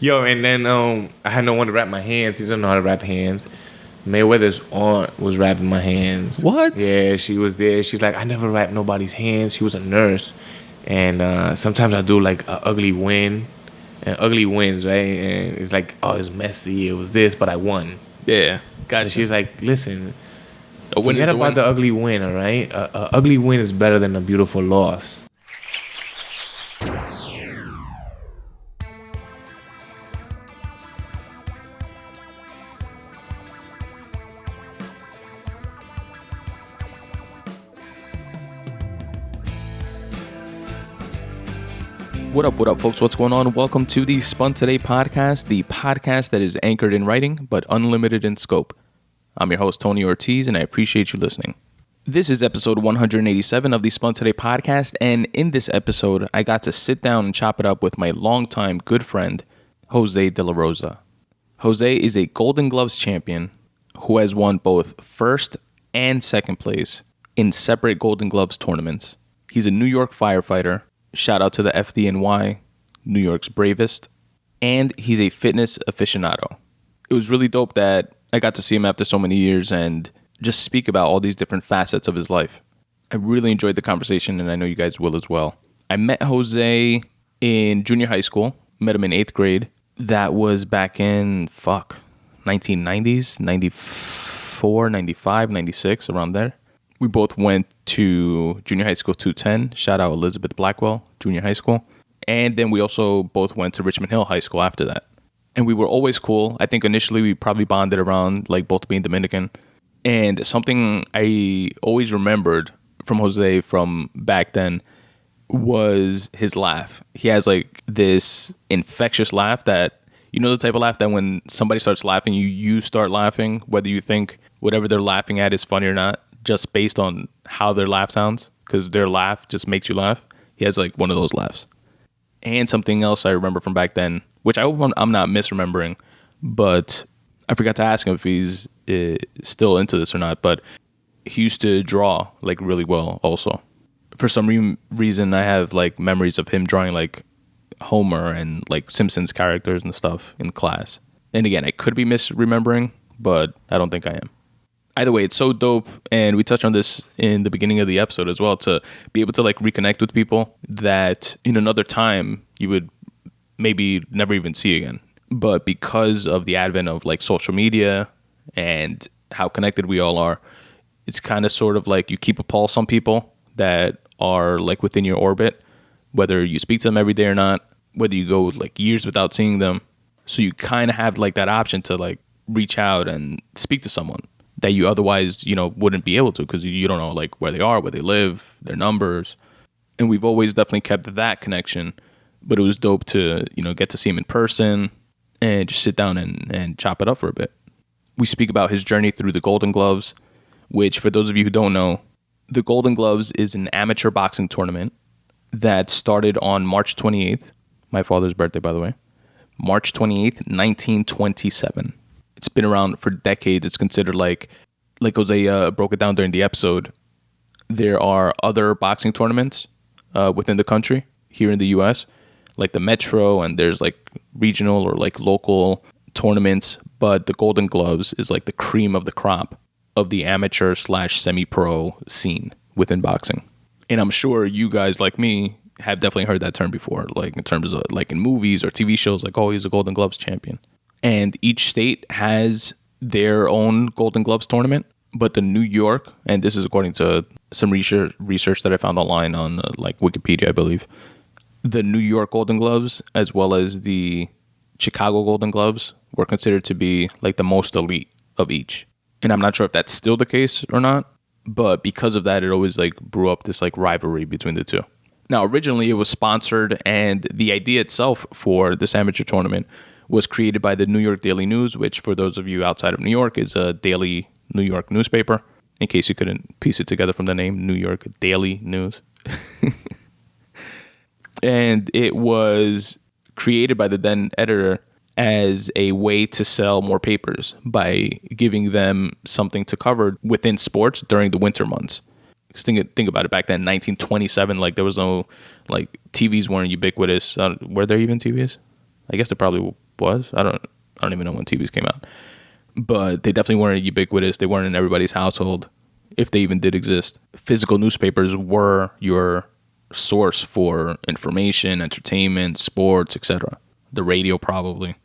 Yo, and then I had no one to wrap my hands. He doesn't know how to wrap hands. Mayweather's aunt was wrapping my hands. What? Yeah, she was there. She's like, I never wrapped nobody's hands. She was a nurse. And sometimes I do like an ugly win. And ugly wins, right? And it's like, oh, it's messy. It was this, but I won. Yeah, gotcha. So she's like, listen, a win forget is a about win. the ugly win, all right? A ugly win is better than a beautiful loss. What up, folks? What's going on? Welcome to the Spun Today Podcast, the podcast that is anchored in writing, but unlimited in scope. I'm your host, Tony Ortiz, and I appreciate you listening. This is episode 187 of the Spun Today Podcast, and in this episode, I got to sit down and chop it up with my longtime good friend, Jose De La Rosa. Jose is a Golden Gloves champion who has won both first and second place in separate Golden Gloves tournaments. He's a New York firefighter. Shout out to the FDNY, New York's Bravest, and he's a fitness aficionado. It was really dope that I got to see him after so many years and just speak about all these different facets of his life. I really enjoyed the conversation, and I know you guys will as well. I met Jose in junior high school, met him in 8th grade. That was back in, 1990s, 94, 95, 96, around there. We both went to junior high school 210. Shout out Elizabeth Blackwell, junior high school. And then we also both went to Richmond Hill High School after that. And we were always cool. I think initially we probably bonded around like both being Dominican. And something I always remembered from Jose from back then was his laugh. He has like this infectious laugh that, you know, the type of laugh that when somebody starts laughing, you start laughing, whether you think whatever they're laughing at is funny or not, just based on how their laugh sounds, because their laugh just makes you laugh. He has like one of those laughs. And something else I remember from back then, which I hope I'm not misremembering, but I forgot to ask him if he's still into this or not, but he used to draw like really well also. For some reason, I have like memories of him drawing like Homer and like Simpsons characters and stuff in class. And again, I could be misremembering, but I don't think I am. Either way, it's so dope, and we touched on this in the beginning of the episode as well, to be able to like reconnect with people that in another time you would maybe never even see again. But because of the advent of like social media and how connected we all are, it's kind of sort of like you keep a pulse on people that are like within your orbit, whether you speak to them every day or not, whether you go like years without seeing them. So you kind of have like that option to like reach out and speak to someone that you otherwise, you know, wouldn't be able to, because you don't know like where they are, where they live, their numbers. And we've always definitely kept that connection, but it was dope to, you know, get to see him in person and just sit down and chop it up for a bit. We speak about his journey through the Golden Gloves, which for those of you who don't know, the Golden Gloves is an amateur boxing tournament that started on March 28th, my father's birthday, by the way, March 28th, 1927. It's been around for decades. It's considered like Jose broke it down during the episode. There are other boxing tournaments within the country here in the U.S., like the Metro, and there's like regional or like local tournaments. But the Golden Gloves is like the cream of the crop of the amateur / semi-pro scene within boxing. And I'm sure you guys like me have definitely heard that term before, like in terms of like in movies or TV shows, like, oh, he's a Golden Gloves champion. And each state has their own Golden Gloves tournament. But the New York, and this is according to some research that I found online on like Wikipedia, I believe, the New York Golden Gloves as well as the Chicago Golden Gloves were considered to be like the most elite of each. And I'm not sure if that's still the case or not, but because of that, it always like brew up this like rivalry between the two. Now, originally it was sponsored, and the idea itself for this amateur tournament was created by the New York Daily News, which for those of you outside of New York is a daily New York newspaper, in case you couldn't piece it together from the name, New York Daily News. And it was created by the then editor as a way to sell more papers by giving them something to cover within sports during the winter months. Because think about it, back then, 1927, like there was no, like TVs weren't ubiquitous. Were there even TVs? I guess there probably was. I don't even know when TVs came out. But they definitely weren't ubiquitous. They weren't in everybody's household, if they even did exist. Physical newspapers were your source for information, entertainment, sports, etc. The radio probably.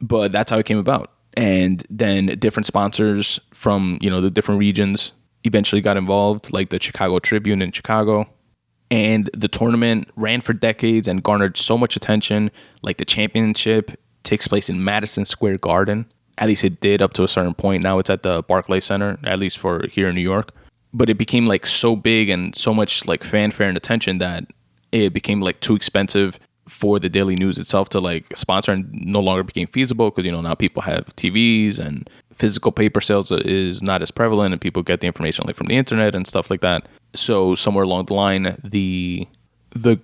But that's how it came about. And then different sponsors from, the different regions eventually got involved, like the Chicago Tribune in Chicago. And the tournament ran for decades and garnered so much attention. Like the championship takes place in Madison Square Garden. At least it did up to a certain point. Now it's at the Barclays Center, at least for here in New York. But it became like so big and so much like fanfare and attention that it became like too expensive for the Daily News itself to like sponsor, and no longer became feasible because, now people have TVs and physical paper sales is not as prevalent, and people get the information like from the internet and stuff like that. So somewhere along the line, the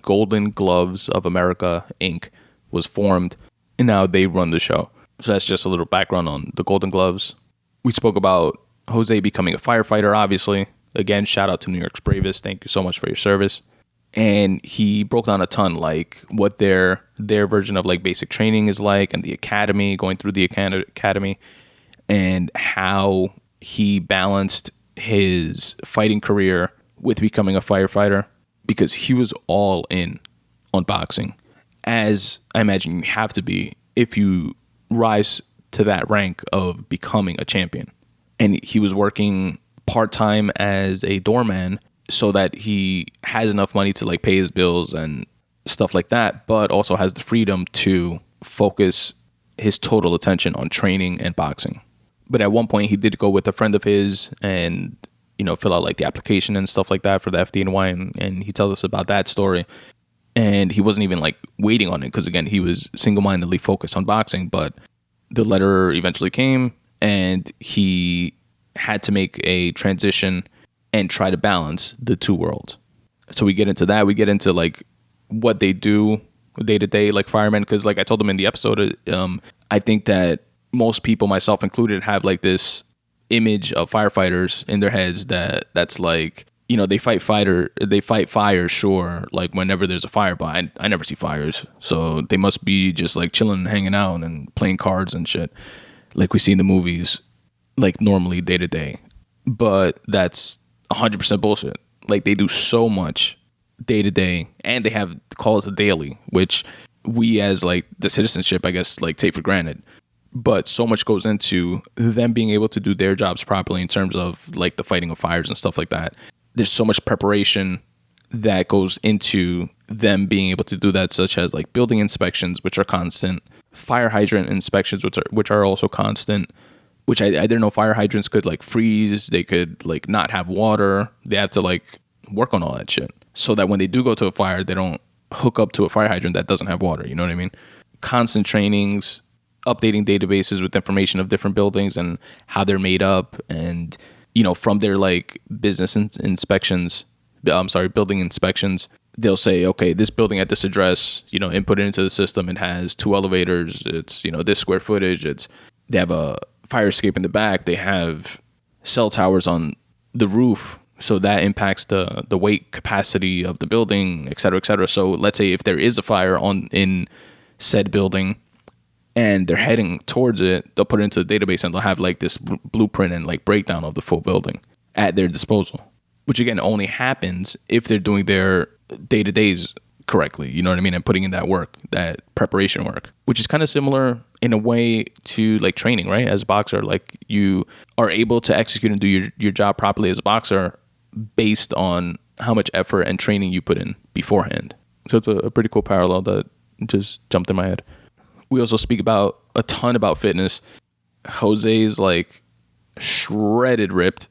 Golden Gloves of America, Inc. was formed, and now they run the show. So that's just a little background on the Golden Gloves. We spoke about Jose becoming a firefighter, obviously. Again, shout out to New York's Bravest. Thank you so much for your service. And he broke down a ton, like what their version of like basic training is like, and the academy, going through the academy, and how he balanced his fighting career with becoming a firefighter, because he was all in on boxing, as I imagine you have to be if you rise to that rank of becoming a champion. And he was working part-time as a doorman so that he has enough money to like pay his bills and stuff like that, but also has the freedom to focus his total attention on training and boxing. But at one point he did go with a friend of his and, fill out like the application and stuff like that for the FDNY. And he tells us about that story. And he wasn't even like waiting on it because, again, he was single-mindedly focused on boxing. But the letter eventually came and he had to make a transition and try to balance the two worlds. So we get into that. We get into like what they do day to day, like firemen. Because like I told them in the episode, I think that most people, myself included, have like this image of firefighters in their heads that's like, they fight fires, sure, like whenever there's a fire, but I never see fires. So they must be just like chilling and hanging out and playing cards and shit like we see in the movies, like normally day to day. But that's 100% bullshit. Like they do so much day to day, and they have calls a daily, which we as like the citizenship, I guess, like take for granted. But so much goes into them being able to do their jobs properly in terms of like the fighting of fires and stuff like that. There's so much preparation that goes into them being able to do that, such as like building inspections, which are constant, fire hydrant inspections, which are also constant, which I didn't know fire hydrants could like freeze. They could like not have water. They have to like work on all that shit so that when they do go to a fire, they don't hook up to a fire hydrant that doesn't have water. You know what I mean? Constant trainings, updating databases with information of different buildings and how they're made up, and from their like building inspections, they'll say, okay, this building at this address, input it into the system, it has 2 elevators, it's this square footage, they have a fire escape in the back, they have cell towers on the roof, so that impacts the weight capacity of the building, et cetera, et cetera. So let's say if there is a fire in said building and they're heading towards it, they'll put it into the database and they'll have like this blueprint and like breakdown of the full building at their disposal, which again only happens if they're doing their day-to-days correctly, you know what I mean, and putting in that work, that preparation work, which is kind of similar in a way to like training, right? As a boxer, like you are able to execute and do your job properly as a boxer based on how much effort and training you put in beforehand. So it's a pretty cool parallel that just jumped in my head. We also speak about a ton about fitness. Jose's like shredded ripped,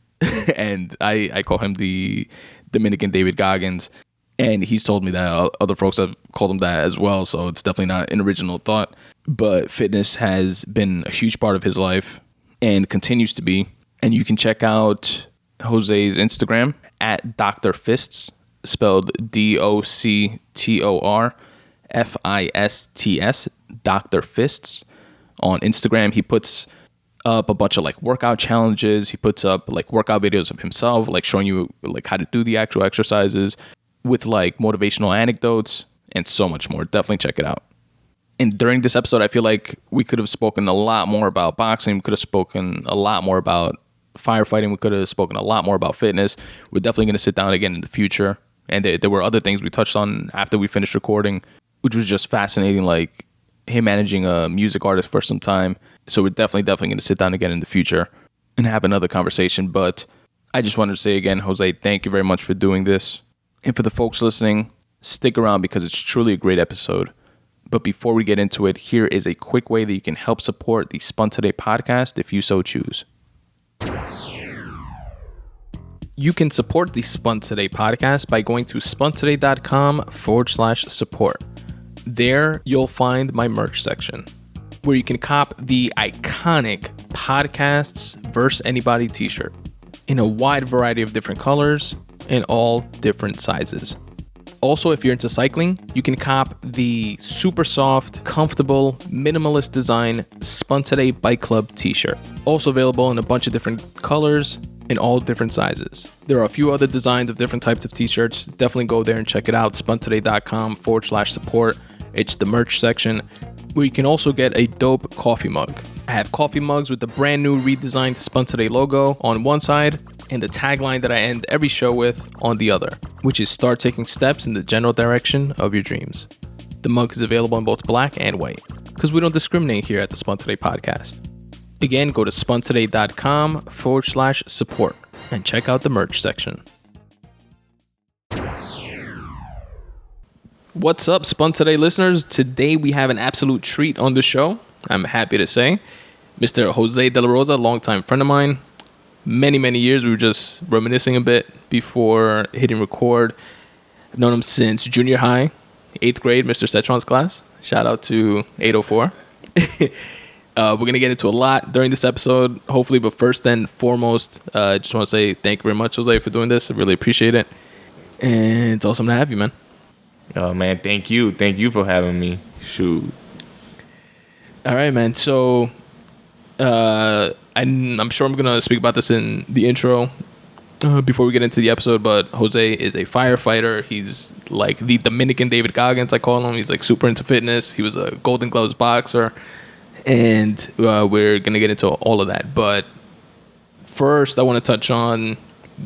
and I call him the Dominican David Goggins, and he's told me that other folks have called him that as well, so it's definitely not an original thought. But fitness has been a huge part of his life and continues to be. And you can check out Jose's Instagram at Dr. Fists, spelled DOCTORFISTS, Dr. Fists. On Instagram, he puts up a bunch of like workout challenges. He puts up like workout videos of himself, like showing you like how to do the actual exercises with like motivational anecdotes and so much more. Definitely check it out. And during this episode, I feel like we could have spoken a lot more about boxing. We could have spoken a lot more about firefighting. We could have spoken a lot more about fitness. We're definitely going to sit down again in the future. And there were other things we touched on after we finished recording, which was just fascinating, like him managing a music artist for some time. So we're definitely going to sit down again in the future and have another conversation. But I just wanted to say again, Jose, thank you very much for doing this. And for the folks listening, stick around because it's truly a great episode. But before we get into it, here is a quick way that you can help support the Spun Today podcast if you so choose. You can support the Spun Today podcast by going to spuntoday.com/support. There, you'll find my merch section, where you can cop the iconic Podcasts vs. Anybody t-shirt in a wide variety of different colors and all different sizes. Also, if you're into cycling, you can cop the super soft, comfortable, minimalist design Spun Today Bike Club t-shirt. Also available in a bunch of different colors in all different sizes. There are a few other designs of different types of t-shirts. Definitely go there and check it out. spuntoday.com/support. It's the merch section, where you can also get a dope coffee mug. I have coffee mugs with the brand new redesigned Spun Today logo on one side and the tagline that I end every show with on the other, which is start taking steps in the general direction of your dreams. The mug is available in both black and white, because we don't discriminate here at the Spun Today podcast. Again, go to spuntoday.com/support and check out the merch section. What's up, Spun Today listeners? Today we have an absolute treat on the show. I'm happy to say, Mr. Jose De La Rosa, longtime friend of mine. Many years. We were just reminiscing a bit before hitting record. I've known him since junior high, 8th grade, Mr. Setron's class. Shout out to 804. We're going to get into a lot during this episode, hopefully. But first and foremost, I just want to say thank you very much, Jose, for doing this. I really appreciate it. And it's awesome to have you, man. Oh, man, thank you. Thank you for having me. Shoot. All right, man. So I'm sure I'm going to speak about this in the intro before we get into the episode, but Jose is a firefighter. He's like the Dominican David Goggins, I call him. He's like super into fitness. He was a Golden Gloves boxer, and we're going to get into all of that. But first, I want to touch on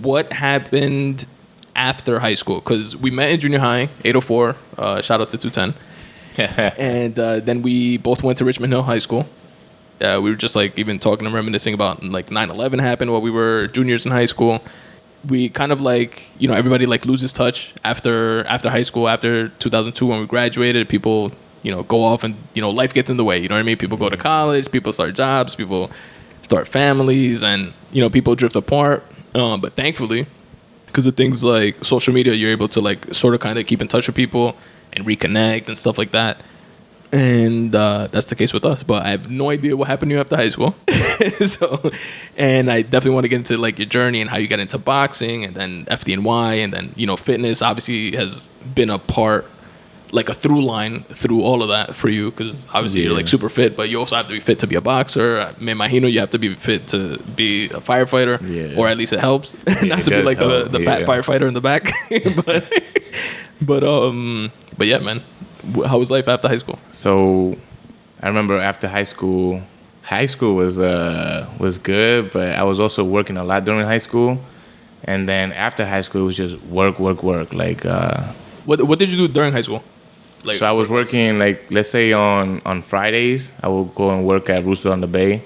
what happened after high school, because we met in junior high, 804. Shout out to 210. And then we both went to Richmond Hill High School. We were just like even talking and reminiscing about like 9/11 happened while we were juniors in high school. We kind of like, you know, everybody like loses touch after high school, after 2002 when we graduated. People, you know, go off and, you know, life gets in the way. You know what I mean? People go to college, people start jobs, people start families, and, you know, people drift apart. But thankfully, because of things like social media, you're able to like sort of kind of keep in touch with people and reconnect and stuff like that. And that's the case with us. But I have no idea what happened to you after high school. And I definitely want to get into like your journey and how you got into boxing, and then FDNY, and then, you know, fitness obviously has been a part, like a through line through all of that for you, because obviously you're like super fit, but you also have to be fit to be a boxer. Me imagino you have to be fit to be a firefighter, or at least it helps. Not to be like the fat firefighter in the back. but yeah, man. How was life after high school? So I remember after high school was good, but I was also working a lot during high school. And then after high school, it was just work. Like, what did you do during high school? Like, so I was working, like, let's say on Fridays, I would go and work at Roosevelt on the Bay,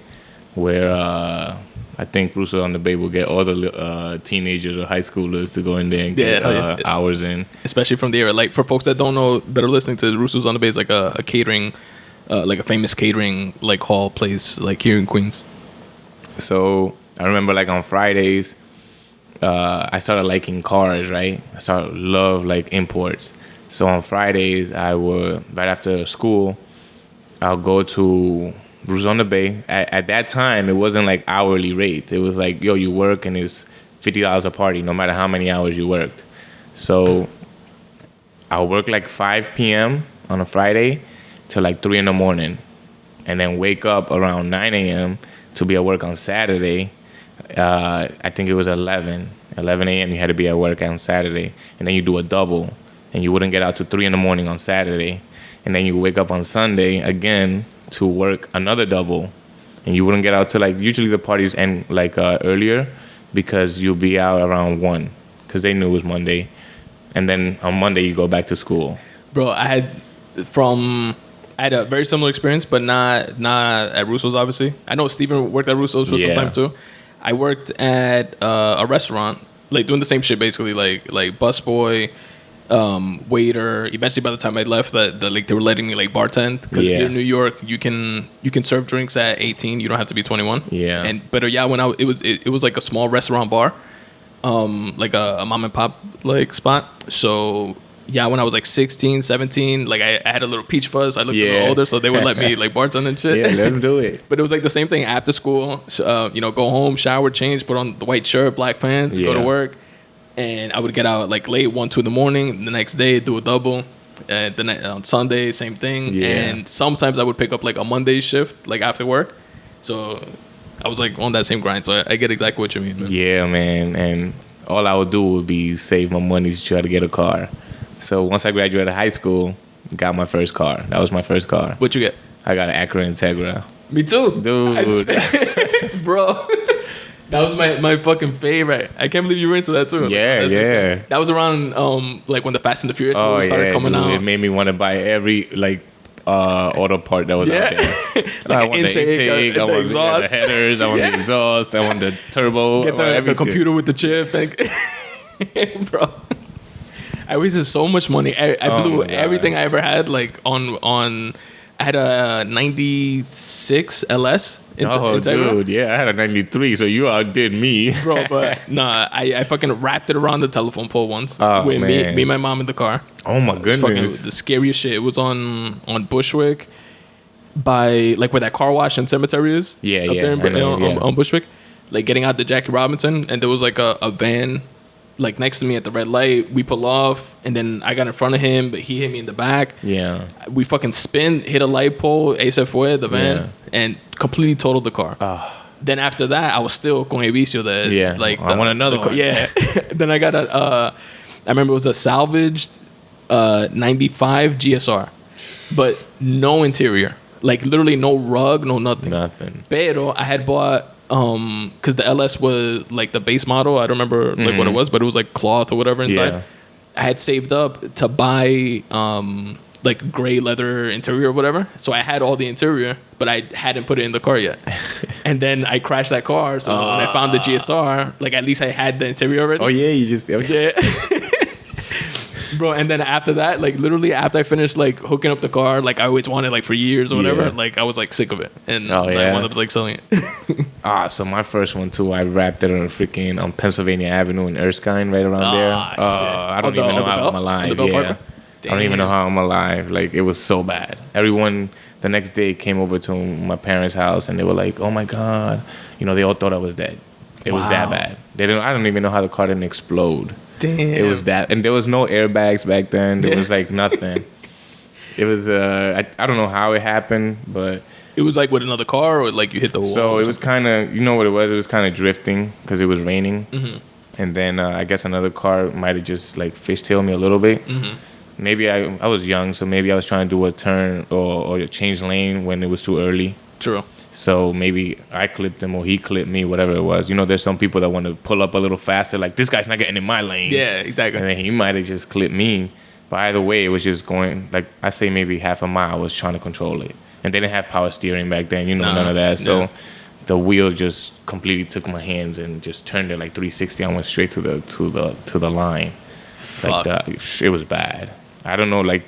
where I think Roosevelt on the Bay will get all the teenagers or high schoolers to go in there and get hours in. Especially from the area. Like, for folks that don't know, that are listening to Roosevelt on the Bay, is like a catering, like a famous catering, like, hall place, like, here in Queens. So I remember, like, on Fridays, I started liking cars, right? I started love, like, imports. So on Fridays, I would, right after school, I'll go to Roosevelt on the Bay. At that time, it wasn't like hourly rate. It was like, yo, you work and it's $50 a party, no matter how many hours you worked. So I'll work like 5 p.m. on a Friday till like 3 in the morning, and then wake up around 9 a.m. to be at work on Saturday. I think it was 11 a.m. you had to be at work on Saturday, and then you do a double, and you wouldn't get out to 3 in the morning on Saturday. and then you wake up on Sunday again to work another double, and you wouldn't get out till like usually the parties end like earlier because you'll be out around 1 because they knew it was Monday, and then on Monday you go back to school. Bro, I had a very similar experience, but not at Russo's, obviously. I know Steven worked at Russo's for some time too. I worked at a restaurant, like doing the same shit basically, like busboy, waiter. Eventually, by the time I left, like they were letting me like bartend because here in New York you can serve drinks at 18. You don't have to be 21. Yeah. But when it was like a small restaurant bar, like a mom and pop like spot. So. Yeah, when I was like 16, 17, like I had a little peach fuzz. I looked a little older, so they would let me like bartend and shit. Yeah, let them do it. But it was like the same thing after school. Go home, shower, change, put on the white shirt, black pants, go to work. And I would get out like late, 1, 2 in the morning. The next day, do a double. On Sunday, same thing. Yeah. And sometimes I would pick up like a Monday shift, like after work. So I was like on that same grind. So I get exactly what you mean, man. Yeah, man. And all I would do would be save my money to try to get a car. So once I graduated high school, got my first car. That was my first car. What'd you get? I got an Acura Integra. Me too. Dude. Bro. That was my fucking favorite. I can't believe you were into that too. Yeah, yeah. That was around like when the Fast and the Furious movies started coming out. It made me want to buy every like auto part that was out there. Like I want the intake, I want the headers, I want the exhaust, I want the turbo. Get the computer with the chip. Bro. I wasted so much money. I blew everything I ever had. Like on I had a 96 LS. Dude, yeah, I had a 93, so you outdid me. Bro, but nah, I fucking wrapped it around the telephone pole once with me and my mom in the car. Oh my goodness. Fucking the scariest shit. It was on Bushwick by like where that car wash and cemetery is. Yeah, up there on Bushwick. Like getting out the Jackie Robinson, and there was like a van like next to me at the red light. We pull off, and then I got in front of him, but he hit me in the back. Yeah. We fucking spin, hit a light pole, ese fue, the van, and completely totaled the car. Then after that, I was still con el vicio that, like... I want another one. Yeah. Then I got I remember it was a salvaged 95 GSR, but no interior. Like literally no rug, no nothing. Nothing. Pero I had bought... because the LS was like the base model. I don't remember like what it was, but it was like cloth or whatever inside. Yeah. I had saved up to buy like gray leather interior or whatever. So I had all the interior, but I hadn't put it in the car yet. And then I crashed that car. So when I found the GSR, like at least I had the interior already. Oh yeah, you just yeah. Bro, and then after that, like literally after I finished like hooking up the car, like I always wanted like for years or whatever, like I was like sick of it, and I wound up like selling it. So my first one too, I wrapped it on freaking on Pennsylvania Avenue in Erskine, right around there. I don't even know how I'm alive. Yeah, I don't even know how I'm alive. Like it was so bad. Everyone the next day came over to my parents' house, and they were like, "Oh my god," they all thought I was dead. It was that bad. I don't even know how the car didn't explode. Damn. It was that, and there was no airbags back then. There was like nothing. It was I don't know how it happened, but it was like with another car, or like you hit the wall. So it was kind of, you know what it was? It was kind of drifting because it was raining, and then I guess another car might have just like fishtailed me a little bit. Maybe I was young, so maybe I was trying to do a turn or change lane when it was too early. True. So maybe I clipped him or he clipped me, whatever it was. There's some people that want to pull up a little faster, like this guy's not getting in my lane. Yeah, exactly. And then he might have just clipped me. But either way, it was just going, like I say maybe half a mile, I was trying to control it. And they didn't have power steering back then, none of that. So the wheel just completely took my hands and just turned it like 360. I went straight to the line. Fuck. Like it was bad. I don't know, like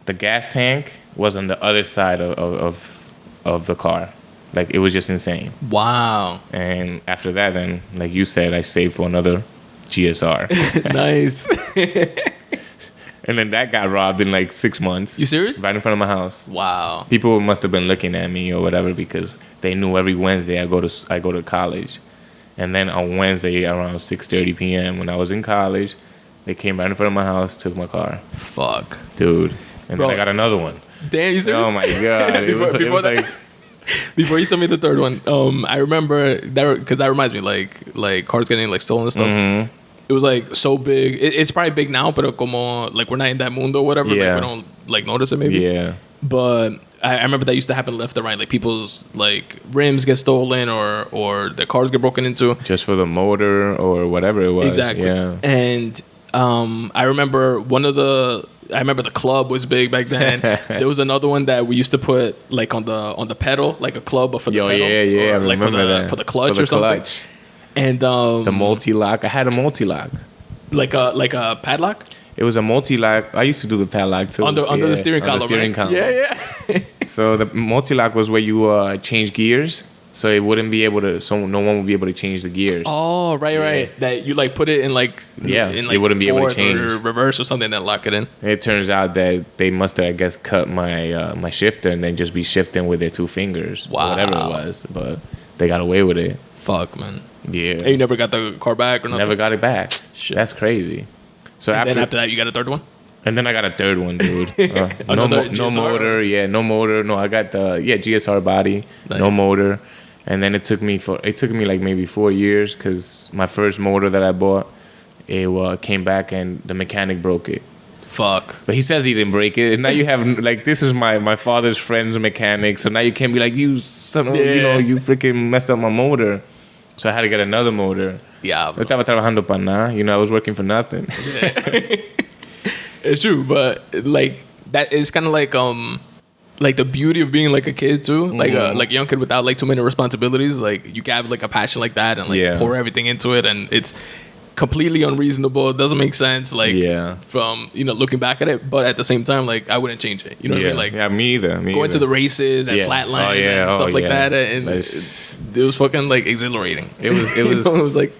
the gas tank was on the other side of the car. Like, it was just insane. Wow. And after that, then, like you said, I saved for another GSR. Nice. And then that got robbed in like 6 months. You serious? Right in front of my house. Wow. People must have been looking at me or whatever because they knew every Wednesday I go to college. And then on Wednesday around 6:30 p.m. when I was in college, they came right in front of my house, took my car. Fuck. Dude. And then I got another one. Damn, you serious? Oh, my God. It was like... Before you tell me the third one, I remember that because that reminds me like cars getting like stolen and stuff. it was like so big. It's probably big now, but como like we're not in that mundo or whatever. Yeah. Like we don't like notice it maybe. Yeah. But I remember that used to happen left and right. Like people's like rims get stolen or their cars get broken into. Just for the motor or whatever it was. Exactly. Yeah. And I remember the club was big back then. There was another one that we used to put like on the pedal, like a club, but for the pedal. Yeah. Or, I like remember that. for the clutch For the or something. clutch. And The multi-lock. I had a multi-lock. like a padlock It was a multi-lock. I used to do the padlock too. under the steering column. The steering right? column. Yeah. So the multi-lock was where you change gears. So it wouldn't be able to. So no one would be able to change the gears. Oh, right. That you like put it in like it wouldn't be able to change or reverse or something, then lock it in. It turns out that they must have, I guess, cut my my shifter and then just be shifting with their two fingers. Wow. Whatever it was, but they got away with it. Fuck, man. Yeah. And you never got the car back or nothing? Never got it back. Shit. That's crazy. So And then after that, you got a third one? and then I got a third one, dude. No GSR? motor. Yeah, no motor. No, I got the GSR body. Nice. No motor. And then it took me like maybe 4 years because my first motor that I bought, it came back and the mechanic broke it. Fuck. But he says he didn't break it. And now you have like this is my father's friend's mechanic. So now you can't be like you son of, you freaking messed up my motor. So I had to get another motor. Yeah. Yo estaba trabajando para nada. I was working for nothing. It's true, but like that is kind of like the beauty of being like a kid too, like a young kid without like too many responsibilities. Like you can have like a passion like that and like pour everything into it, and it's completely unreasonable. It doesn't make sense. Like from looking back at it, but at the same time, like I wouldn't change it. You know what I mean? Like me either. Going to the races and flat lines and stuff like that, and it was fucking like exhilarating. It was it was like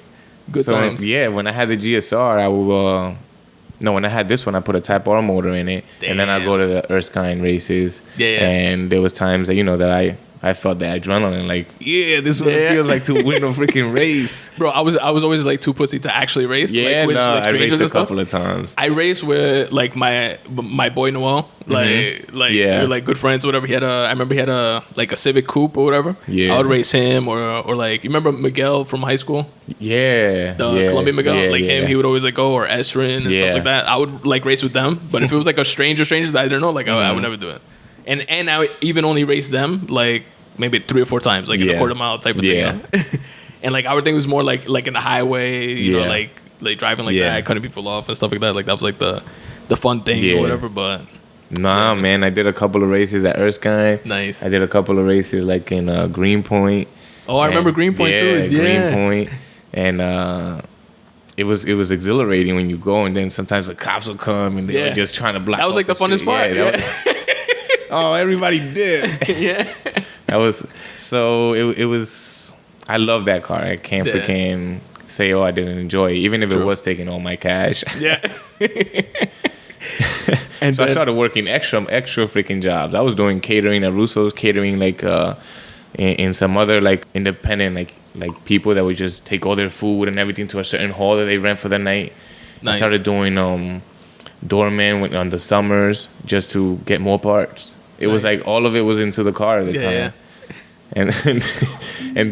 good times. Yeah, when I had the GSR, I would. No, when I had this one, I put a Type R motor in it, and then I go to the Erskine races. And there was times that that I felt that adrenaline, like this is what it feels like to win a freaking race. Bro, I was always like too pussy to actually race. Yeah, like, with, like, I raced a stuff. couple of times. I raced with like my boy Noel, we were like good friends, or whatever. I remember he had a Civic Coupe or whatever. Yeah, I would race him or like you remember Miguel from high school? Yeah, the Colombian Miguel, him, he would always like go or Esrin and stuff like that. I would like race with them, but if it was like a strangers that I didn't know, like I would never do it. And I even only raced them like maybe 3 or 4 times, like in a quarter mile type of thing. And like our thing was more like in the highway, you know, like driving like that, cutting people off and stuff like that. Like that was like the fun thing or whatever. But man, I did a couple of races at Erskine. Nice. I did a couple of races like in Greenpoint. Oh, I remember Greenpoint too. Yeah, Greenpoint, and it was exhilarating when you go, and then sometimes the cops will come and they're just trying to block. That was like the funnest part. Oh, everybody did. Yeah. That was so. It was. I love that car. I can't freaking say I didn't enjoy it, even if it was taking all my cash. Yeah. And so I started working extra freaking jobs. I was doing catering at Russo's, catering like in some other like independent like people that would just take all their food and everything to a certain hall that they rent for the night. Nice. I started doing doorman on the summers just to get more parts. It was like all of it was into the car at the time. Yeah. And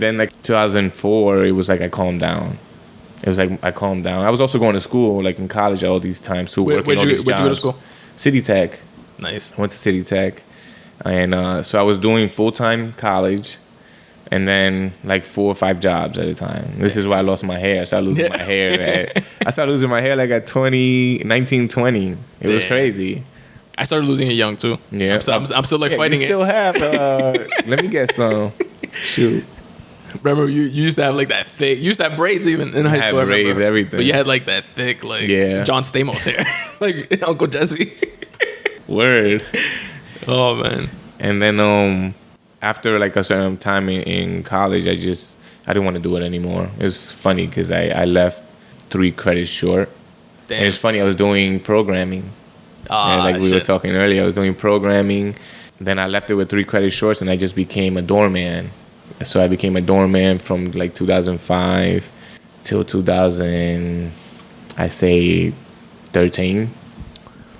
then like 2004, it was like I calmed down. It was like I calmed down. I was also going to school, like in college, all these times too. Where'd you go to school? City Tech. Nice. I went to City Tech, and so I was doing full-time college, and then like 4 or 5 jobs at a time. This is why I lost my hair. I started losing my hair. I started losing my hair like at 19, 20. It was crazy. I started losing it young too. Yeah, I'm still like fighting you still have. Let me get some. Shoot. Remember, you used to have like that thick. You used to have braids even in high school. I had braids, everything. But you had like that thick, like John Stamos hair, like Uncle Jesse. Word. Oh man. And then after like a certain time in college, I didn't want to do it anymore. It was funny because I left 3 credits short. Damn. And it's funny, I was doing programming. We were talking earlier, I was doing programming. Then I left it with 3 credit shorts, and I just became a doorman. So I became a doorman from like 2005 till 2013.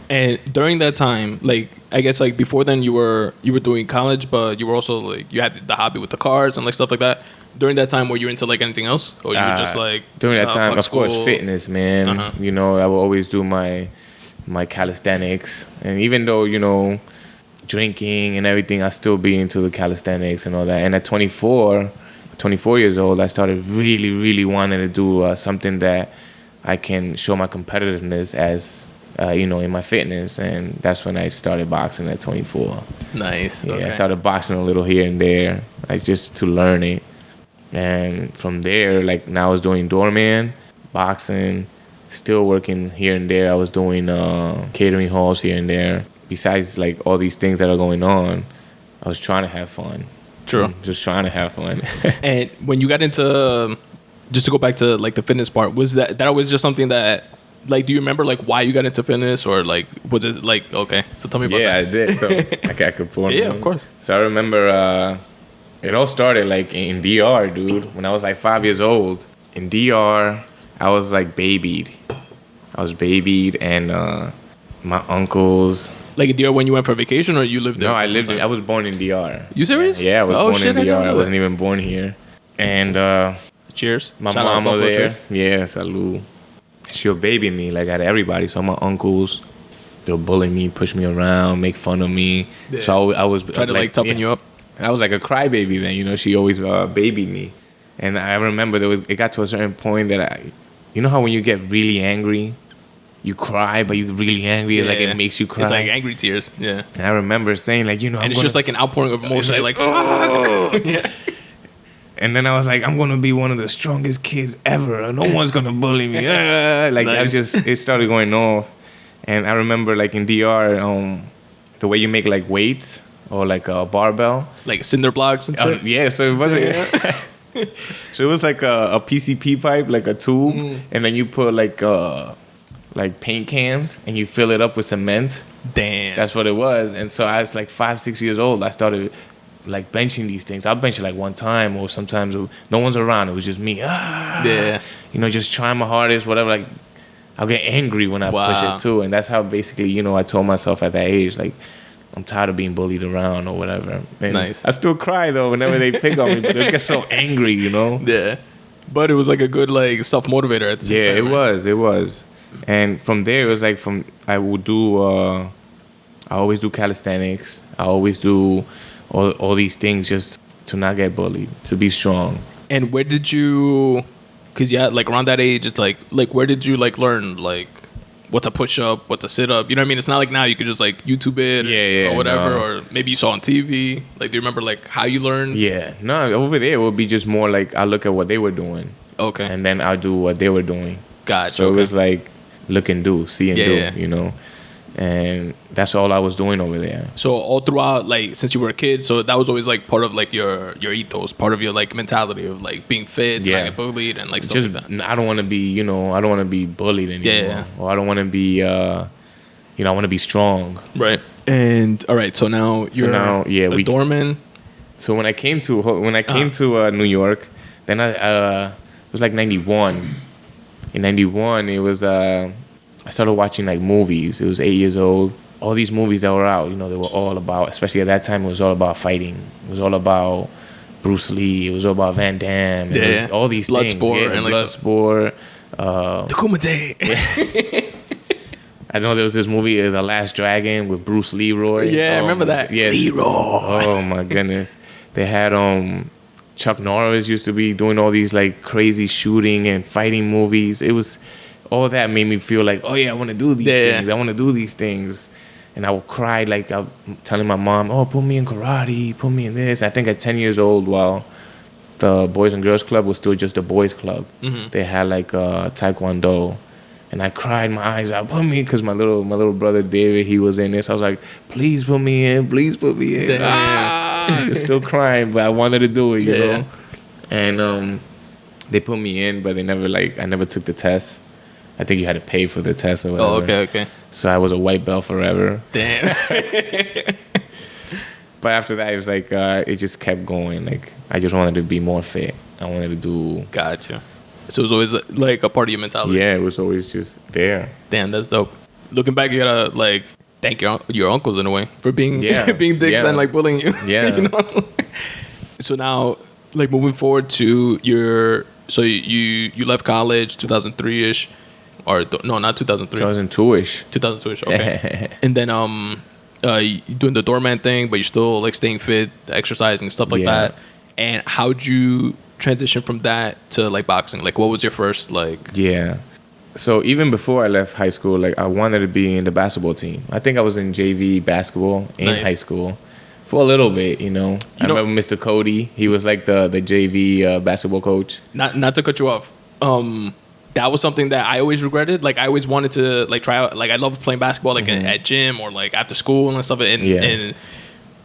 And during that time, like I guess like before then you were doing college, but you were also like you had the hobby with the cars and like stuff like that. During that time, were you into like anything else, or you were just like during that time? fuck Of course, school? fitness, man. You know, I will always do my calisthenics, and even though drinking and everything, I still be into the calisthenics and all that. And at 24 years old, I started really, really wanting to do something that I can show my competitiveness as, in my fitness. And that's when I started boxing at 24. Nice. Yeah, Okay. I started boxing a little here and there, like just to learn it. And from there, like now I was doing doorman, boxing, still working here and there. I was doing catering halls here and there. Besides like all these things that are going on, I was trying to have fun. True. Just trying to have fun. And when you got into, just to go back to like the fitness part, was that was just something that, like, do you remember like why you got into fitness, or like was it like, okay, so tell me about Yeah, that. I did. So I could pull. Yeah, of course. So I remember it all started like in DR, dude. When I was like 5 years old in DR, I was like babied. And my uncles. Like DR when you went for vacation, or you lived there? No, for I some lived. time? I was born in DR. You serious? Yeah, I was born in I didn't DR. know I wasn't that. even born here. And Cheers. my Shout out mom was Buffalo there. Cheers. Yeah, salud. She'll baby me like at everybody. So my uncles, they'll bully me, push me around, make fun of me. Yeah. So I was Try to like toughen you up. I was like a crybaby then. She always babied me. And I remember it got to a certain point that you know how when you get really angry, you cry, but you're really angry. It's like it makes you cry. It's like angry tears. Yeah. And I remember saying like, And it's just like an outpouring of emotion. Like, oh. yeah. And then I was like, I'm gonna be one of the strongest kids ever. No one's gonna bully me. Nice. It started going off. And I remember like in DR, the way you make like weights or like a barbell. Like cinder blocks and shit. Yeah, so it wasn't. So it was like a PCP pipe, like a tube, and then you put like paint cans and you fill it up with cement. Damn. That's what it was. And so I was like 5-6 years old. I started like benching these things. I'll bench it like one time, or sometimes no one's around. It was just me. Yeah. Just trying my hardest, whatever. Like I'll get angry when I push it too. And that's how basically, I told myself at that age, like, I'm tired of being bullied around or whatever. And Nice. I still cry though whenever they pick on me, but I get so angry, Yeah. But it was like a good like self-motivator at the same time. Yeah, it was. And from there, it was like I would do, I always do calisthenics. I always do all these things just to not get bullied, to be strong. And where did you, because like around that age, it's like where did you like learn like what's a push-up, what's a sit-up? You know what I mean? It's not like now you could just like YouTube it or whatever, or maybe you saw on TV. Like, do you remember like how you learned? Yeah. No, over there it would be just more like I look at what they were doing. Okay. And then I'll do what they were doing. Gotcha. So it was like look and do, see and do, And that's all I was doing over there. So all throughout, like since you were a kid, so that was always like part of like your ethos, part of your like mentality of like being fit, not get bullied, and like stuff just like that. I don't want to be, I don't want to be bullied anymore. Or I don't want to be, I want to be strong. Right. And all right, so now you're a doorman. So when I came to New York, then it was like 91. In 91, it was I started watching like movies. It was 8 years old. All these movies that were out, they were all about, especially at that time, it was all about fighting. It was all about Bruce Lee. It was all about Van Damme. Yeah. All these things. Bloodsport. And like Bloodsport. The Kumite. I know there was this movie, The Last Dragon, with Bruce Leroy. Yeah, I remember that. Yes. Leroy. Oh my goodness. They had Chuck Norris used to be doing all these like crazy shooting and fighting movies. It was all that made me feel like, oh yeah, I want to do these things. I want to do these things. And I would cry like I'm telling my mom, oh, put me in karate, put me in this. I think at 10 years old, while the Boys and Girls Club was still just a boys club, they had like taekwondo. And I cried my eyes out, put me, because my little brother David, he was in this. I was like, please put me in, please put me in. Still crying, but I wanted to do it, you know. And they put me in, but I never took the test. I think you had to pay for the test or whatever. Oh, okay. So I was a white belt forever. Damn. But after that, it was like, it just kept going. Like, I just wanted to be more fit. I wanted to do... Gotcha. So it was always like a part of your mentality. Yeah, it was always just there. Damn, that's dope. Looking back, you gotta like thank your uncles in a way for being being dicks and like bullying you. Yeah. So now, like moving forward to your, so you left college 2003ish, or no, not 2003, 2002ish. 2002ish. Okay. And then you doing the doorman thing, but you're still like staying fit, exercising, stuff like that. And how'd you transition from that to like boxing? Like, what was your first like? Yeah. So even before I left high school, like I wanted to be in the basketball team. I think I was in JV basketball in high school for a little bit, you know. I remember Mr. Cody. He was like the JV basketball coach. Not to cut you off. That was something that I always regretted. Like I always wanted to like try out. Like I loved playing basketball, like at gym or like after school and stuff, and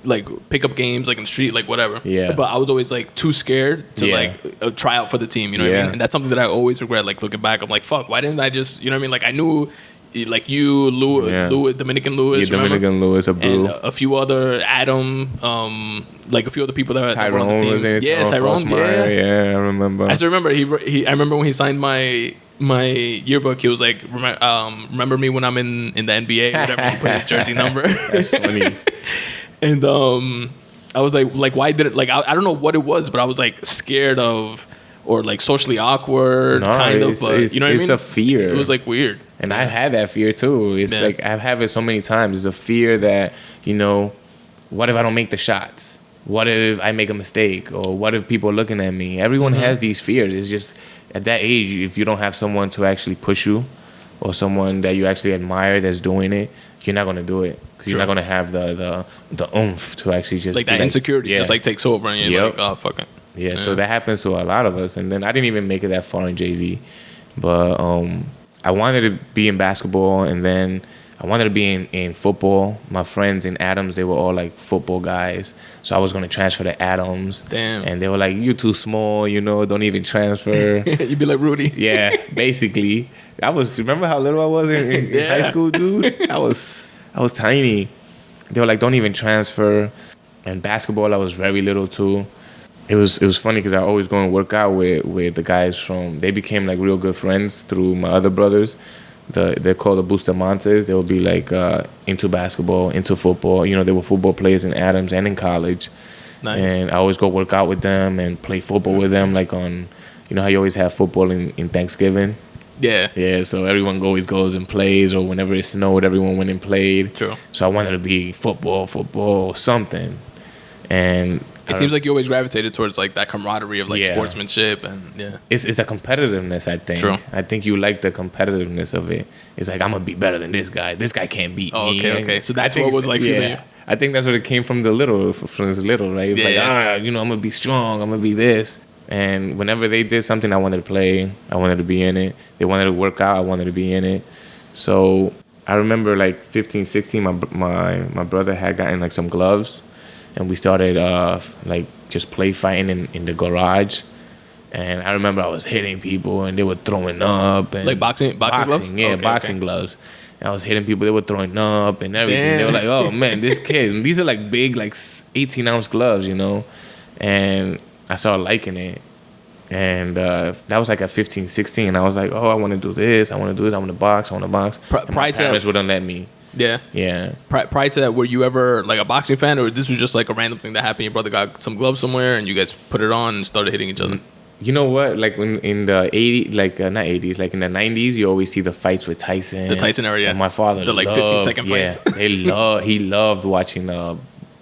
like pick up games like in the street, like whatever. Yeah. But I was always like too scared to like try out for the team. You know what I mean? And that's something that I always regret. Like looking back, I'm like, fuck, why didn't I just, you know what I mean? Like I knew, like you, Louis, Dominican Louis, Dominican Louis, and a few other Adam, like a few other people that were on the team. Was in it, Tyrone. Yeah, I remember. I still remember I remember when he signed my yearbook, he was like, remember me when I'm in the NBA, whatever. He put his jersey number. That's funny. And I was like, why did it? Like, I don't know what it was, but I was like scared of, or like socially awkward, kind of. But you know what I mean? It's a fear. It was like weird. And I had that fear too. It's like I've had it so many times. It's a fear that, you know, what if I don't make the shots? What if I make a mistake? Or what if people are looking at me? Everyone has these fears. It's just at that age, if you don't have someone to actually push you, or someone that you actually admire that's doing it, you're not gonna do it. You're not gonna have the oomph to actually just like that insecurity just like takes over and you're like, oh fuck it. Yeah, so that happens to a lot of us. And then I didn't even make it that far in JV, but I wanted to be in basketball, and then I wanted to be in football. My friends in Adams, they were all like football guys, so I was gonna transfer to Adams. Damn. And they were like, "You're too small, you know, don't even transfer." You'd be like Rudy. Yeah, basically. Remember how little I was in high school, dude? I was tiny. They were like, don't even transfer. And basketball, I was very little too. It was funny because I always go and work out with the guys they became like real good friends through my other brothers. They're called the Bustamantes. They would be like into basketball, into football. You know, they were football players in Adams and in college. Nice. And I always go work out with them and play football with them, like on, you know how you always have football in Thanksgiving? Yeah, so everyone always goes and plays, or whenever it snowed, everyone went and played. True. So I wanted to be football, something. And it seems like you always gravitated towards like that camaraderie of like sportsmanship and It's a competitiveness, I think. True. I think you like the competitiveness of it. It's like, I'm gonna be better than this guy. This guy can't beat me. Okay. So that's what was like feeling you. I think that's where it came from this little, right? It's like, you know, I'm gonna be strong. I'm gonna be this. And whenever they did something, I wanted to play. I wanted to be in it. They wanted to work out. I wanted to be in it. So I remember like 15, 16, my brother had gotten like some gloves, and we started like just play fighting in the garage. And I remember I was hitting people, and they were throwing up. And like boxing gloves? Yeah, boxing gloves. And I was hitting people. They were throwing up and everything. Damn. They were like, oh, man, this kid. And these are like big, like 18-ounce gloves, you know. And I started liking it. And that was like at 15, 16. And I was like, oh, I want to do this. I want to box. My parents wouldn't let me. Yeah. Prior to that, were you ever like a boxing fan, or this was just like a random thing that happened? Your brother got some gloves somewhere, and you guys put it on and started hitting each other? You know what? Like in the 80s, like not 80s, like in the 90s, you always see the fights with Tyson. The Tyson era, yeah. And my father the like 15-second fights. He loved watching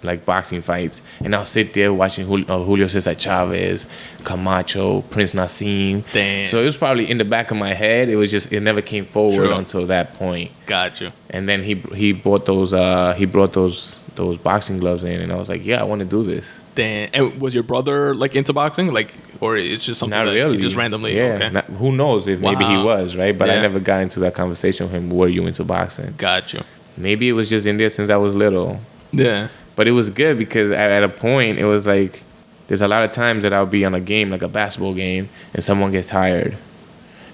like boxing fights, and I'll sit there watching Julio Cesar Chavez, Camacho, Prince Nassim. Damn. So it was probably in the back of my head. It was just, it never came forward until that point. Got you. And then he bought those he brought those boxing gloves in, and I was like, yeah, I want to do this. Damn. And was your brother like into boxing, like, or it's just something not that really, just randomly? Yeah. Okay. Who knows if maybe he was, right? But I never got into that conversation with him. Were you into boxing? Got you. Maybe it was just in there since I was little. Yeah. But it was good because at a point, it was like, there's a lot of times that I'll be on a game, like a basketball game, and someone gets tired.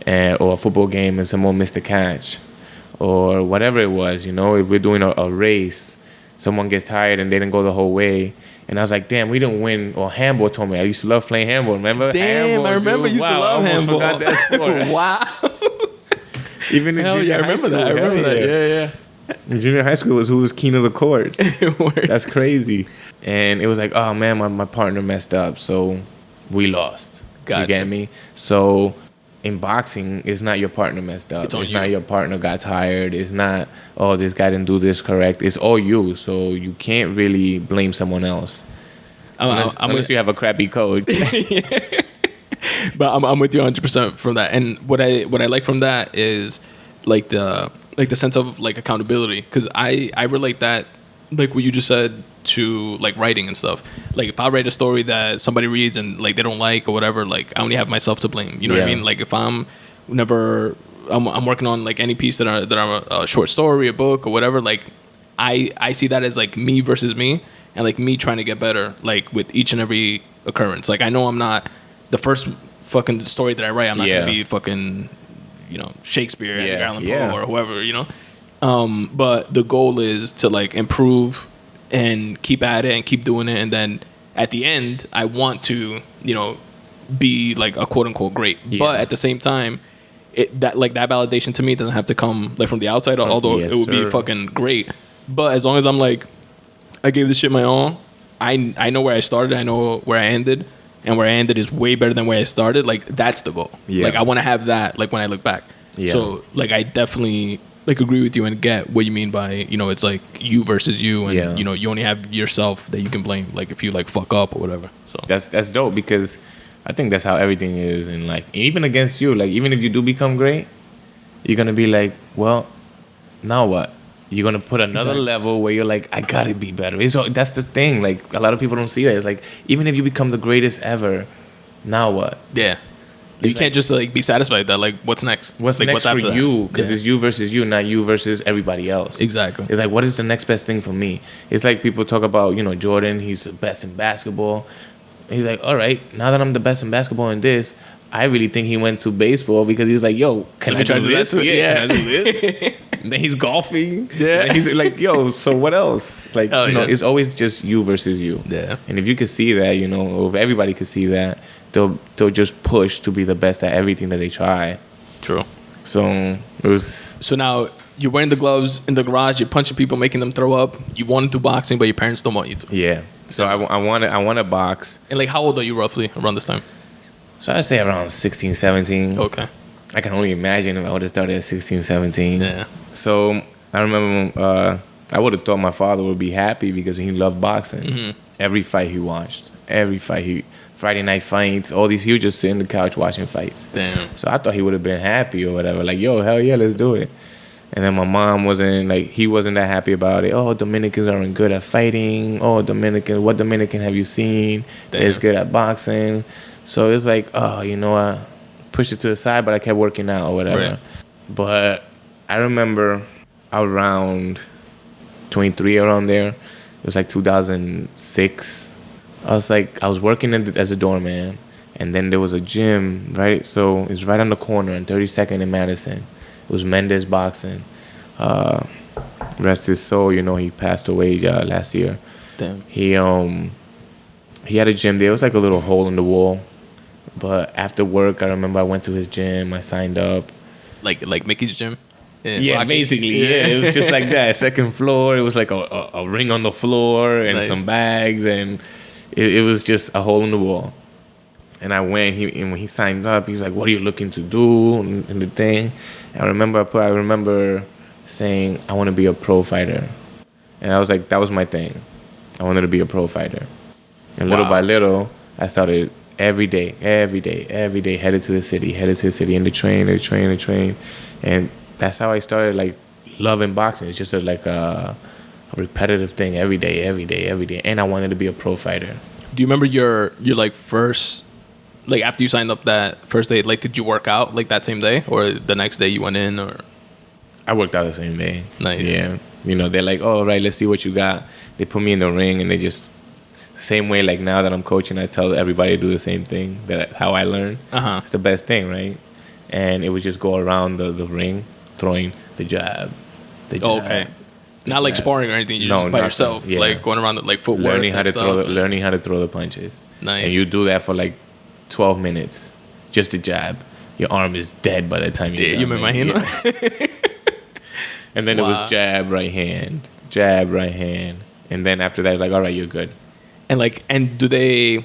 Or a football game and someone missed a catch. Or whatever it was, you know, if we're doing a race, someone gets tired and they didn't go the whole way. And I was like, damn, we didn't win. Or handball told me. I used to love playing handball, remember? Damn, handball, I remember dude. you used to love handball. I almost forgot that sport. Wow. Even in junior high school. I remember that. Yeah. In junior high school was who was king of the court. That's crazy. And it was like, oh man, my partner messed up. So we lost. Gotcha. You get me? So in boxing, it's not your partner messed up. It's not your partner got tired. It's not, oh, this guy didn't do this correct. It's all you. So you can't really blame someone else. Unless you have a crappy coach. But I'm with you 100% from that. And what I like from that is like the sense of like accountability, because I relate that, like what you just said, to like writing and stuff. Like if I write a story that somebody reads and like they don't like or whatever, like I only have myself to blame. You know what I mean? Like if I'm working on like any piece that I'm a short story, a book or whatever, like I see that as like me versus me, and like me trying to get better like with each and every occurrence. Like I know I'm not the first fucking story that I write, I'm not gonna be fucking, you know, Shakespeare, Edgar Allan Poe or whoever, you know. But the goal is to like improve and keep at it and keep doing it, and then at the end I want to, you know, be like a quote unquote great. But at the same time, that validation to me doesn't have to come like from the outside, although it would be fucking great. But as long as I'm like, I gave this shit my all, I know where I started, I know where I ended, and where I ended is way better than where I started. Like that's the goal. Like I want to have that like when I look back. So like I definitely like agree with you and get what you mean by, you know, it's like you versus you, and you know, you only have yourself that you can blame, like if you like fuck up or whatever. So that's dope, because I think that's how everything is in life. Even against you, like even if you do become great, you're gonna be like, well, now what? You're gonna put another level where you're like, I gotta be better. That's the thing. Like a lot of people don't see that. It's like even if you become the greatest ever, now what? Yeah. You can't just like be satisfied with that. Like, what's next? What's next for you? Because it's you versus you, not you versus everybody else. Exactly. It's like, what is the next best thing for me? It's like people talk about, you know, Jordan. He's the best in basketball. He's like, all right, now that I'm the best in basketball in this, I really think he went to baseball because he was like, yo, can I try to do this? Can I do this? And then he's golfing. Yeah. And he's like, yo, so what else? Like, you know, it's always just you versus you. Yeah. And if you could see that, you know, or if everybody could see that, they'll just push to be the best at everything that they try. True. So it was. So now you're wearing the gloves in the garage. You're punching people, making them throw up. You want to do boxing, but your parents don't want you to. Yeah. So I want to box. And like, how old are you roughly around this time? So I'd say around 16, 17. Okay. I can only imagine if I would have started at 16, 17. Yeah. So I remember I would have thought my father would be happy because he loved boxing. Mm-hmm. Every fight he watched. Friday night fights, all these, he would just sit on the couch watching fights. Damn. So I thought he would have been happy or whatever. Like, yo, hell yeah, let's do it. And then my mom he wasn't that happy about it. Oh, Dominicans aren't good at fighting. Oh, what Dominican have you seen that's good at boxing? So it's like, oh, you know, I pushed it to the side, but I kept working out or whatever. Right. But I remember around 23, around there, it was like 2006. I was working as a doorman, and then there was a gym, right? So it's right on the corner on 32nd and Madison. It was Mendez Boxing. Rest his soul, you know, he passed away last year. Damn. He had a gym there. It was like a little hole in the wall. But after work, I remember I went to his gym. I signed up. Like Mickey's gym? Yeah, basically. Yeah, it was just like that. Second floor. It was like a ring on the floor and some bags, and it was just a hole in the wall. And I went. And when he signed up, he's like, "What are you looking to do?" And the thing. And I remember saying, "I want to be a pro fighter," and I was like, "That was my thing. I wanted to be a pro fighter." And little by little, I started. Every day, headed to the city, in the train. And that's how I started, like, loving boxing. It's just a repetitive thing every day. And I wanted to be a pro fighter. Do you remember your like, first, like, after you signed up that first day, like, did you work out, like, that same day? Or the next day you went in, or? I worked out the same day. Nice. Yeah. You know, they're like, oh, right, let's see what you got. They put me in the ring, and they just... Same way, like now that I'm coaching, I tell everybody to do the same thing. How I learn. It's the best thing, right? And it would just go around the ring, throwing the jab. Okay. Not like sparring or anything. You're just by yourself, like going around like footwork. Learning how to throw the punches. Nice. And you do that for like 12 minutes, just the jab. Your arm is dead by the time you're done. You me imagino. Yeah. And then it was jab, right hand, and then after that, like, all right, you're good. And do they,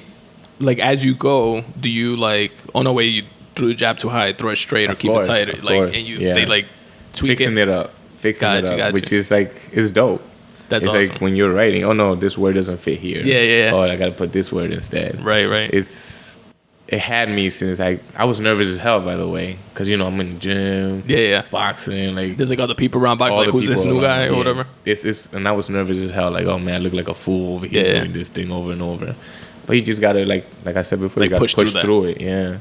like as you go, do you like, oh no, wait, you threw the jab too high, throw it straight, or keep it tight, of like, course, and you yeah. they like tweak fixing it up, which is like, it's dope. That's it's awesome. like when you're writing, oh no, this word doesn't fit here. Yeah. Oh, I gotta put this word instead. Right. It had me since I was nervous as hell, by the way, because you know I'm in the gym, boxing, like there's like other people around boxing, like who's this new guy or whatever. And I was nervous as hell, like, oh man, I look like a fool over here doing this thing over and over. But you just gotta like I said before, like you gotta push through it. Yeah,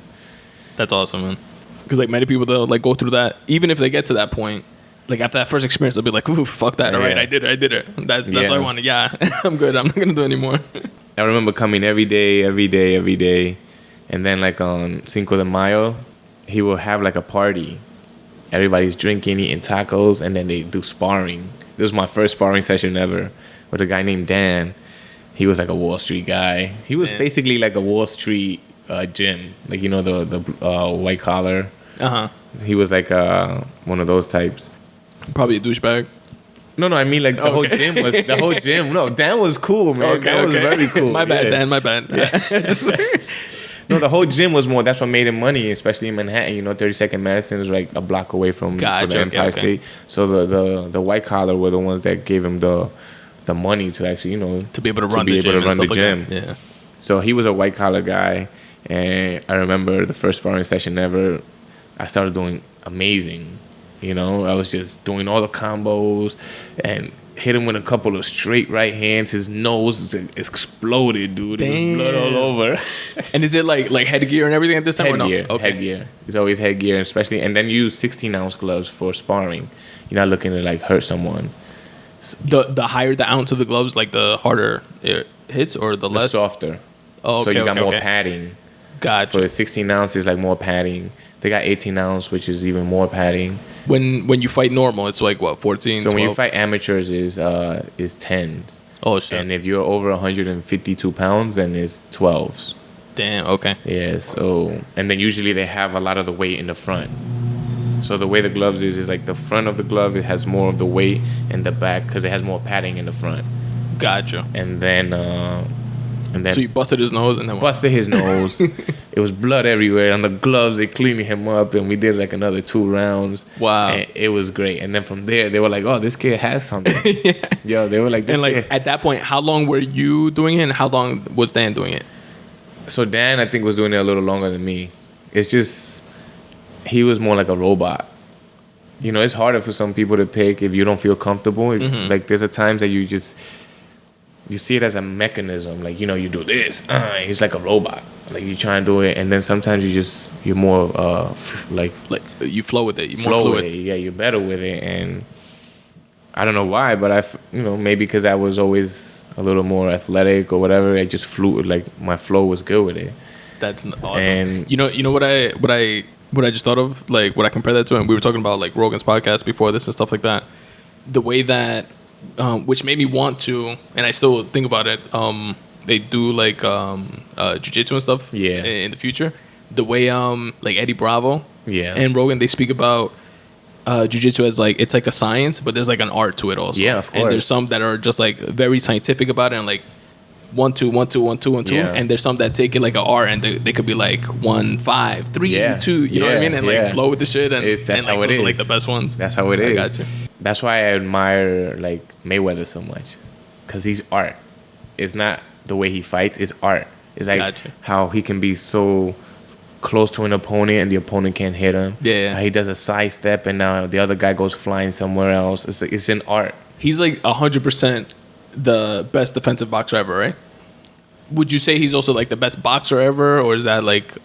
that's awesome, man. Because like many people, they'll like go through that, even if they get to that point. Like after that first experience, they'll be like, "Ooh, fuck that! All right, I did it. That's what I wanted. Yeah, I'm good. I'm not gonna do it anymore." I remember coming every day, and then like on Cinco de Mayo, he will have like a party. Everybody's drinking, eating tacos, and then they do sparring. This was my first sparring session ever with a guy named Dan. He was like a Wall Street guy. He was basically like a Wall Street gym, like you know the white collar. He was like one of those types. Probably a douchebag. No, I mean like the whole gym was the whole gym. No, Dan was cool, man. Dan was very cool. My bad, Dan. My bad. No, the whole gym was more. That's what made him money, especially in Manhattan. You know, 32nd Madison is like a block away from the Empire State. So the white collar were the ones that gave him the money to actually, you know, to be able to run the gym. Yeah. So he was a white collar guy, and I remember the first sparring session ever. I started doing amazing. You know, I was just doing all the combos and hit him with a couple of straight right hands. His nose exploded, dude. It was blood all over. And is it like headgear and everything at this time? Headgear. Or no? Okay. Headgear. It's always headgear, especially, and then use 16-ounce gloves for sparring. You're not looking to like hurt someone. The higher the ounce of the gloves, like the harder it hits, or the less? The softer. Oh, okay. So you got more padding. Gotcha. For the 16 ounce, is like more padding. They got 18 ounce, which is even more padding. When you fight normal, it's like what, 14, So 12? when you fight amateurs, is 10s. Oh shit. And if you're over 152 pounds, then it's 12s. Damn. Okay. Yeah. So, and then usually they have a lot of the weight in the front. So the way the gloves is like the front of the glove, it has more of the weight, and the back because it has more padding in the front. Gotcha. And then so you busted his nose and then busted his nose. It was blood everywhere on the gloves. They cleaned him up, and we did like another 2 rounds. Wow. And it was great. And then from there, they were like, "Oh, this kid has something." Yo, they were like, this and like kid. at that point, how long were you doing it, and how long was Dan doing it? So Dan, I think, was doing it a little longer than me. It's just he was more like a robot. You know, it's harder for some people to pick if you don't feel comfortable. Mm-hmm. Like there's a times that you see it as a mechanism. Like, you know, you do this. He's like a robot. Like you try and do it, and then sometimes you're more like you flow with it. You're flow more fluid. with it. Yeah, you're better with it, and I don't know why, but maybe because I was always a little more athletic or whatever. I just flew. Like my flow was good with it. That's awesome. And you know what I just thought of, like what I compare that to, and we were talking about like Rogan's podcast before this and stuff like that. The way that, which made me want to, and I still think about it. They do like jiu-jitsu and stuff. Yeah. In the future, the way like Eddie Bravo. Yeah. And Rogan, they speak about jiu-jitsu as like it's like a science, but there's like an art to it also. Yeah, of course. And there's some that are just like very scientific about it, and like 1 2 1 2 1 2 1 2, and there's some that take it like an art, and they could be like 1 5 3 2. You know what I mean? And like flow with the shit, and that's and, like, how it those is. are like the best ones. That's how it is. I got you. That's why I admire like Mayweather so much, because he's art. It's not the way he fights; it's art. It's like how he can be so close to an opponent and the opponent can't hit him. Yeah. How he does a sidestep and now the other guy goes flying somewhere else. It's an art. He's like 100% the best defensive boxer ever, right? Would you say he's also like the best boxer ever, or is that like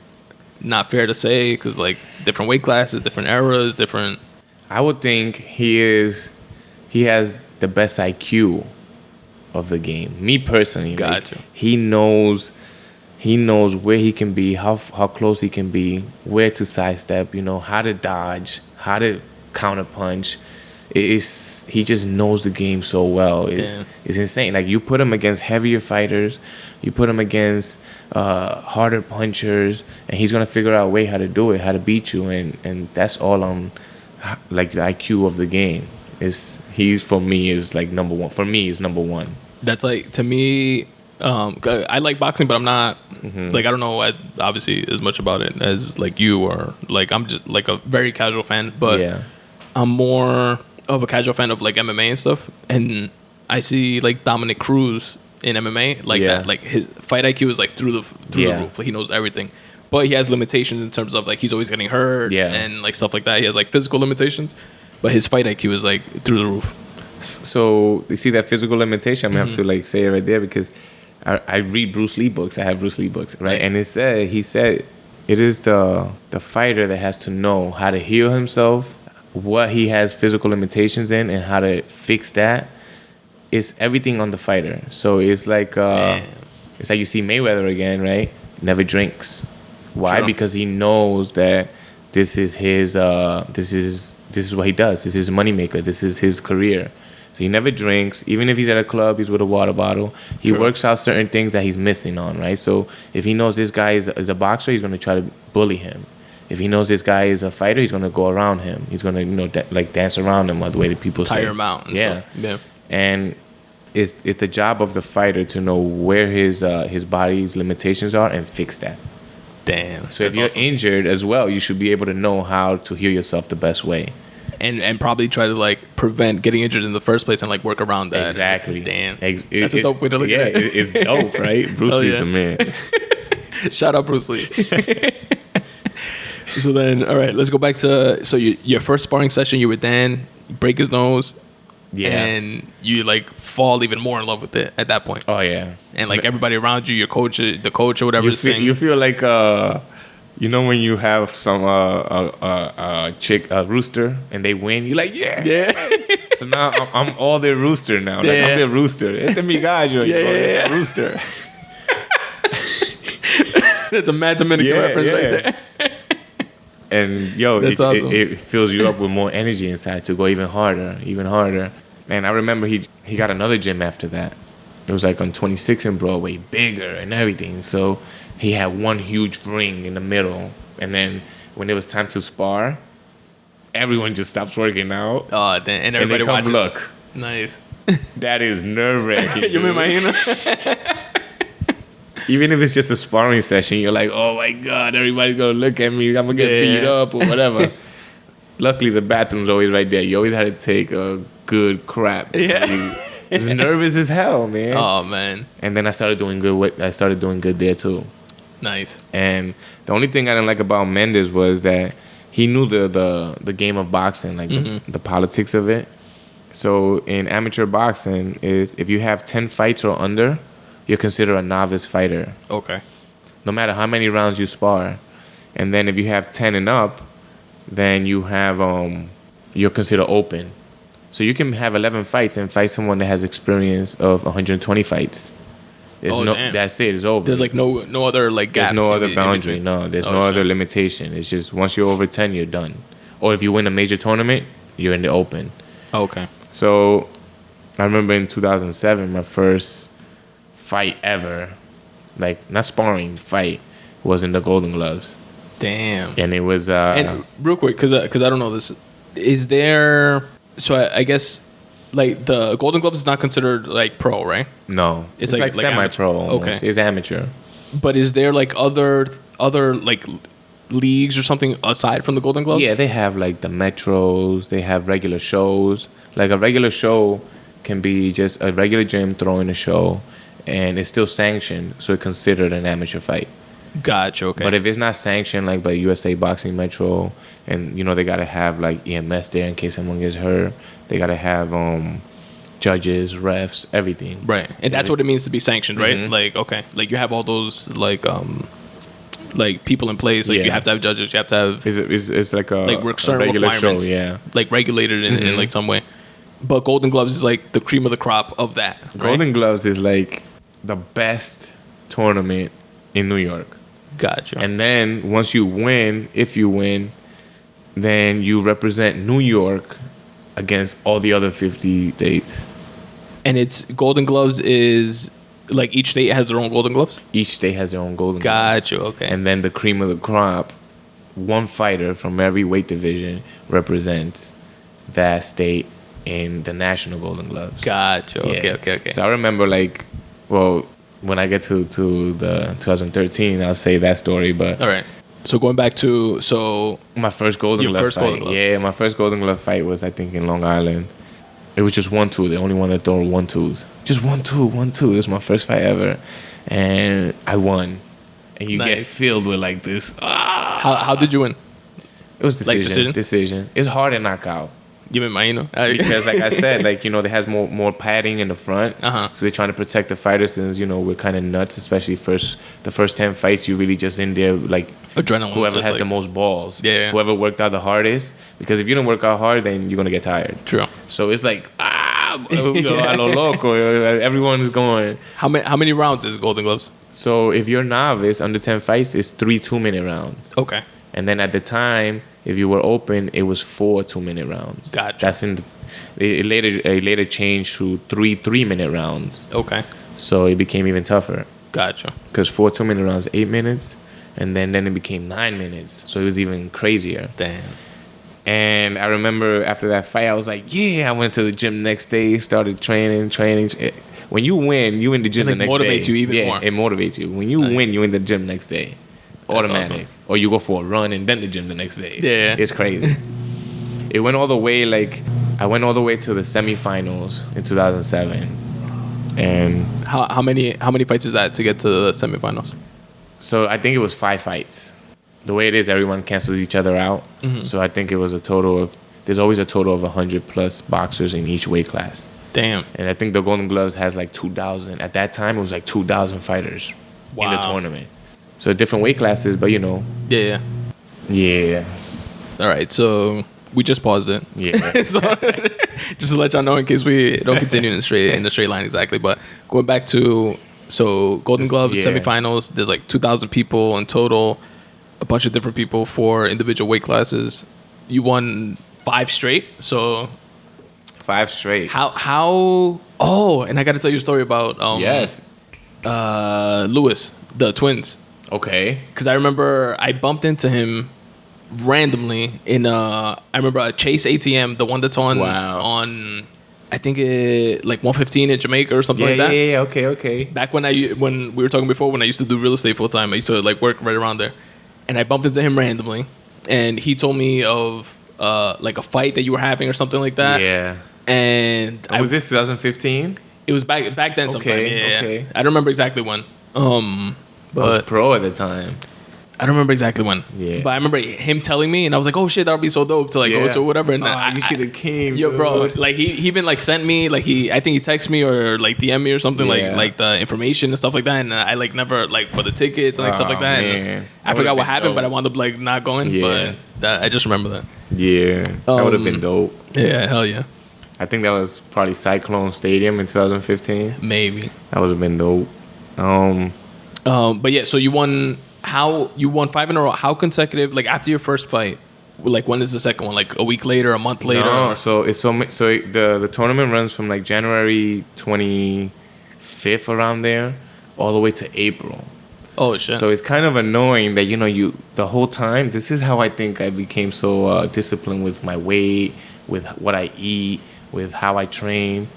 not fair to say because like different weight classes, different eras, different? I would think he has the best IQ of the game. Me personally, Gotcha. Like, he knows where he can be, how close he can be, where to sidestep, you know, how to dodge, how to counter punch. He just knows the game so well. It's insane. Like you put him against heavier fighters, you put him against harder punchers, and he's gonna figure out a way how to do it, how to beat you, and that's all on like the IQ of the game. For me is like number one. For me, is number one. That's like, to me, I like boxing, but I'm not like, I don't know obviously as much about it as like you, or like I'm just like a very casual fan, but Yeah. I'm more of a casual fan of like MMA and stuff. And I see like Dominic Cruz in MMA, like Yeah. that, like his fight IQ is like through the roof. Like, he knows everything, but he has limitations in terms of like he's always getting hurt and like stuff like that. He has like physical limitations, but his fight IQ is like through the roof. So you see that physical limitation, I'm gonna have to like say it right there, because I read Bruce Lee books. I have Bruce Lee books, right? Nice. And he said it is the fighter that has to know how to heal himself, what he has physical limitations in, and how to fix that. It's everything on the fighter. So it's like you see Mayweather again, right? Never drinks. Why? Sure. Because he knows that this is his this is what he does. This is his moneymaker. This is his career. So he never drinks. Even if he's at a club, he's with a water bottle. He works out certain things that he's missing on, right? So if he knows this guy is a boxer, he's going to try to bully him. If he knows this guy is a fighter, he's going to go around him. He's going to, like dance around him, the way that people say. Tire him out and stuff. Yeah. And it's the job of the fighter to know where his body's limitations are and fix that. Damn. So if you're injured as well, you should be able to know how to heal yourself the best way. And probably try to like prevent getting injured in the first place and like work around that. Exactly. Damn. That's a dope way to look at it. It's dope, right? Bruce Lee's the man. Shout out Bruce Lee. So then, all right, let's go back to your first sparring session. You were Dan, you break his nose. Yeah. And you like fall even more in love with it at that point. Oh yeah. And like everybody around you, the coach or whatever, you feel like when you have some a rooster and they win, you're like yeah. So now I'm all their rooster now. Like I'm their rooster. Este mi gallo. Yeah. Rooster. That's a Mad Dominican reference right there. And awesome. it fills you up with more energy inside to go even harder. And I remember he got another gym after that. It was like on 26 and Broadway, bigger and everything. So he had one huge ring in the middle. And then when it was time to spar, everyone just stops working out. Oh, damn. And everybody watches. Look. Nice. That is nerve-wracking. You imagine? Even if it's just a sparring session, you're like, oh my God, everybody's going to look at me. I'm going to get beat up or whatever. Luckily, the bathroom's always right there. You always had to take a good crap. Yeah. I was nervous as hell, man. Oh, man. And then I started doing good there, too. Nice. And the only thing I didn't like about Mendes was that he knew the game of boxing, like the politics of it. So in amateur boxing, is if you have 10 fights or under, you're considered a novice fighter. Okay. No matter how many rounds you spar. And then if you have 10 and up, then you have you're considered open. So you can have 11 fights and fight someone that has experience of 120 fights. Damn. That's it. It's over. There's like no other like gap. There's no other boundary. No, there's no other limitation. It's just once you're over 10, you're done. Or if you win a major tournament, you're in the open. Okay. So I remember in 2007, my first fight ever, like not sparring, fight, was in the Golden Gloves. Damn. And it was and real quick, because I don't know this, is there, so I guess like the Golden Gloves is not considered like pro, right? No, it's like semi-pro almost. Okay. It's amateur. But is there like other like leagues or something aside from the Golden Gloves? Yeah, they have like the Metros, they have regular shows. Like a regular show can be just a regular gym throwing a show, and it's still sanctioned, so it's considered an amateur fight. Gotcha, okay. But if it's not sanctioned, like by USA Boxing Metro, and they gotta have like EMS there in case someone gets hurt. They gotta have judges, refs, everything. Right, and that's what it means to be sanctioned, right? Mm-hmm. Like, okay, like you have all those like people in place. Like you have to have judges. You have to have. It's like a regular show, yeah. Like regulated in like some way. But Golden Gloves is like the cream of the crop of that. Right? Golden Gloves is like the best tournament in New York. Gotcha. And then once you win, if you win, then you represent New York against all the other 50 states. And it's Golden Gloves is like each state has their own Golden Gloves? Each state has their own Golden Gloves. Gloves. Okay. And then the cream of the crop, one fighter from every weight division represents that state in the national Golden Gloves. Gotcha. Okay. So I remember when I get to the 2013, I'll say that story. But all right. So going back to my first Golden Glove fight. Yeah, my first Golden Glove fight was, I think, in Long Island. It was just 1-2. The only one that threw 1-2s. Just 1-2. It was my first fight ever, and I won. And you get filled with like this. How did you win? It was decision. It's hard to knock out. You mean mine? Because like I said, like, you know, they has more padding in the front. So they're trying to protect the fighters, since, you know, we're kind of nuts, especially the first 10 fights, you're really just in there like adrenaline. Whoever has the most balls. Yeah. Whoever worked out the hardest. Because if you don't work out hard, then you're going to get tired. True. So it's like, you know, a lo loco. Everyone's going. How many rounds is Golden Gloves? So if you're novice, under 10 fights, it's 3 2-minute rounds. Okay. And then at the time, if you were open, it was 4 2-minute rounds. Gotcha. That's it later changed to 3 3-minute rounds. Okay. So it became even tougher. Gotcha. Because 4 2-minute rounds, 8 minutes, and then it became 9 minutes. So it was even crazier. Damn. And I remember after that fight, I was like, yeah. I went to the gym the next day, started training. When you win, you in the gym the next day. It motivates you even more. Yeah, it motivates you. When you win, you in the gym next day. Automatic. Awesome. Or you go for a run and then the gym the next day. Yeah. It's crazy. It went all the way, I went all the way to the semifinals in 2007. And how many fights is that to get to the semifinals? so I think it was 5 fights. The way it is, everyone cancels each other out. So I think it was there's always a total of 100 plus boxers in each weight class. Damn. And I think the Golden Gloves has like 2,000. At that time, it was like 2,000 fighters in the tournament. So different weight classes, but you know. Yeah. All right, so we just paused it. Yeah. So, just to let y'all know, in case we don't continue in the straight line exactly. But going back to Golden Gloves semifinals, there's like 2,000 people in total, a bunch of different people for individual weight classes. You won 5 straight, so 5 straight. How? Oh, and I got to tell you a story about Lewis, the twins. Okay. Because I remember I bumped into him randomly in I remember a Chase ATM, the one that's on I think like 115 in Jamaica or something like that. Yeah. Okay. Back when we were talking before, when I used to do real estate full time, I used to like work right around there, and I bumped into him randomly, and he told me of like a fight that you were having or something like that. Yeah. And was this 2015? It was back then sometime. Yeah. Okay. I don't remember exactly when. But I was pro at the time. I don't remember exactly when. Yeah. But I remember him telling me, and I was like, "Oh shit, that would be so dope to like go to whatever." And you should have came. Yo, bro. Like he even like sent me I think he texted me or like DM me or something like the information and stuff like that. And I like never like for the tickets and like stuff like that. And I forgot what happened, but I wound up like not going. Yeah. But I just remember that. Yeah. That would have been dope. Yeah. Hell yeah. I think that was probably Cyclone Stadium in 2015. Maybe. That would have been dope. But yeah, so you won 5 in a row. How consecutive? Like after your first fight, like when is the second one? Like a week later, a month later? No, so the tournament runs from like January 25th around there, all the way to April. Oh shit! So it's kind of annoying that you the whole time. This is how I think I became so disciplined with my weight, with what I eat, with how I train,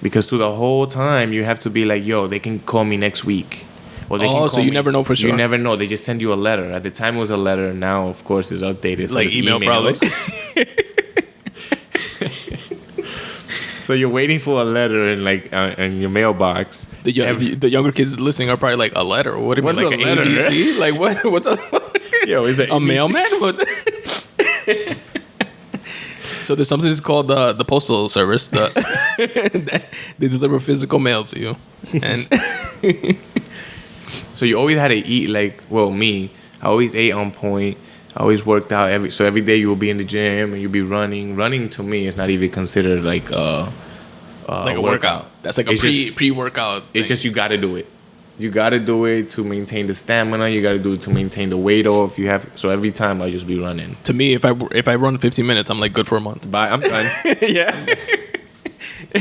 because through the whole time you have to be like, yo, they can call me next week. Or they can call so you never know for sure. You never know. They just send you a letter. At the time, it was a letter. Now, of course, it's updated. So like it's email probably. So you're waiting for a letter in your mailbox. The younger kids listening are probably like, a letter? What do you mean, like a letter? ABC? Like what? What's a Yo, is it a mailman? What? So there's something called the postal service. They deliver physical mail to you, and. So you always had to eat me. I always ate on point. I always worked out every day. You will be in the gym and you'll be running. Running to me is not even considered like a workout. That's like a pre-workout. It's just you got to do it. You got to do it to maintain the stamina. You got to do it to maintain the weight off. So every time I just be running. To me, if I run 15 minutes, I'm like good for a month. Bye. I'm done. Yeah.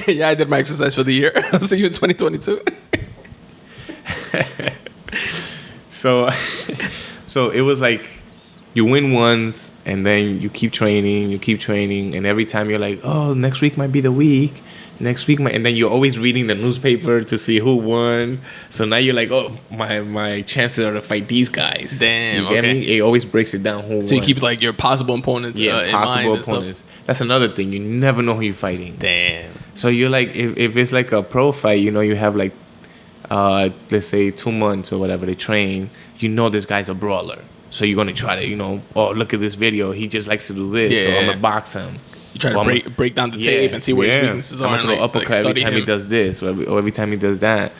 Yeah, I did my exercise for the year. I'll see you in 2022. So it was like you win once and then you keep training, and every time you're like, oh, next week might be the week, next week, and then you're always reading the newspaper to see who won. So now you're like, oh, my chances are to fight these guys. Damn, you get okay. me? It always breaks it down who So won. you keep like your possible opponents in possible mind opponents. That's another thing. You never know who you're fighting. Damn. So you're like, if it's like a pro fight, you know, you have like, let's say 2 months or whatever they train. You know this guy's a brawler. So you're going to try to, you know, oh, look at this video. He just likes to do this. So I'm going to box him. You try to break down the tape and see where his weaknesses are. I'm going to throw uppercut every time he does this or every time he does that.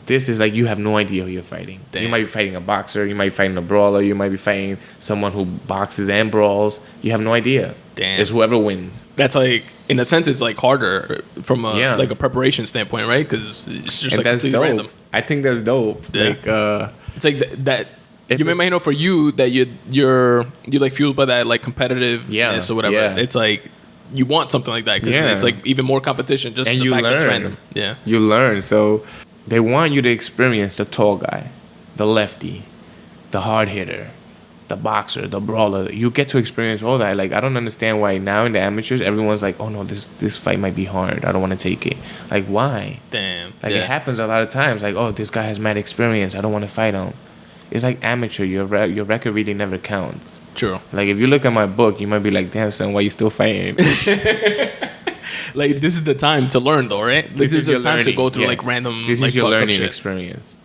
This is like you have no idea who you're fighting. Damn. You might be fighting a boxer. You might be fighting a brawler. You might be fighting someone who boxes and brawls. You have no idea. Damn. It's whoever wins. That's like, in a sense, it's like harder from a like a preparation standpoint, right? Because it's just and like completely random. I think that's dope. Yeah. Like, it's like that. You may know for you that you're like fueled by that like competitiveness or whatever. Yeah. It's like you want something like that because it's like even more competition. Just and the you fact that it's learn. random. Yeah, you learn. So they want you to experience the tall guy, the lefty, the hard hitter, the boxer, the brawler. You get to experience all that. Like I don't understand why now in the amateurs everyone's like, oh no, this fight might be hard. I don't want to take it. Like why? Damn. Like it happens a lot of times. Like oh, this guy has mad experience. I don't want to fight him. It's like amateur. Your record really never counts. True. Like if you look at my book, you might be like, damn son, why you still fighting? Like this is the time to learn though, right? This is the time to go through like random. This like, is your learning shit. experience.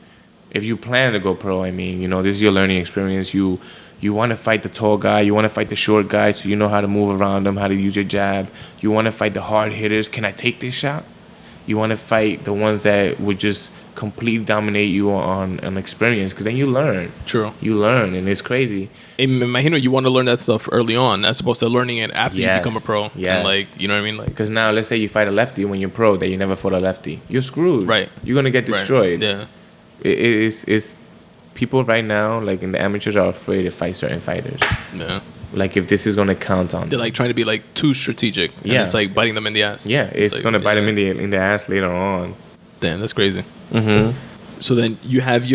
If you plan to go pro, I mean, you know, this is your learning experience. You want to fight the tall guy. You want to fight the short guy, so you know how to move around them, how to use your jab. You want to fight the hard hitters. Can I take this shot? You want to fight the ones that would just completely dominate you on an experience, because then you learn. True. You learn, and it's crazy. Imagine you want to learn that stuff early on, as opposed to learning it after you become a pro. Yes. And like, you know what I mean? Like, because now, let's say you fight a lefty when you're pro that you never fought a lefty. You're screwed. Right. You're gonna get destroyed. Right. Yeah. It's people right now, like in the amateurs, are afraid to fight certain fighters. Yeah. Like if this is gonna count on They're like trying to be like too strategic. And Yeah. it's like biting them in the ass. Yeah, it's like, gonna bite them in the ass later on. Damn, that's crazy. Mm-hmm. So then you have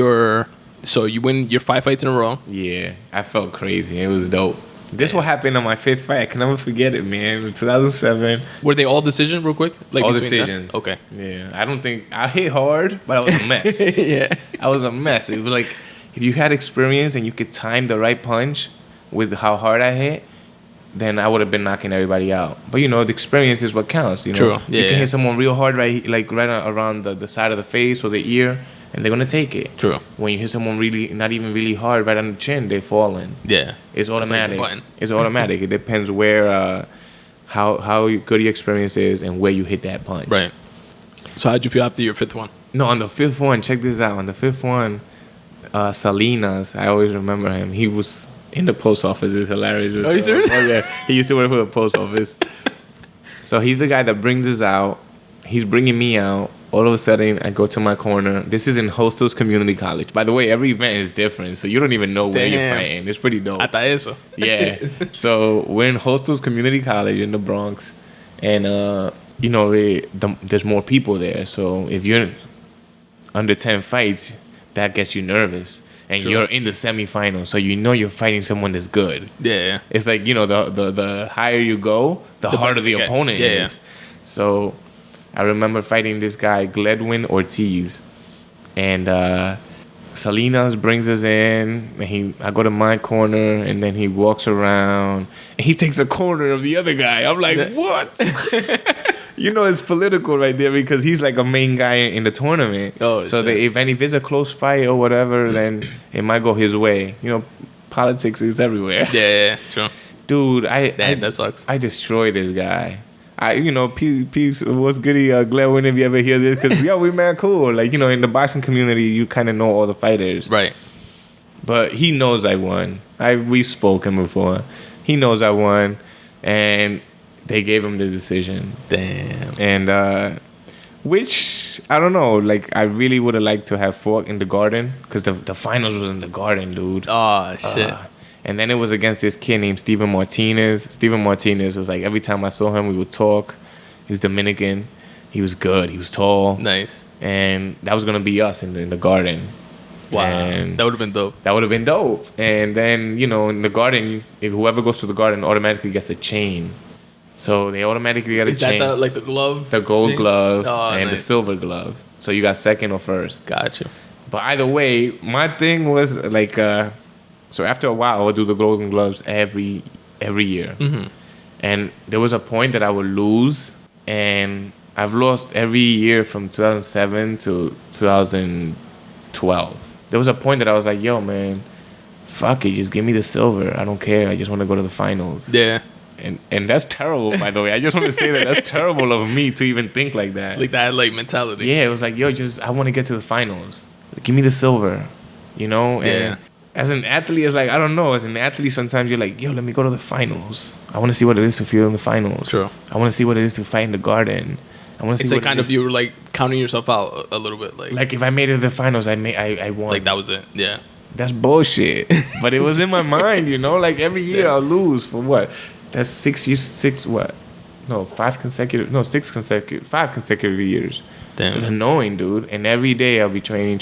so you win your 5 fights in a row. Yeah, I felt crazy. It was dope. This will happen on my 5th fight. I can never forget it, man. In 2007. Were they all decision, real quick? Like All between decisions. that? Okay. Yeah, I don't think I hit hard, but I was a mess. Yeah. I was a mess. It was like if you had experience and you could time the right punch with how hard I hit, then I would have been knocking everybody out. But you know, the experience is what counts. You know, True. Yeah, you can hit someone real hard, right around the side of the face or the ear, and they're gonna take it. True. When you hit someone really, not even really hard, right on the chin, they're falling. Yeah. It's automatic. Like It's automatic. It depends where, how good your experience is and where you hit that punch. Right. So how'd you feel after your 5th one? No, on the 5th one, check this out. On the 5th one, Salinas, I always remember him. He was in the post office. It's hilarious. Are you serious? Oh, yeah. He used to work for the post office. So he's the guy that brings us out. He's bringing me out. All of a sudden, I go to my corner. This is in Hostels Community College. By the way, every event is different, so you don't even know where you're fighting. It's pretty dope. Hasta eso. Yeah. So we're in Hostels Community College in the Bronx, and you know, there's more people there. So if you're under 10 fights, that gets you nervous. And True. you're in the semifinals, so you know you're fighting someone that's good. Yeah. It's like, you know, the higher you go, the harder the opponent is. Yeah. So I remember fighting this guy, Gledwin Ortiz. And Salinas brings us in, and I go to my corner, and then he walks around, and he takes a corner of the other guy. I'm like, what? You know, it's political right there because he's like a main guy in the tournament. Oh, so shit. if it's a close fight or whatever, then it might go his way. You know, politics is everywhere. Yeah, sure. Dude, That sucks. I destroyed this guy. Peeps, what's goody, Glenn, if you ever hear this, because, we mad cool. Like, you know, in the boxing community, you kind of know all the fighters. Right. But he knows I won. We've spoken before. He knows I won, and they gave him the decision. Damn. And, which, I don't know, like, I really would have liked to have fought in the Garden, because the finals was in the Garden, dude. Oh, shit. And then it was against this kid named Steven Martinez. Steven Martinez was like, every time I saw him, we would talk. He's Dominican. He was good. He was tall. Nice. And that was going to be us in the Garden. Wow. And that would have been dope. That would have been dope. And then, you know, in the Garden, if whoever goes to the Garden automatically gets a chain. So they automatically got a Is chain. that like the glove? The gold chain? glove and the Nice. silver glove. So you got second or first. Gotcha. But either way, my thing was like, so after a while, I would do the golden gloves every year. Mm-hmm. And there was a point that I would lose, and I've lost every year from 2007 to 2012. There was a point that I was like, yo, man, fuck it, just give me the silver. I don't care. I just want to go to the finals. Yeah. And that's terrible, by the way. I just want to say that's terrible of me to even think like that. Like that mentality. Yeah, it was like, yo, I want to get to the finals. Give me the silver, you know? And Yeah. as an athlete, it's like, I don't know. As an athlete, sometimes you're like, yo, let me go to the finals. I want to see what it is to feel in the finals. True. I want to see what it is to fight in the garden. I want to see It's what like kind of you were like counting yourself out a little bit. Like if I made it to the finals, I won. like that was it. Yeah. That's bullshit. But it was in my mind, you know? Like every year Yeah. I'll lose for what? That's 6 years, 6 what? No, 5 consecutive years. Damn. It's annoying, dude. And every day I'll be training.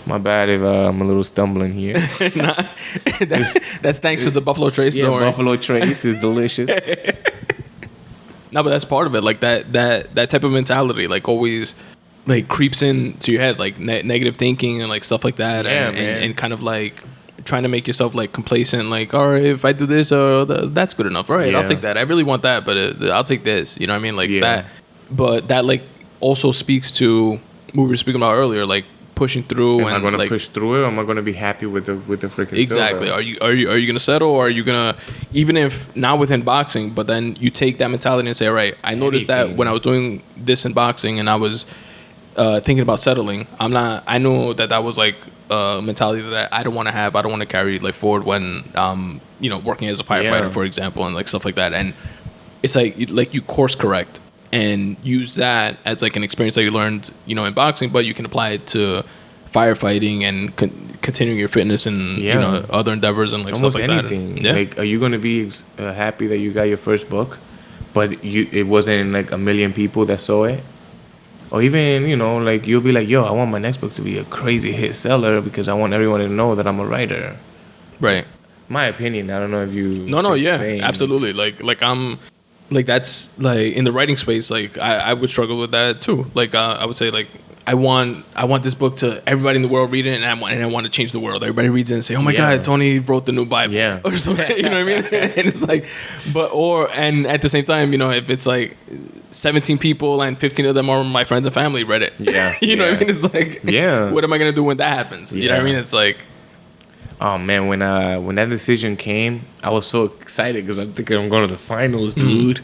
My bad if I'm a little stumbling here. Nah, that's thanks to the Buffalo Trace. Yeah, Don't worry. Buffalo Trace is delicious. No, but that's part of it. Like that type of mentality, like always, like creeps into your head, like negative thinking and like stuff like that, Yeah, and, man. and kind of like trying to make yourself like complacent. Like, all right, if I do this, that's good enough. All right, Yeah. I'll take that. I really want that, but I'll take this. You know what I mean? Like Yeah. that. But that like also speaks to what we were speaking about earlier, like pushing through. Am and I gonna like, push through it, or am I gonna be happy with the freaking exactly. silver? Are you gonna settle, or are you gonna, even if not within boxing, but then you take that mentality and say, all right, I noticed that Anything. when I was doing this in boxing and I was thinking about settling, I know that was like a mentality that I don't want to have. I don't want to carry like forward when working as a firefighter, Yeah. for example, and like stuff like that. And it's like you course correct and use that as like an experience that you learned, in boxing, but you can apply it to firefighting and continuing your fitness and other endeavors and like Almost stuff like anything. that. Yeah. Like, are you gonna be happy that you got your first book, but it wasn't like a million people that saw it? Or even, like you'll be like, yo, I want my next book to be a crazy hit seller because I want everyone to know that I'm a writer. Right. My opinion. I don't know if you. No, think the yeah, same. absolutely. Like I'm, like that's like in the writing space. Like I would struggle with that too. Like I would say like I want this book to everybody in the world read it, and I want to change the world. Everybody reads it and say, oh my Yeah. God, Tony wrote the new Bible, Yeah. or something. You know what I mean? And it's like, and at the same time, if it's like 17 people and 15 of them are my friends and family read it. Yeah, you know what I yeah. mean? It's like, Yeah. what am I gonna do when that happens? You know what I Yeah. mean? It's like. Oh man, when that decision came, I was so excited because I'm thinking I'm going to the finals, dude.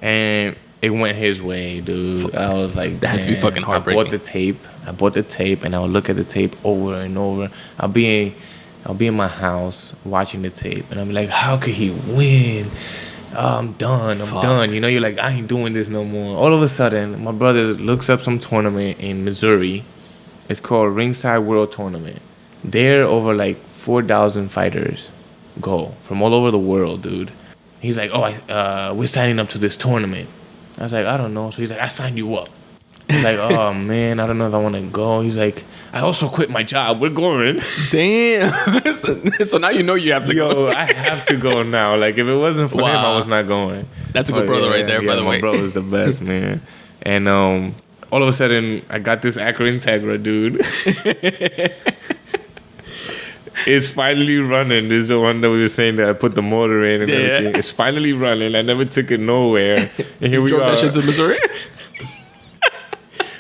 And it went his way, dude. I was like, That had to be "Man." fucking heartbreaking. I bought the tape, and I would look at the tape over and over. I'll be in my house watching the tape, and I'm like, how could he win? Oh, I'm done. Fuck. Done. You're like, I ain't doing this no more. All of a sudden, my brother looks up some tournament in Missouri. It's called Ringside World Tournament. There, over like 4,000 fighters go from all over the world, dude. He's like, oh, we're signing up to this tournament. I was like, I don't know. So he's like, I signed you up. He's like, oh man, I don't know if I want to go. He's like, I also quit my job. We're going. Damn. So now you have to go. Yo, I have to go now. Like, if it wasn't for him, I Wow. was not going. That's a good brother right there, by the way. My brother's the best, man. And all of a sudden, I got this Acro Integra, dude. It's finally running. This is the one that we were saying that I put the motor in and everything. It's finally running. I never took it nowhere. And here we Drove are. that shit to Missouri?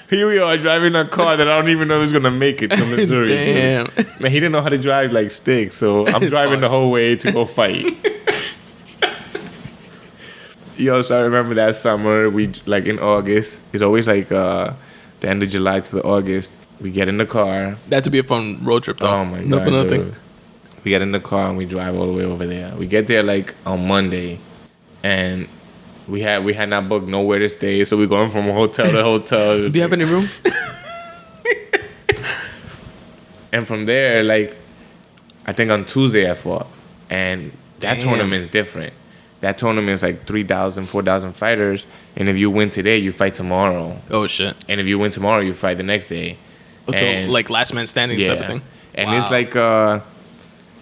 Here we are driving a car that I don't even know is gonna make it to Missouri. Damn. Dude. Man, he didn't know how to drive like sticks, so I'm driving the whole way to go fight. Yo, so I remember that summer, we like in August. It's always like the end of July to the August. We get in the car. That'd to be a fun road trip, though. Oh my No, god, nothing. dude. We get in the car and we drive all the way over there. We get there like on Monday, and we had not booked nowhere to stay, so we're going from hotel to hotel. Do you have any rooms? And from there, like, I think on Tuesday I fought, and that Damn. tournament's different. That tournament's like 3,000, 4,000 fighters, and if you win today, you fight tomorrow, Oh shit! and if you win tomorrow, you fight the next day. So And- like last man standing type of thing. And Wow. it's like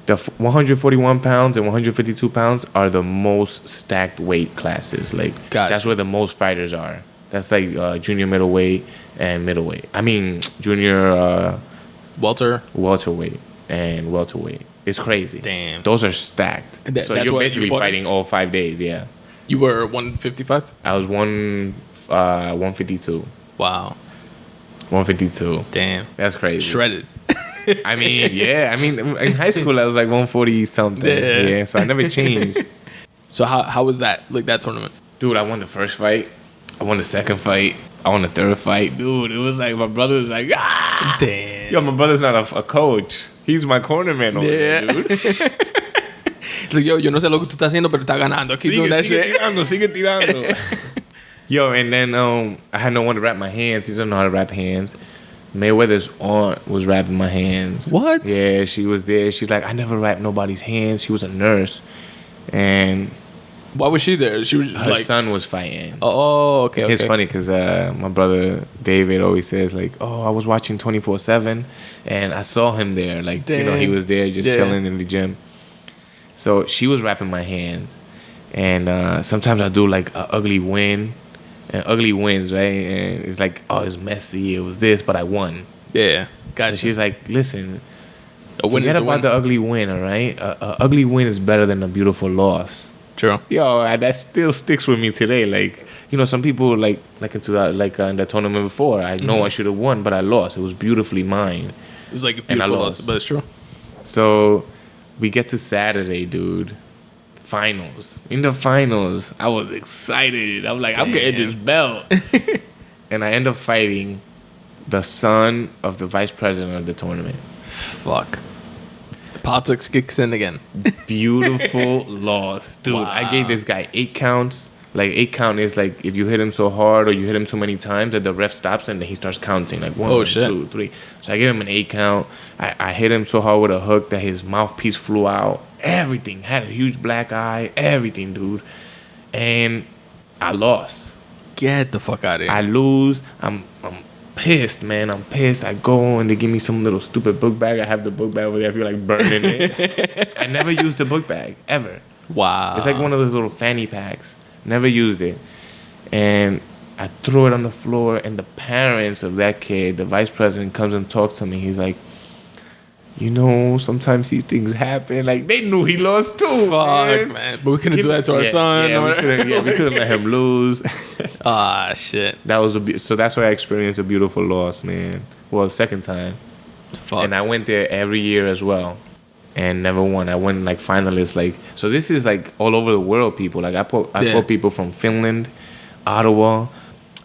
The 141 pounds and 152 pounds are the most stacked weight classes. Like, that's where the most fighters are. That's like junior middleweight and middleweight. I mean, junior welterweight and welterweight. It's crazy. Damn. Those are stacked. So you're basically fighting all 5 days, yeah. You were 155? I was 152. Wow. 152. Damn. That's crazy. Shredded. I mean, yeah. I mean, in high school, I was like 140 something. Yeah. So I never changed. So how was that, like, that tournament? Dude, I won the first fight. I won the second fight. I won the third fight. Dude, it was like, my brother was like, ah! Damn. Yo, my brother's not a coach. He's my cornerman over there, dude. Like, yo no sé lo que tú estás haciendo, pero está ganando. Keep doing that shit. Sigue tirando. Yo, and then I had no one to wrap my hands. He doesn't know how to wrap hands. Mayweather's aunt was wrapping my hands. What? Yeah, she was there. She's like, I never wrapped nobody's hands. She was a nurse. And why was she there? She was her son was fighting. Oh, okay. It's funny because my brother David always says, like, oh, I was watching 24/7 and I saw him there. Like, Damn. You know, he was there just chilling in the gym. So she was wrapping my hands. And sometimes I do like an ugly win. And ugly wins, right? And it's like, oh, it's messy. It was this, but I won. Yeah. Gotcha. So she's like, listen, forget about the ugly win, all right? A ugly win is better than a beautiful loss. True. Yo, that still sticks with me today. Like, you know, some people like into that, like in the tournament before, I know I should have won, but I lost. It was beautifully mine. It was like a beautiful loss, but it's true. So we get to Saturday, dude. Finals. In the finals, I was excited. I'm like, I'm getting this belt. And I end up fighting the son of the vice president of the tournament. Fuck. Politics kicks in again. Beautiful loss. Dude, wow. I gave this guy 8 counts. Like, 8 count is like if you hit him so hard or you hit him too many times that the ref stops and then he starts counting. Like 1, 2, 3. So I gave him an 8 count. I hit him so hard with a hook that his mouthpiece flew out. Everything. Had a huge black eye. Everything, dude. And I lost. Get the fuck out of here. I lose. I'm pissed, man. I'm pissed. I go and they give me some little stupid book bag. I have the book bag over there. I feel like burning it. I never used the book bag, ever. Wow. It's like one of those little fanny packs. Never used it. And I threw it on the floor, and the parents of that kid, the vice president, comes and talks to me. He's like, you know, sometimes these things happen. Like, they knew he lost too. Fuck, man. But we couldn't do that to our son. We couldn't let him lose. Ah, shit. That was so that's why I experienced a beautiful loss, man. Well, second time. Fuck. And I went there every year as well. And never won. I went like finalists. Like, so this is like all over the world, people. Like I fought people from Finland, Ottawa,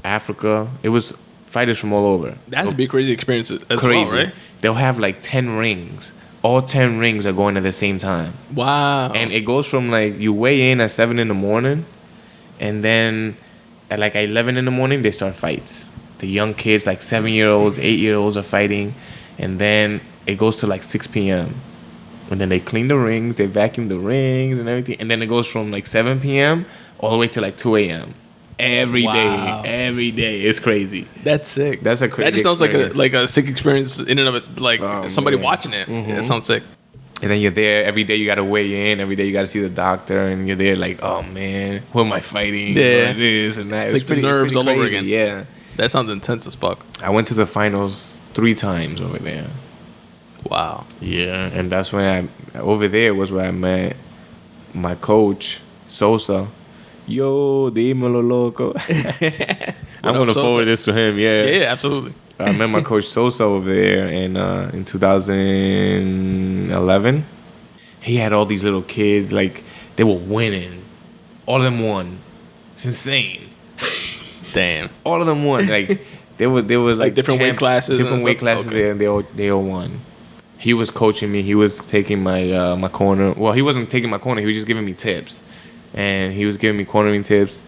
Africa. It was fighters from all over. That has to be a crazy experience as well, right? They'll have like 10 rings. All 10 rings are going at the same time. Wow. And it goes from like you weigh in at 7 a.m. and then at like 11 a.m. they start fights. The young kids, like 7-year-olds, 8-year-olds are fighting. And then it goes to like 6 p.m. And then they clean the rings, they vacuum the rings and everything. And then it goes from like 7 p.m. all the way to like 2 a.m. Every day. It's crazy. That's sick. That's a crazy That just sounds experience. like a sick experience in and of it. Like somebody watching it. Mm-hmm. It sounds sick. And then you're there every day. You got to weigh in. Every day you got to see the doctor. And you're there like, oh, man, who am I fighting? Yeah. This and that. It's like the nerves all over again. Yeah. That sounds intense as fuck. I went to the finals 3 times over there. Wow. Yeah. And that's when over there was where I met my coach, Sosa. Yo, dímelo, loco. I'm going to forward this to him, yeah. Yeah, absolutely. I met my coach Sosa over there in 2011. He had all these little kids, like, they were winning. All of them won. It's insane. Damn. All of them won. Like, they were like different weight classes. Different weight classes, okay. And they all won. He was coaching me. He was taking my my corner. Well, he wasn't taking my corner. He was just giving me tips. And he was giving me cornering tips.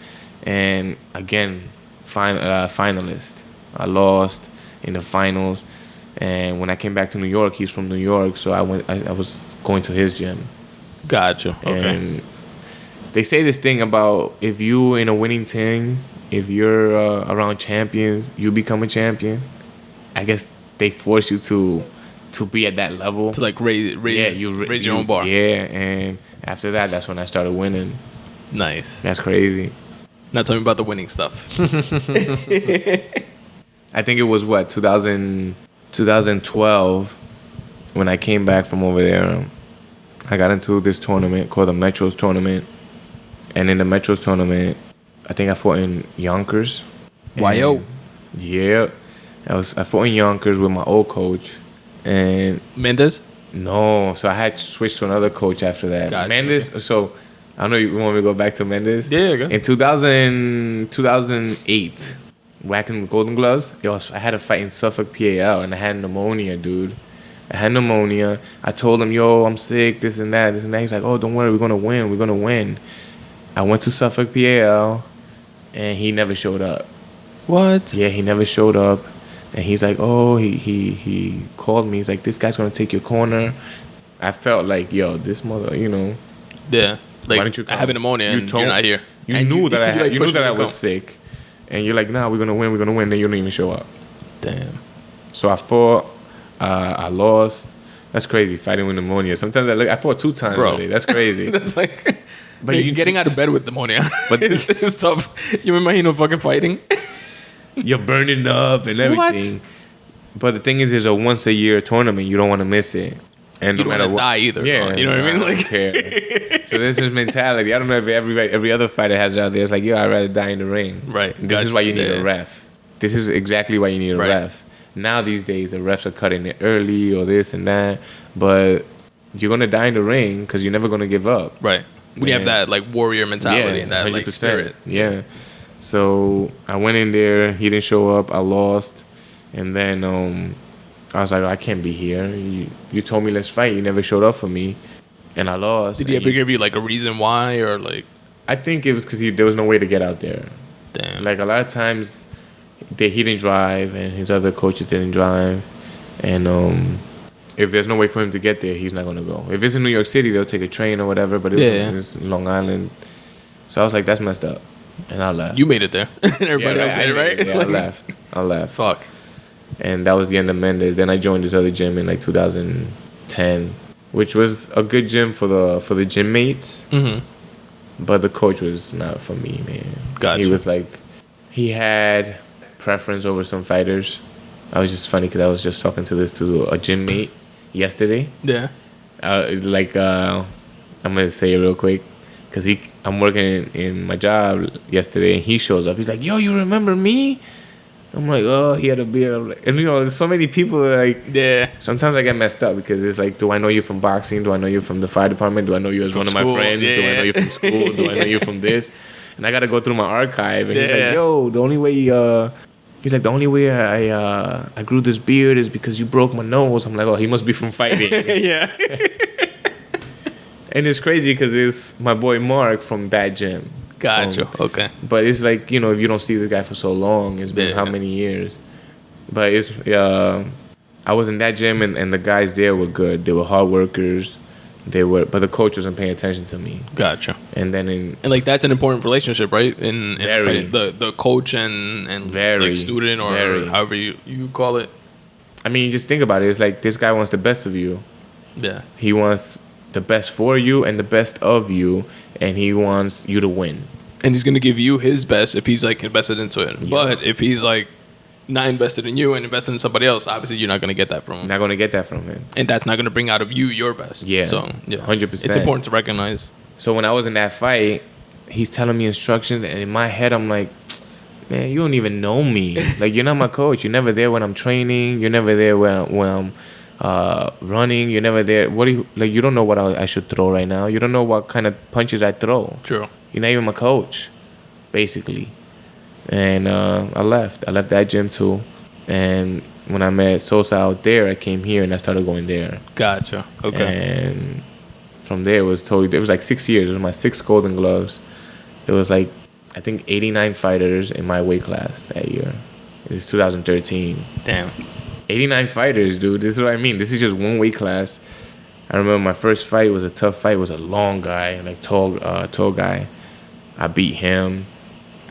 And again, finalist. I lost in the finals. And when I came back to New York, he's from New York, so I was going to his gym. Gotcha. Okay. And they say this thing about if you in a winning team, if you're around champions, you become a champion. I guess they force you to to be at that level. To like raise your own bar. Yeah, and after that, that's when I started winning. Nice. That's crazy. Now tell me about the winning stuff. I think it was 2012 when I came back from over there. I got into this tournament called the Metros Tournament. And in the Metros Tournament, I think I fought in Yonkers. Yo. Yeah. I fought in Yonkers with my old coach. And Mendez? No. So I had switched to another coach after that. Gotcha. Mendez. So I don't know if you want me to go back to Mendez. Yeah, go. In 2008, whacking the Golden Gloves, I had a fight in Suffolk, PAL, and I had pneumonia, dude. I had pneumonia. I told him, yo, I'm sick, this and that. He's like, oh, don't worry, we're going to win. I went to Suffolk, PAL, and he never showed up. What? Yeah, he never showed up. And he's like, oh, he called me. He's like, this guy's going to take your corner. I felt like, yo, this mother, Yeah. Like, why didn't you come? I have pneumonia and you're not here. You knew that I was come. sick. And you're like, nah, we're going to win. Then you don't even show up. Damn. So I fought. I lost. That's crazy, fighting with pneumonia. Sometimes I fought 2 times already. That's crazy. That's like... But you're getting out of bed with pneumonia. But it's tough. You imagine fucking fighting? You're burning up and everything. What? But the thing is, there's a once-a-year tournament. You don't want to miss it. And you don't want to die either. Yeah. You know what I mean? I don't care. So this is mentality. I don't know if every other fighter has it out there. It's like, yo, I'd rather die in the ring. Right. This is why you need a ref. This is exactly why you need a ref. Now these days, the refs are cutting it early or this and that. But you're going to die in the ring because you're never going to give up. Right. We have that like warrior mentality and that 100%. Like spirit. Yeah. So I went in there. He didn't show up. I lost. And then I was like, I can't be here. You told me let's fight. You never showed up for me. And I lost. Did he ever give you like a reason why or like? I think it was because there was no way to get out there. Damn. Like a lot of times he didn't drive and his other coaches didn't drive. And if there's no way for him to get there, he's not going to go. If it's in New York City, they'll take a train or whatever. But it was in Long Island. So I was like, that's messed up. And I left. You made it there. Everybody else did, right? Yeah, I left. Fuck. And that was the end of Mendez. Then I joined this other gym in like 2010, which was a good gym for the gym mates. Mm-hmm. But the coach was not for me, man. Gotcha. He was like, he had preference over some fighters. I was just funny because I was just talking to a gym mate yesterday. Yeah. I'm gonna say it real quick because I'm working in my job yesterday and he shows up. He's like, yo, you remember me? I'm like, oh, he had a beard. I'm like, and there's so many people like, yeah. Sometimes I get messed up because it's like, do I know you from boxing? Do I know you from the fire department? Do I know you as from one school? Of my friends? Yeah. Do I know you from school? Do I know you from this? And I gotta go through my archive. And he's like, yo, the only way I grew this beard is because you broke my nose. I'm like, oh, he must be from fighting. Yeah. And it's crazy because it's my boy Mark from that gym. Gotcha. Okay. But it's like, if you don't see the guy for so long, it's been how many years? But it's I was in that gym and the guys there were good. They were hard workers. But the coach wasn't paying attention to me. Gotcha. And then and like that's an important relationship, right? In very the coach and very like student or however you call it. I mean, just think about it. It's like this guy wants the best of you. Yeah. He wants the best for you and the best of you, and he wants you to win. And he's gonna give you his best if he's like invested into it. Yeah. But if he's like not invested in you and invested in somebody else, obviously you're not gonna get that from him. Not gonna get that from him. And that's not gonna bring out of you your best. Yeah. So 100%. It's important to recognize. So when I was in that fight, he's telling me instructions, and in my head I'm like, man, you don't even know me. Like, you're not my coach. You're never there when I'm training. You're never there when I'm running. You're never there. You don't know what I should throw right now. You don't know what kind of punches I throw. True. You're not even my coach, basically. And I left that gym too. And when I met Sosa out there, I came here and I started going there. Gotcha. Okay. And from there, it was like 6 years. It was my 6th Golden Gloves. It was like, I think 89 fighters in my weight class that year. It's 2013. Damn. 89 fighters, dude. This is what I mean. This is just one weight class. I remember my first fight was a tough fight. It was a long guy, like tall guy. I beat him.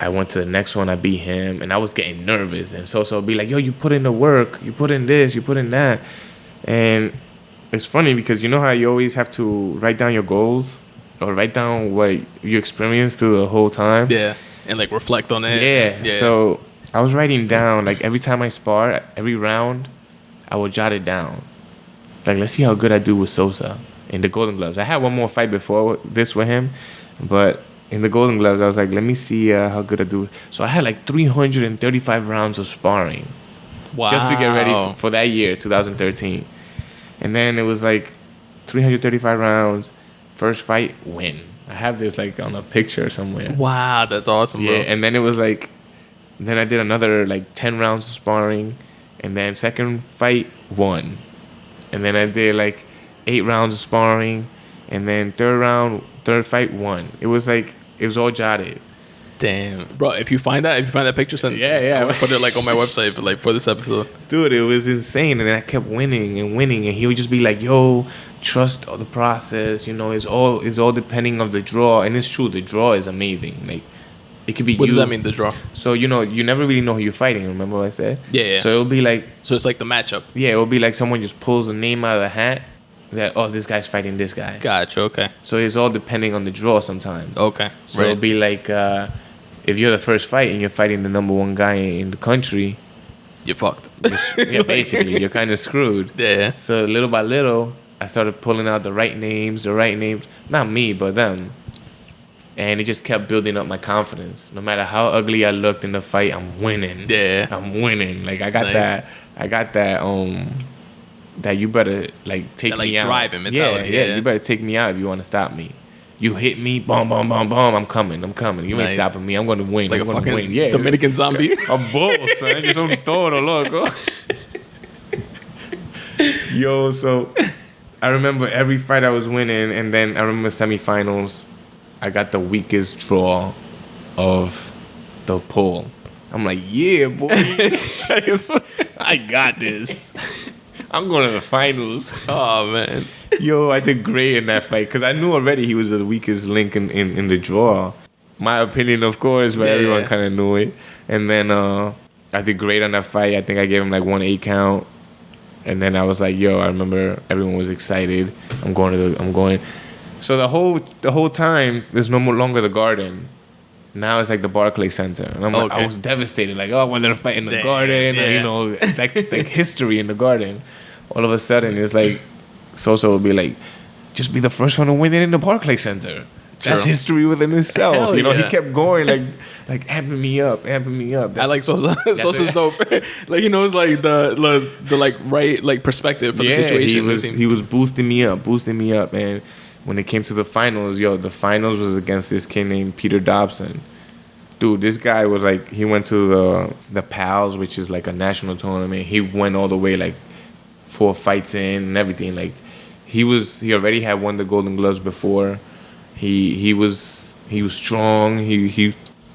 I went to the next one. I beat him, and I was getting nervous. And so would be like, "Yo, you put in the work. You put in this. You put in that." And it's funny because you know how you always have to write down your goals or write down what you experienced through the whole time. Yeah. And like reflect on it. Yeah. So I was writing down, like every time I spar, every round, I would jot it down. Like, let's see how good I do with Sosa in the Golden Gloves. I had one more fight before this with him, but in the Golden Gloves, I was like, let me see how good I do. So I had like 335 rounds of sparring. Wow. Just to get ready for that year, 2013. And then it was like 335 rounds, first fight, win. I have this like on a picture somewhere. Wow, that's awesome, bro. Yeah, and then it was like, then I did another like 10 rounds of sparring, and then second fight, won. And then I did like 8 rounds of sparring, and then third fight, won. It was all jotted. Damn, bro! If you find that picture, send it to me. I'm gonna put it like on my website for this episode. Dude, it was insane, and then I kept winning, and he would just be like, "Yo, trust the process. You know, it's all depending on the draw." And it's true, the draw is amazing. Like, it could be. What does that mean, the draw? So you never really know who you're fighting. Remember what I said? Yeah. So it'll be like. So it's like the matchup. Yeah, it'll be like someone just pulls a name out of the hat. That this guy's fighting this guy. Gotcha. Okay. So it's all depending on the draw sometimes. Okay. So it'll be like. If you're the first fight and you're fighting the number one guy in the country, you're fucked. Basically, you're kind of screwed. Yeah. So little by little, I started pulling out the right names. Not me, but them. And it just kept building up my confidence. No matter how ugly I looked in the fight, I'm winning. Yeah. I'm winning. Like, I got that. That you better, like, take me out. Driving mentality. Yeah. You better take me out if you want to stop me. You hit me, boom, boom, boom, boom. I'm coming. You ain't stopping me. I'm going to win. Like I'm a fucking win. Dominican zombie. A bull, son. Yo son todo loco. Yo, so I remember every fight I was winning, and then I remember semifinals. I got the weakest draw of the pool. I'm like, yeah, boy. I got this. I'm going to the finals. Oh, man. Yo, I did great in that fight because I knew already he was the weakest link in the draw. My opinion, of course, but everyone kind of knew it. And then I did great on that fight. I think I gave him like 1 8 count. And then I was like, yo, I remember everyone was excited. I'm going. So the whole time, there's no longer the Garden. Now it's like the Barclays Center. And I'm like, I was devastated. Like, oh, when they're fighting the Garden. Yeah. It's like history in the Garden. All of a sudden, it's like, Sosa would be like, just be the first one to win it in the Barclays Center. That's history within itself. Hell he kept going like amping me up. I like Sosa. Sosa's dope. Like, he knows like the like right like perspective for the situation. He was boosting me up, man. When it came to the finals, the finals was against this kid named Peter Dobson. Dude, this guy was like, he went to the PALS, which is like a national tournament. He went all the way like 4 fights in and everything. Like, he already had won the Golden Gloves before. He was strong. He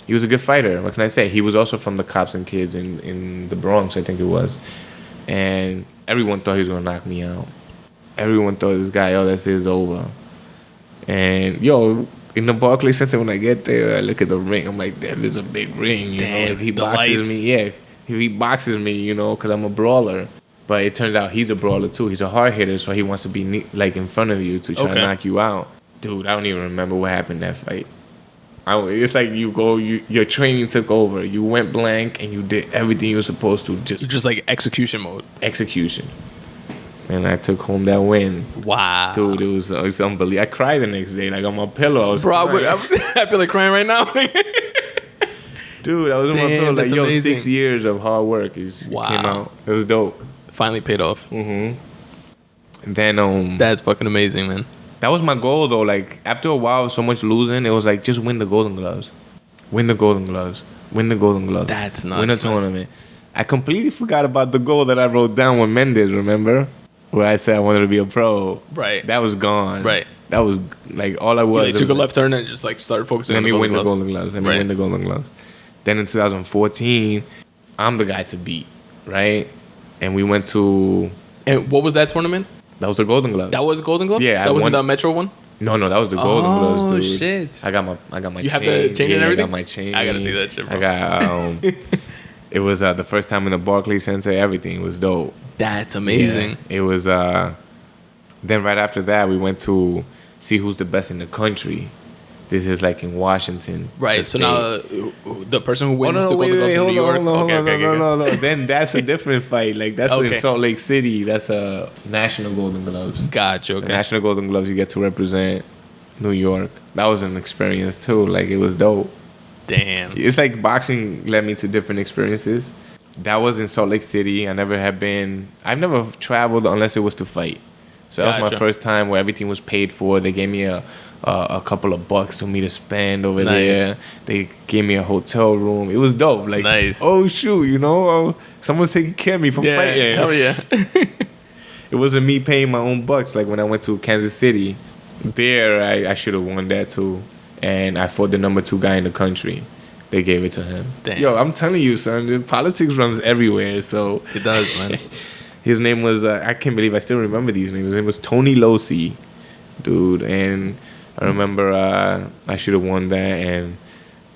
was a good fighter. What can I say? He was also from the Cops and Kids in the Bronx, I think it was. And everyone thought he was gonna knock me out. Everyone thought this guy, that's it, is over. And in the Barclays Center, when I get there, I look at the ring. I'm like, damn, there's a big ring. If he boxes me, if he boxes me, because I'm a brawler. But it turns out he's a brawler too. He's a hard hitter, so he wants to be like in front of you to try to knock you out. Dude, I don't even remember what happened that fight. It's like your training took over. You went blank and you did everything you were supposed to. Just like execution mode. Execution. And I took home that win. Wow. Dude, it was unbelievable. I cried the next day, like on my pillow. I was I feel like crying right now. Dude, I was on my pillow like, amazing. 6 years of hard work came out. It was dope. Finally paid off. Mm-hmm. And then that's fucking amazing, man. That was my goal though. Like, after a while of so much losing, it was like, just win the Golden Gloves. Win the Golden Gloves. Win the Golden Gloves. That's nuts. Win a tournament. I completely forgot about the goal that I wrote down with Mendez, remember? Where I said I wanted to be a pro. Right. That was gone. Right. That was like all I was. You took a left turn and just like started focusing on the Golden Gloves. Let me win the Golden Gloves. Then in 2014, I'm the guy to beat, right? And we went to... And what was that tournament? That was the Golden Gloves. That was Golden Gloves? Yeah. That wasn't the Metro one? No, that was the Golden Gloves, dude. Oh, shit. I got my You chain. have the chain and everything? I got my chain. I gotta see that shit, bro. I got... It was the first time in the Barclays Center. Everything was dope. That's amazing. Yeah. It was. Then right after that, we went to see who's the best in the country. This is like in Washington. Right. So now the person who wins the Golden Gloves in New York. No. Then that's a different fight. Like that's in Salt Lake City. That's a national Golden Gloves. Gotcha. Okay. The national Golden Gloves, you get to represent New York. That was an experience too. Like it was dope. Damn. It's like boxing led me to different experiences. That was in Salt Lake City. I've never traveled unless it was to fight. So that was my first time where everything was paid for. They gave me a couple of bucks for me to spend over there. They gave me a hotel room. It was dope. Like, oh shoot, someone's taking care of me from fighting. Hell yeah. It wasn't me paying my own bucks. Like when I went to Kansas City, there I should have won that too. And I fought the number 2 guy in the country. They gave it to him. Damn. Yo, I'm telling you, son, politics runs everywhere. So it does, man. His name was, I can't believe I still remember these names. His name was Tony Losi, dude. And I remember I should have won that. And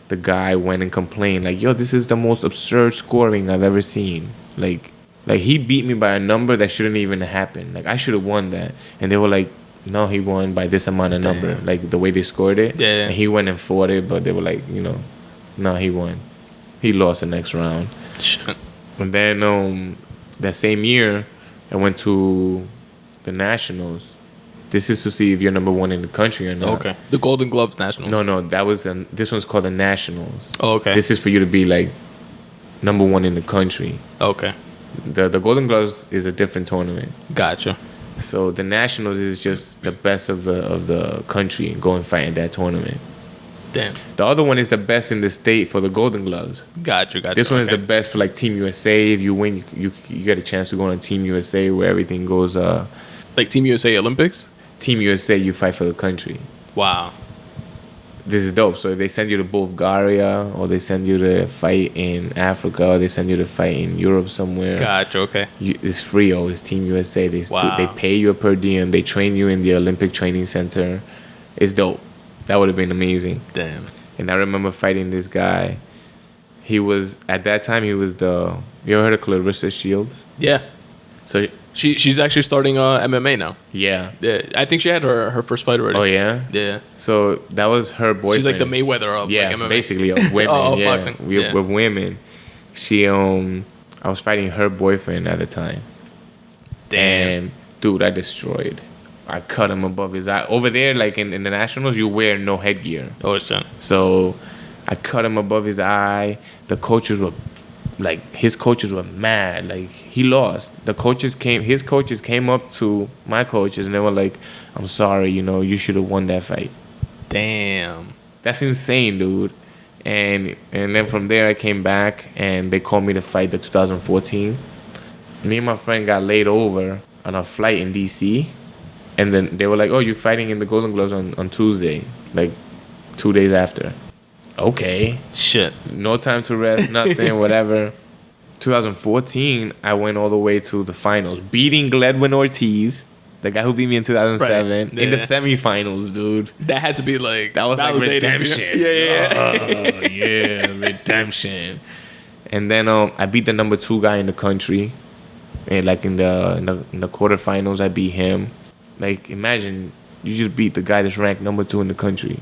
the guy went and complained, like, yo, this is the most absurd scoring I've ever seen. Like he beat me by a number that shouldn't even happen. Like, I should have won that. And they were like, no, he won by this amount of number. Like, the way they scored it. Yeah. And he went and fought it, but they were like, no, he won. He lost the next round. Shit. And then that same year, I went to the Nationals. This is to see if you're number 1 in the country or not. Okay. The Golden Gloves Nationals. No, this one's called the Nationals. Oh, okay. This is for you to be like number 1 in the country. Okay. The Golden Gloves is a different tournament. Gotcha. So the Nationals is just the best of the country go and fight in that tournament. Damn. The other one is the best in the state for the Golden Gloves. Gotcha. This one is the best for like Team USA. If you win, you get a chance to go on Team USA where everything goes. Like Team USA Olympics? Team USA, you fight for the country. Wow. This is dope. So if they send you to Bulgaria, or they send you to fight in Africa, or they send you to fight in Europe somewhere. Gotcha, okay. It's free, it's Team USA. They pay you a per diem. They train you in the Olympic Training Center. It's dope. That would have been amazing. Damn. And I remember fighting this guy. At that time, you ever heard of Clarissa Shields? Yeah. So she's actually starting MMA now. Yeah. I think she had her first fight already. Oh, yeah? Yeah. So that was her boyfriend. She's like the Mayweather of like MMA. Basically of women. Boxing. With women. She, I was fighting her boyfriend at the time. Damn. And, dude, I destroyed. I cut him above his eye. Over there, like in the Nationals, you wear no headgear. Oh, it's done. So I cut him above his eye. The coaches were, his coaches were mad. Like, he lost. His coaches came up to my coaches and they were like, I'm sorry, you should have won that fight. Damn. That's insane, dude. And then from there, I came back and they called me to fight the 2014. Me and my friend got laid over on a flight in D.C., and then they were like, oh, you're fighting in the Golden Gloves on Tuesday, like 2 days after. Okay. Shit. No time to rest, nothing, whatever. 2014, I went all the way to the finals, beating Gledwin Ortiz, the guy who beat me in 2007, in the semifinals, dude. That had to be like... That was like redemption. Yeah. Oh, yeah, redemption. And then I beat the number 2 guy in the country. And like in the quarterfinals, I beat him. Like, imagine you just beat the guy that's ranked number 2 in the country.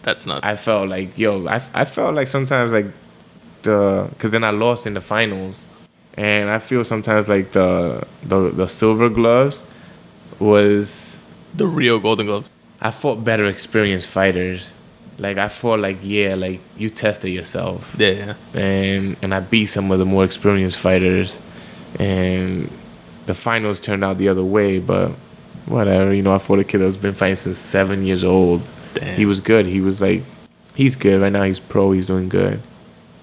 That's nuts. I felt like, I felt like sometimes like because then I lost in the finals, and I feel sometimes like the silver gloves was the real Golden Glove. I fought better experienced fighters. Like, I fought like you tested yourself. Yeah. And I beat some of the more experienced fighters, and the finals turned out the other way, but. Whatever, I fought a kid that's been fighting since 7 years old. Damn. He was good. He's good. Right now he's pro. He's doing good.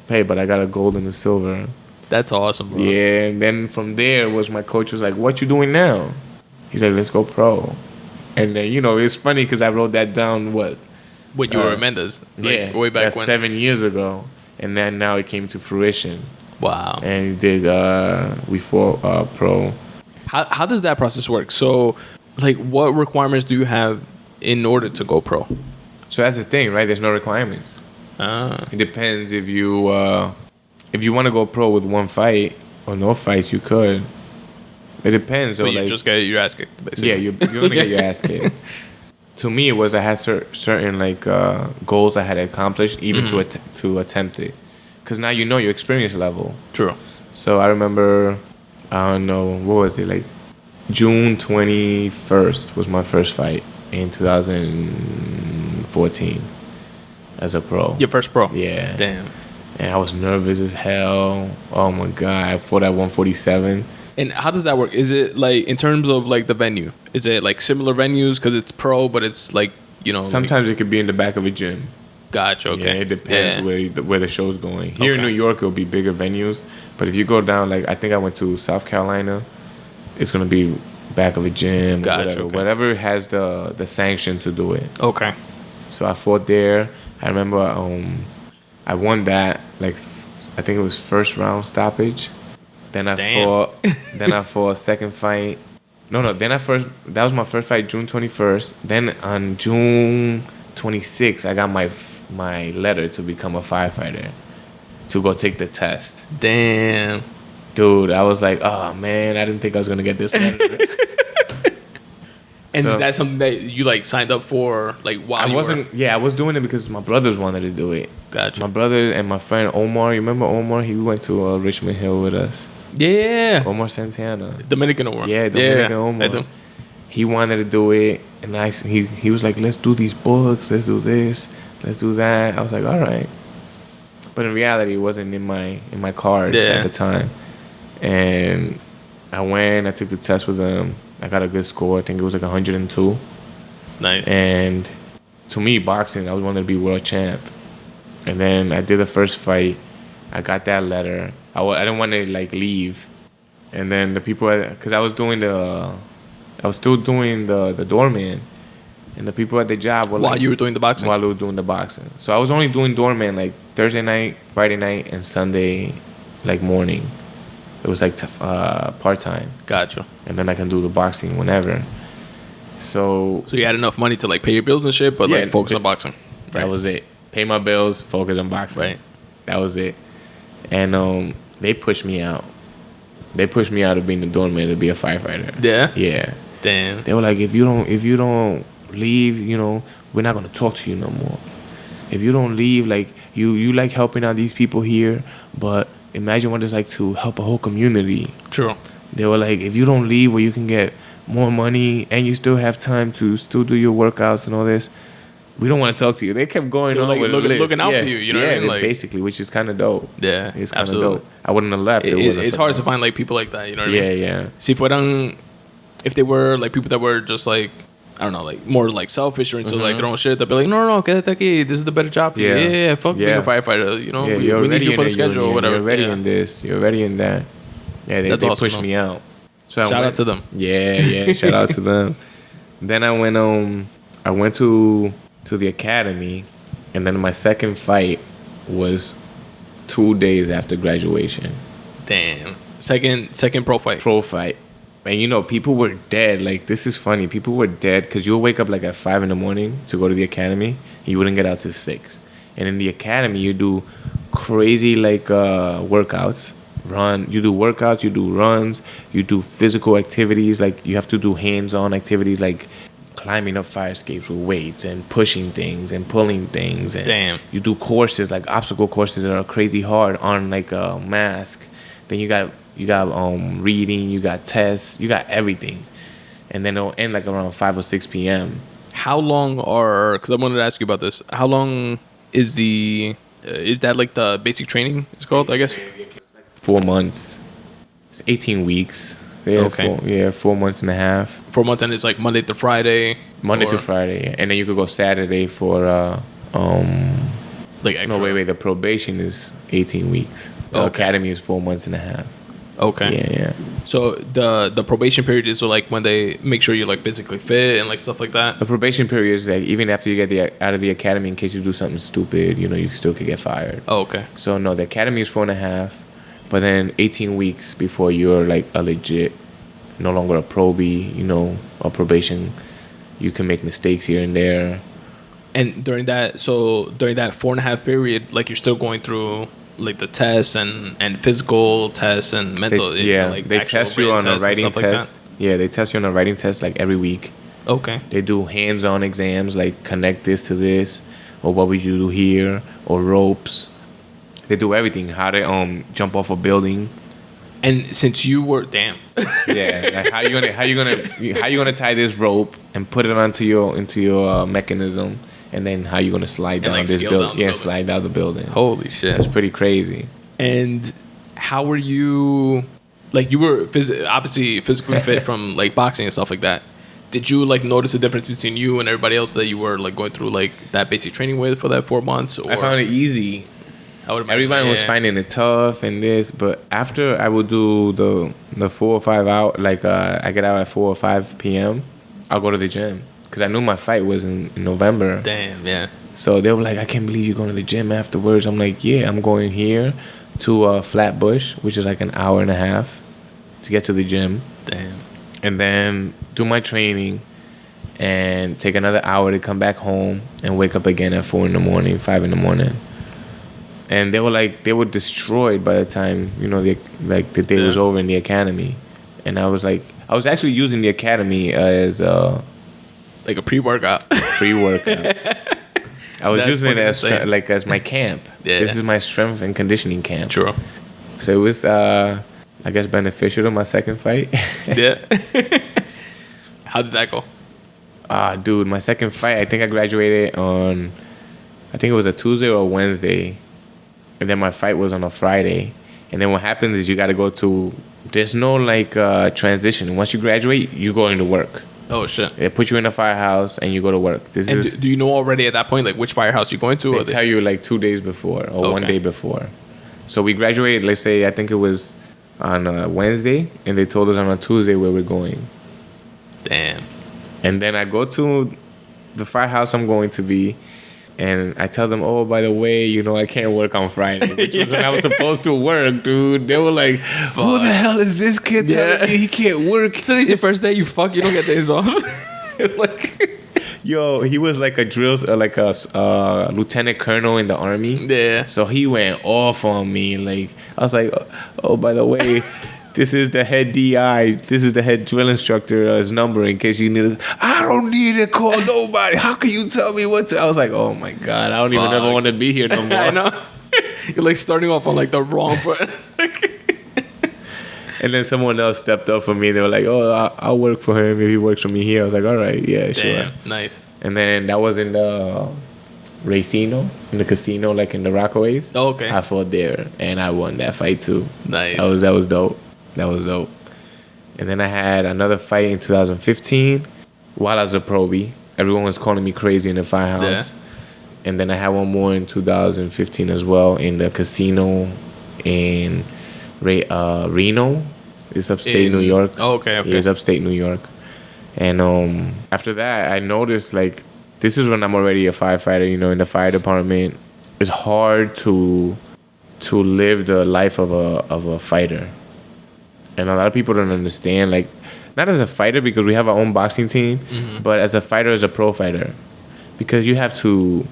Hey, but I got a gold and a silver. That's awesome, bro. Yeah, and then from there my coach was like, what you doing now? He's like, let's go pro. And then, it's funny because I wrote that down, When you were at Mendes? Yeah. Way back when? 7 years ago. And then now it came to fruition. Wow. And we fought pro. How does that process work? So... Like, what requirements do you have in order to go pro? So that's the thing, right? There's no requirements. It depends if if you want to go pro with one fight or no fights, you could. It depends. But though, you like, just get your ass kicked, basically. yeah, you're gonna get your ass kicked. To me, it was I had certain like goals I had accomplished even to attempt it, because now you know your experience level. True. So I remember, I don't know, what was it, like June 21st was my first fight in 2014 as a pro. Your first pro? Yeah. Damn. And I was nervous as hell. Oh my God, I fought at 147. And how does that work? Is it like in terms of like the venue? Is it like similar venues because it's pro, but it's like, you know? Sometimes it could be in the back of a gym. Gotcha. Okay. Yeah, it depends where the show's going. Here in Okay. New York, it'll be bigger venues. But if you go down, like I think I went to South Carolina, it's gonna be back of a gym. Gotcha, Or whatever. okay. Whatever has the sanction to do it. Okay. So I fought there. I remember I won that, like I think it was first round stoppage. Then I fought second fight. That was my first fight, June 21st. Then on June 26th, I got my letter to become a firefighter, to go take the test. Damn. Dude, I was like, oh man, I didn't think I was gonna get this letter. And So- is that something that you like signed up for like while I you wasn't. Yeah, I was doing it because my brothers wanted to do it. Gotcha. My brother and my friend Omar. You remember Omar? He went to Richmond Hill with us. Yeah. Omar Santana. Dominican Omar. Yeah, Dominican Omar. I do. He wanted to do it, and he was like, let's do these books, let's do this, let's do that. I was like, all right. But in reality, it wasn't in my cards at the time. And I went, I took the test with him. I got a good score. I think it was like 102. Nice. And to me, boxing, I was wanting to be world champ. And then I did the first fight. I got that letter. I didn't want to like leave. And then the people, because I was still doing the doorman. And the people at the job were While you were doing the boxing? While we were doing the boxing. So I was only doing doorman like Thursday night, Friday night, and Sunday like morning. It was like part-time. Gotcha. And then I can do the boxing whenever. So you had enough money to like pay your bills and shit, but like focus on boxing. That was it. Pay my bills, focus on boxing. Right. That was it. And they pushed me out. They pushed me out of being the doorman to be a firefighter. Yeah? Yeah. Damn. They were like, if you don't leave, you know, we're not gonna talk to you no more. If you don't leave, like you like helping out these people here, but imagine what it's like to help a whole community. True. They were like, if you don't leave where you can get more money and you still have time to still do your workouts and all this, we don't want to talk to you. They kept going on like with the list. looking out for you, you know what I mean? Like, basically, which is kind of dope. Yeah, It's kind of absolutely. dope. I wouldn't have left. It's hard to find like people like that, you know what I mean? Yeah. Si fueran, if they were like people that were just like, I don't know, like more like selfish or into like their own shit, they'd be like, no, quédate aquí. This is the better job for you. Yeah, fuck being a firefighter. You know, Yeah, we need you for the schedule or whatever. You're ready Yeah. in this. You're ready in that. Yeah, they That's awesome, pushed though. me out. So Shout out to them. Yeah. Shout out to them. Then I went to the academy, and then my second fight was 2 days after graduation. Damn. Second pro fight. Pro fight. And you know, people were dead. Like, this is funny. People were dead because you'll wake up like at 5 a.m. to go to the academy. And you wouldn't get out till 6. And in the academy, you do crazy like workouts. You do workouts, you do runs, you do physical activities. Like, you have to do hands-on activities like climbing up fire escapes with weights and pushing things and pulling things. And Damn. you do courses, like obstacle courses that are crazy hard on like a mask. Then you got reading, you got tests, you got everything. And then it'll end like around 5 or 6 p.m. How long because I wanted to ask you about this. How long is is that like the basic training it's called, I guess? 4 months. It's 18 weeks. Yeah, Okay. 4 months and a half. 4 months, and it's like Monday to Friday. Monday to Friday. And then you could go Saturday for Like extra. no, wait, the probation is 18 weeks. The academy is 4 months and a half. Okay. Yeah. So the probation period is like when they make sure you're like physically fit and like stuff like that. The probation period is like even after you get out of the academy, in case you do something stupid, you know, you still could get fired. Oh, okay. So no, the academy is 4.5, but then 18 weeks before you're like a legit, no longer a probie, you know, or probation, you can make mistakes here and there. And during that 4.5 period, like you're still going through like the tests and physical tests and mental. They test you on a writing test. Yeah, they test you on a writing test like every week. Okay. They do hands-on exams like connect this to this, or what would you do here, or ropes. They do everything. How to jump off a building. And since you were like how you gonna tie this rope and put it into your mechanism, and then how you gonna slide down this building? Yeah, slide down the building. Holy shit, that's pretty crazy. And how were you? Like you were obviously physically fit from like boxing and stuff like that. Did you like notice a difference between you and everybody else that you were like going through like that basic training with for that 4 months? Or? I found it easy. Everybody was finding it tough and this, but after I would do the 4 or 5 out, like I get out at 4 or 5 p.m., I'll go to the gym because I knew my fight was in November. Damn, yeah. So they were like, I can't believe you're going to the gym afterwards. I'm like, yeah, I'm going here to Flatbush, which is like an hour and a half to get to the gym. Damn. And then do my training and take another hour to come back home and wake up again at 4 in the morning, 5 in the morning. And they were destroyed by the time, the day was over in the academy. And I was actually using the academy as like a pre-workout. I was using it as my camp. Yeah. This is my strength and conditioning camp. True. So it was, I guess, beneficial to my second fight. Yeah. How did that go? Dude, my second fight, I think I graduated on, I think it was a Tuesday or a Wednesday. And then my fight was on a Friday. And then what happens is you got to go to, there's no transition. Once you graduate, you go into work. Oh, shit. They put you in a firehouse and you go to work. Do you know already at that point, like, which firehouse you're going to? They tell you, 2 days before or 1 day before. So we graduated, let's say, I think it was on a Wednesday. And they told us on a Tuesday where we're going. Damn. And then I go to the firehouse I'm going to be. And I tell them, oh, by the way, I can't work on Friday, which was when I was supposed to work, dude. They were like, who the hell is this kid telling me he can't work? Today's your first day, you don't get days off. Yo, he was like a lieutenant colonel in the army. Yeah. So he went off on me. I was like, oh, by the way, this is the head DI. This is the head drill instructor's number in case you need it. I don't need to call nobody. How can you tell me what to? I was like, oh my God, I don't even ever want to be here no more. I know. You're starting off on the wrong foot. And then someone else stepped up for me. They were like, oh, I'll work for him if he works for me here. I was like, all right, yeah, sure. Damn, nice. And then that was in the Racino, in the casino, in the Rockaways. Oh, okay. I fought there, and I won that fight too. Nice. That was dope. That was dope. And then I had another fight in 2015 while I was a probie. Everyone was calling me crazy in the firehouse. Yeah. And then I had one more in 2015 as well in the casino in Reno. It's upstate New York. Oh, okay. Yeah, it's upstate New York. And after that, I noticed this is when I'm already a firefighter. In the fire department, it's hard to live the life of a fighter. And a lot of people don't understand, not as a fighter because we have our own boxing team, but as a fighter, as a pro fighter, because you have to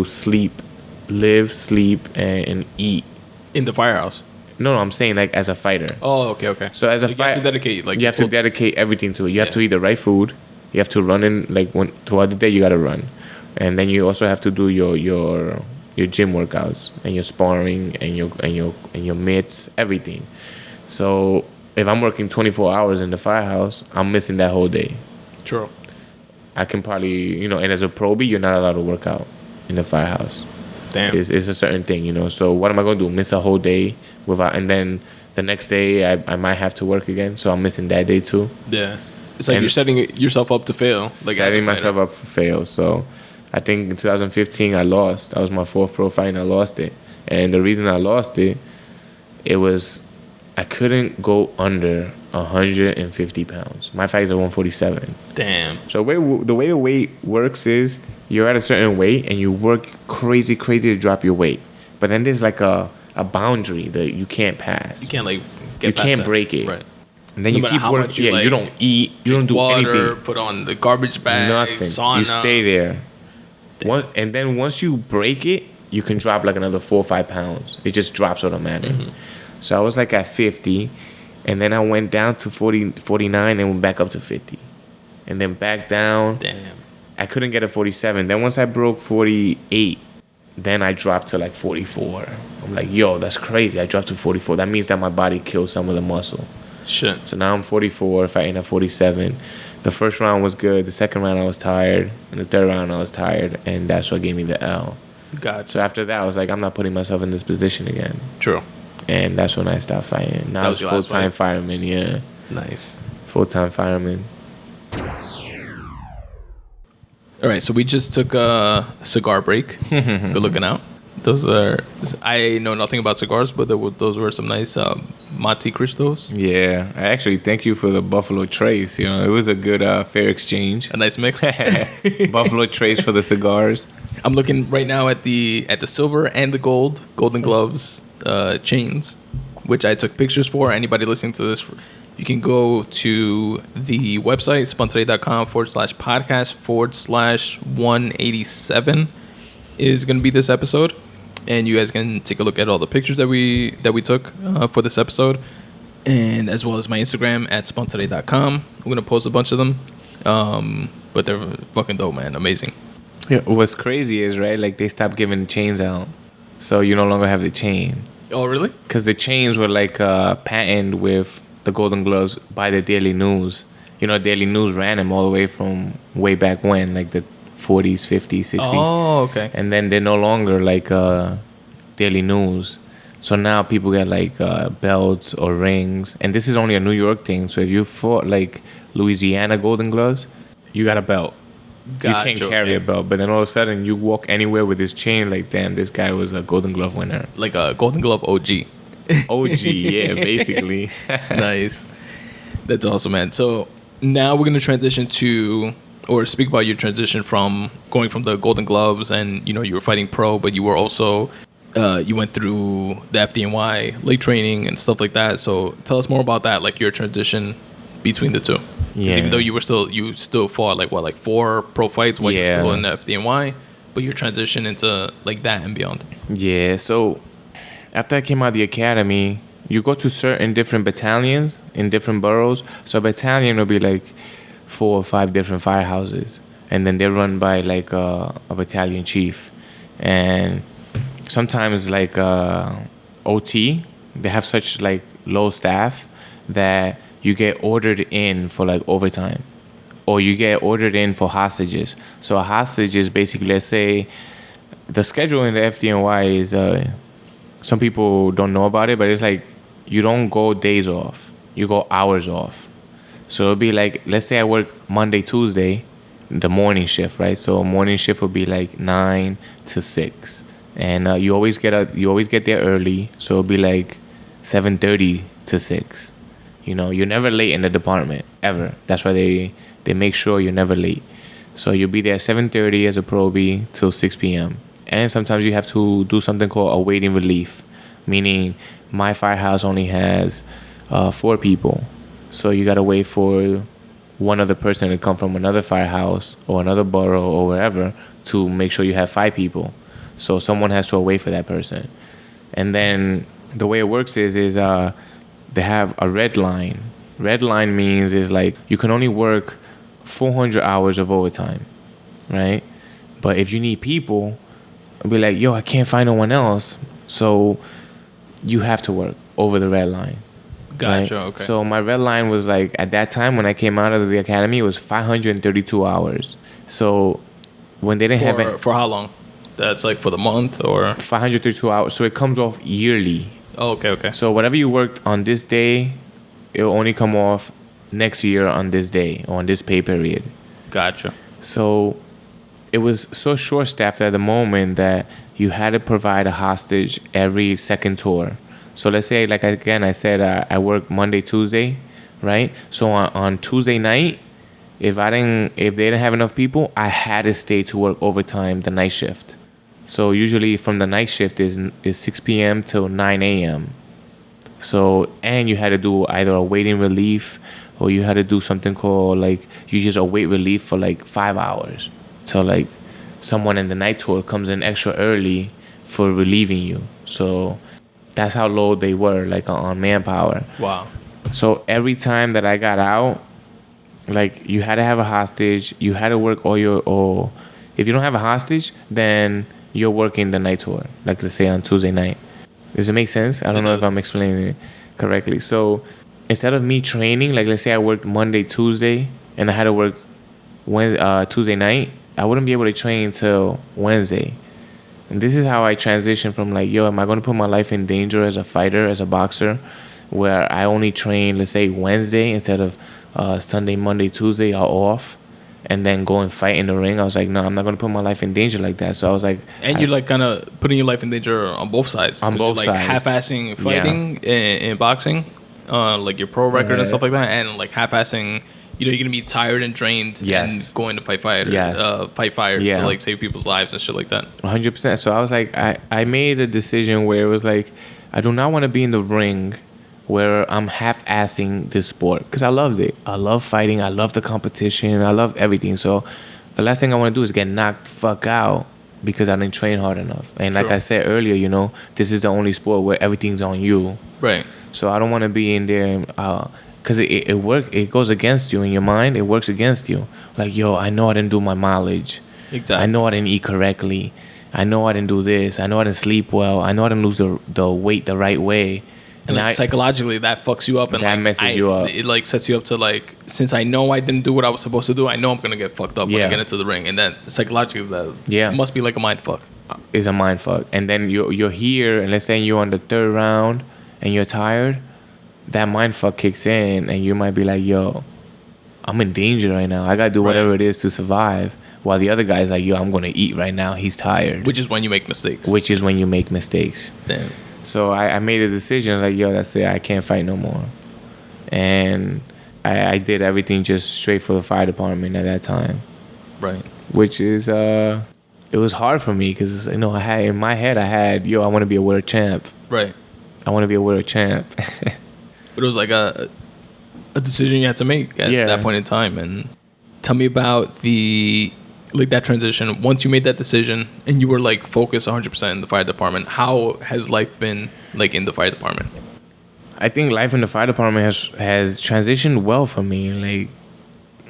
sleep, live, sleep, and eat in the firehouse. No, I'm saying as a fighter. Oh, okay. So as a fighter, you have to dedicate you have to dedicate everything to it. You have to eat the right food. You have to run in throughout the day. You gotta run, and then you also have to do your gym workouts and your sparring and your mitts, everything. So if I'm working 24 hours in the firehouse, I'm missing that whole day. True. I can probably, and as a probie, you're not allowed to work out in the firehouse. Damn. It's a certain thing, So what am I going to do? Miss a whole day and then the next day I might have to work again. So I'm missing that day too. Yeah. It's you're setting yourself up to fail. Setting myself up for fail. So I think in 2015 I lost. That was my fourth pro fight and I lost it. And the reason I lost it was I couldn't go under 150 pounds. My fights are 147. Damn. So the way the weight works is you're at a certain weight and you work crazy to drop your weight. But then there's a boundary that you can't pass. You can't you can't break it. Right. And then you keep working. Yeah, you don't eat. You don't do water, anything. Put on the garbage bag. Nothing. Sauna. You stay there. And then once you break it, you can drop like another 4 or 5 pounds. It just drops automatic. So I was like at 50, and then I went down to 40, 49, and went back up to 50, and then back down. Damn. I couldn't get a 47. Then once I broke 48, then I dropped to like 44. I'm like, yo, that's crazy. I dropped to 44. That means that my body killed some of the muscle. Shit. So now I'm 44, fighting at 47. The first round was good. The second round I was tired, and the third round I was tired, and that's what gave me the L. Gotcha. So after that, I was like, I'm not putting myself in this position again. True. And that's when I stopped fighting. Now I was full-time fireman, yeah. Nice. Full-time fireman. All right, so we just took a cigar break. Good looking out. Those are... I know nothing about cigars, but those were some nice Monte Cristos. Yeah. I actually thank you for the Buffalo Trace. You know, it was a good fair exchange. A nice mix. Buffalo Trace for the cigars. I'm looking right now at the silver and the Golden Gloves chains, which I took pictures for. Anybody listening to this, you can go to the website, spuntoday.com/podcast/187 is going to be this episode. And you guys can take a look at all the pictures that we took for this episode. And as well as my Instagram at spuntoday.com. I'm going to post a bunch of them. But they're fucking dope, man. Amazing. Yeah, what's crazy is, right, like they stopped giving the chains out. So you no longer have the chain. Oh, really? Because the chains were like patented with the Golden Gloves by the Daily News. You know, Daily News ran them all the way from way back when, like the 40s, 50s, 60s. Oh, okay. And then they're no longer like Daily News. So now people get like belts or rings. And this is only a New York thing. So if you fought like Louisiana Golden Gloves, you got a belt. Gotcha. You can't carry a belt. But then all of a sudden you walk anywhere with this chain, like, damn, this guy was a Golden Glove winner. Like a Golden Glove OG. OG, yeah, basically. Nice. That's awesome, man. So now we're going to transition to, or speak about your transition from going from the Golden Gloves, and, you know, you were fighting pro, but you were also, you went through the FDNY late training and stuff like that. So tell us more about that, like your transition between the two. Yeah. Even though you still fought like 4 pro fights while you're still in the FDNY, but your transition into like that and beyond. Yeah, so after I came out of the academy, you go to certain different battalions in different boroughs. So a battalion will be like 4 or 5 different firehouses, and then they're run by like a battalion chief. And sometimes like OT, they have such like low staff that you get ordered in for like overtime, or you get ordered in for hostages. So a hostage is basically, let's say, the schedule in the FDNY is, some people don't know about it, but it's like you don't go days off, you go hours off. So it'll be like, let's say I work Monday, Tuesday, the morning shift, right? So a morning shift will be like 9 to 6, and you always get there early. So it'll be like 7:30 to 6. You know, you're never late in the department, ever. That's why they make sure you're never late. So you'll be there at 7:30 as a probie till 6 p.m. And sometimes you have to do something called awaiting relief, meaning my firehouse only has 4 people. So you got to wait for one other person to come from another firehouse or another borough or wherever to make sure you have 5 people. So someone has to wait for that person. And then the way it works is they have a red line. Red line means is like you can only work 400 hours of overtime, right? But if you need people, it'll be like, yo, I can't find no one else. So you have to work over the red line. Gotcha, right? okay. So my red line was like, at that time when I came out of the academy, it was 532 hours. So when they didn't have it. For how long? That's like for the month or? 532 hours. So it comes off yearly. Oh, okay. So whatever you worked on this day, it'll only come off next year on this day or on this pay period. Gotcha. So it was so short-staffed at the moment that you had to provide a hostage every second tour. So let's say, like, again, I said I work Monday, Tuesday, right? So on Tuesday night, if they didn't have enough people, I had to stay to work overtime the night shift. So usually from the night shift is 6 p.m. till 9 a.m. So, and you had to do either a waiting relief or you had to do something called like, you just await relief for like 5 hours. So like someone in the night tour comes in extra early for relieving you. So that's how low they were, like on manpower. Wow. So every time that I got out, like you had to have a hostage. You had to work or if you don't have a hostage, then you're working the night tour. Like let's say on Tuesday night. Does it make sense? I don't know if I'm explaining it correctly. So instead of me training, like let's say I worked Monday, Tuesday, and I had to work Tuesday night, I wouldn't be able to train till Wednesday. And this is how I transitioned from like, yo, am I going to put my life in danger as a fighter, as a boxer, where I only train, let's say, Wednesday instead of Sunday, Monday, Tuesday, are off, and then go and fight in the ring. I was like, no, I'm not going to put my life in danger like that. So I was like... And you're like kind of putting your life in danger on both sides. On both you're like sides. half-assing fighting in boxing, like your pro record and stuff like that, and like half-assing... you're going to be tired and drained and going to fight fires to like save people's lives and shit like that. 100%. So I was like, I made a decision where it was like, I do not want to be in the ring where I'm half-assing this sport, because I loved it. I love fighting. I love the competition. I love everything. So the last thing I want to do is get knocked the fuck out because I didn't train hard enough. And like I said earlier, this is the only sport where everything's on you. Right. So I don't want to be in there because it goes against you in your mind. It works against you. Like, yo, I know I didn't do my mileage. Exactly. I know I didn't eat correctly. I know I didn't do this. I know I didn't sleep well. I know I didn't lose the weight the right way. And like psychologically, that fucks you up. And that messes you up. It like sets you up to like, since I know I didn't do what I was supposed to do, I know I'm going to get fucked up when I get into the ring. And then psychologically, that must be like a mind fuck. It's a mind fuck. And then you're here, and let's say you're on the third round and you're tired, that mind fuck kicks in, and you might be like, yo, I'm in danger right now. I got to do whatever it is to survive. While the other guy's like, yo, I'm going to eat right now. He's tired. Which is when you make mistakes. Damn. So I made a decision. Like, yo, that's it. I can't fight no more. And I did everything just straight for the fire department at that time. Right. Which is, it was hard for me because, I had, in my head, I want to be a world champ. Right. I want to be a world champ. But it was like a decision you had to make at that point in time. And tell me about that transition. Once you made that decision and you were like focused 100% in the fire department, how has life been like in the fire department? I think life in the fire department has transitioned well for me. Like,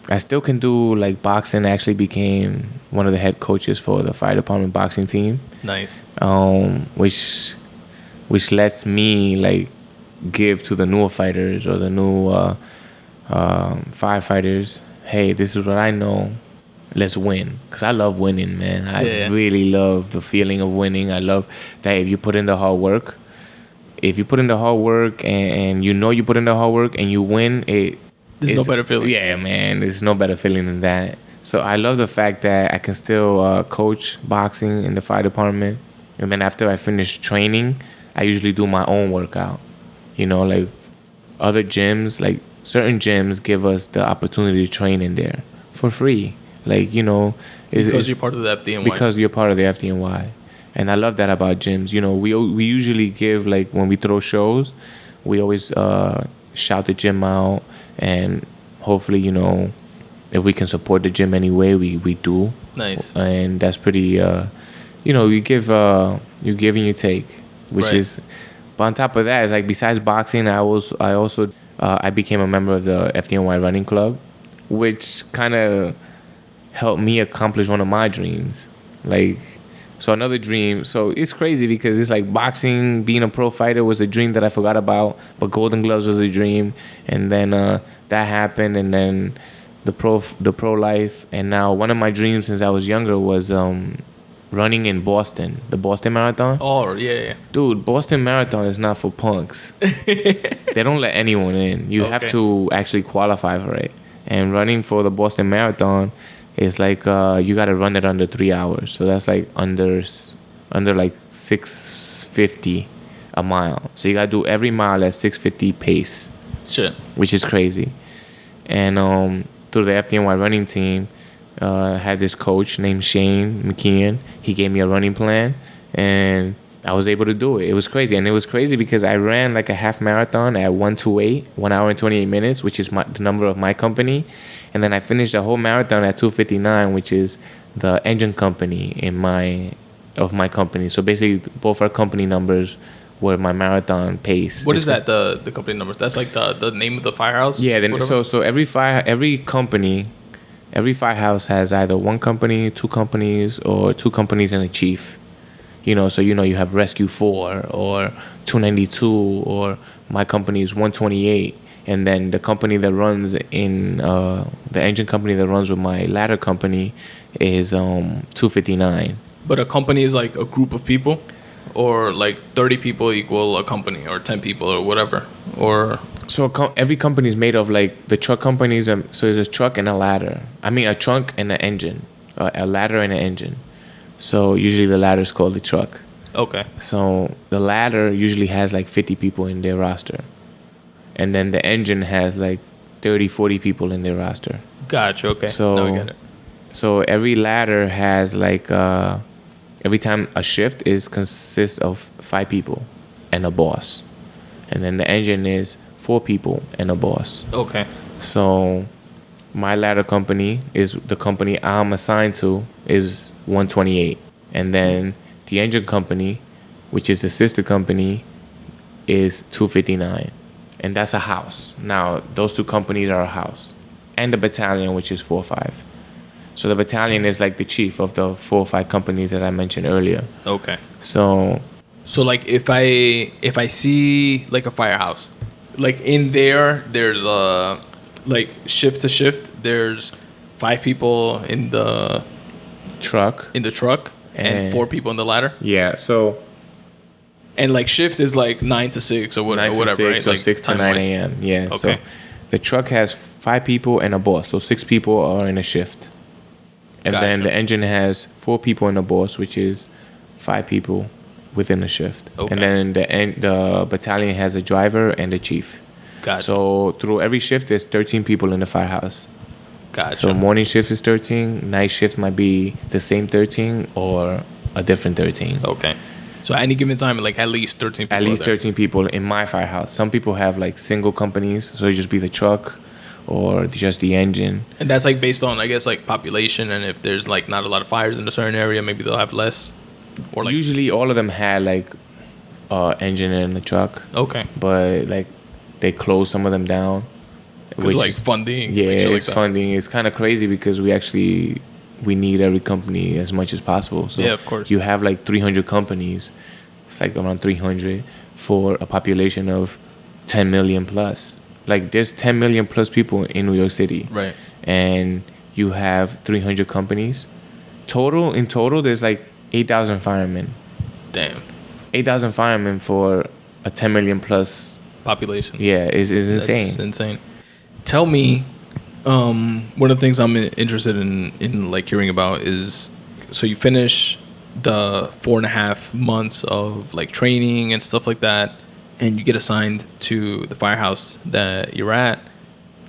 I still can do like boxing. I actually became one of the head coaches for the fire department boxing team. Nice. Which lets me like give to the newer fighters or the new firefighters, hey, this is what I know. Let's win. Because I love winning, man. I really love the feeling of winning. I love that if you put in the hard work, and you put in the hard work and you win, there's no better feeling. Yeah, man. There's no better feeling than that. So I love the fact that I can still coach boxing in the fire department. And then after I finish training, I usually do my own workout. Like other gyms, like certain gyms give us the opportunity to train in there for free. Like, because you're part of the FDNY. Because you're part of the FDNY. And I love that about gyms. We usually give, like, when we throw shows, we always shout the gym out. And hopefully, if we can support the gym anyway, we do. Nice. And that's pretty, you give and you take, which is... But on top of that, it's like besides boxing, I became a member of the FDNY running club, which kind of helped me accomplish one of my dreams. Like, so another dream. So it's crazy because it's like boxing, being a pro fighter was a dream that I forgot about, but Golden Gloves was a dream. And then that happened, and then the pro life. And now one of my dreams since I was younger was running in Boston, the Boston Marathon. Oh, yeah. Dude, Boston Marathon is not for punks. They don't let anyone in. You have to actually qualify for it. And running for the Boston Marathon is like, you got to run it under 3 hours. So that's like under like 650 a mile. So you got to do every mile at 650 pace. Shit. Which is crazy. And through the FDNY running team, had this coach named Shane McKeon. He gave me a running plan, and I was able to do it. It was crazy. And it was crazy because I ran like a half marathon at 1:28, 1 hour and 28 minutes, which is the number of my company. And then I finished the whole marathon at 2:59, which is the engine company in my of my company. So basically, both our company numbers were my marathon pace. What is that? The company numbers? That's like the name of the firehouse. Yeah. Then so every company, every firehouse has either one company, two companies, or two companies and a chief. So you have Rescue 4 or 292, or my company is 128. And then the company that runs the engine company that runs with my ladder company is 259. But a company is like a group of people, or like 30 people equal a company, or 10 people, or whatever, or... So every company is made of like the truck companies. So there's a truck and a ladder. I mean, a trunk and an engine, a ladder and an engine. So usually the ladder is called the truck. Okay. So the ladder usually has like 50 people in their roster. And then the engine has like 30, 40 people in their roster. Gotcha. Okay. So, now I get it. So every ladder has like, every time a shift consists of 5 people and a boss. And then the engine is 4 people and a boss. Okay. So my ladder company is the company I'm assigned to is 128. And then the engine company, which is the sister company, is 259. And that's a house. Now, those two companies are a house. And the battalion, which is 4 or 5. So the battalion is like the chief of the 4 or 5 companies that I mentioned earlier. Okay. So like if I see like a firehouse, like in there's like shift to shift, there's 5 people in the truck. And 4 people in the ladder. Yeah. So. And like shift is like 9 to 6 or whatever, 9 to 6, right? So like 6 to 9 a.m. Yeah. Okay. So the truck has 5 people and a boss. So 6 people are in a shift. And Gotcha. then the engine has 4 people and a boss, which is 5 people within a shift. Okay. And then the battalion has a driver and a chief. Gotcha. So through every shift, there's 13 people in the firehouse. Gotcha. So morning shift is 13. Night shift might be the same 13 or a different 13. Okay. So at any given time, like at least 13 people. At least 13 people in my firehouse. Some people have like single companies, so it just be the truck or just the engine. And that's like based on, I guess, like population, and if there's like not a lot of fires in a certain area, maybe they'll have less. Or like usually all of them had like engine in the truck. Okay. But like they closed some of them down. Which like funding. Yeah, it's like funding. It's kind of crazy because we need every company as much as possible. So yeah, of course. You have like 300 companies. It's like around 300 for a population of 10 million plus. Like there's 10 million plus people in New York City. Right. And you have 300 companies. In total, there's like 8,000 firemen. Damn. 8,000 firemen for a 10 million plus population. Yeah, it's insane. That's insane. Tell me, one of the things I'm interested in like hearing about is, so you finish the 4.5 months of like training and stuff like that, and you get assigned to the firehouse that you're at.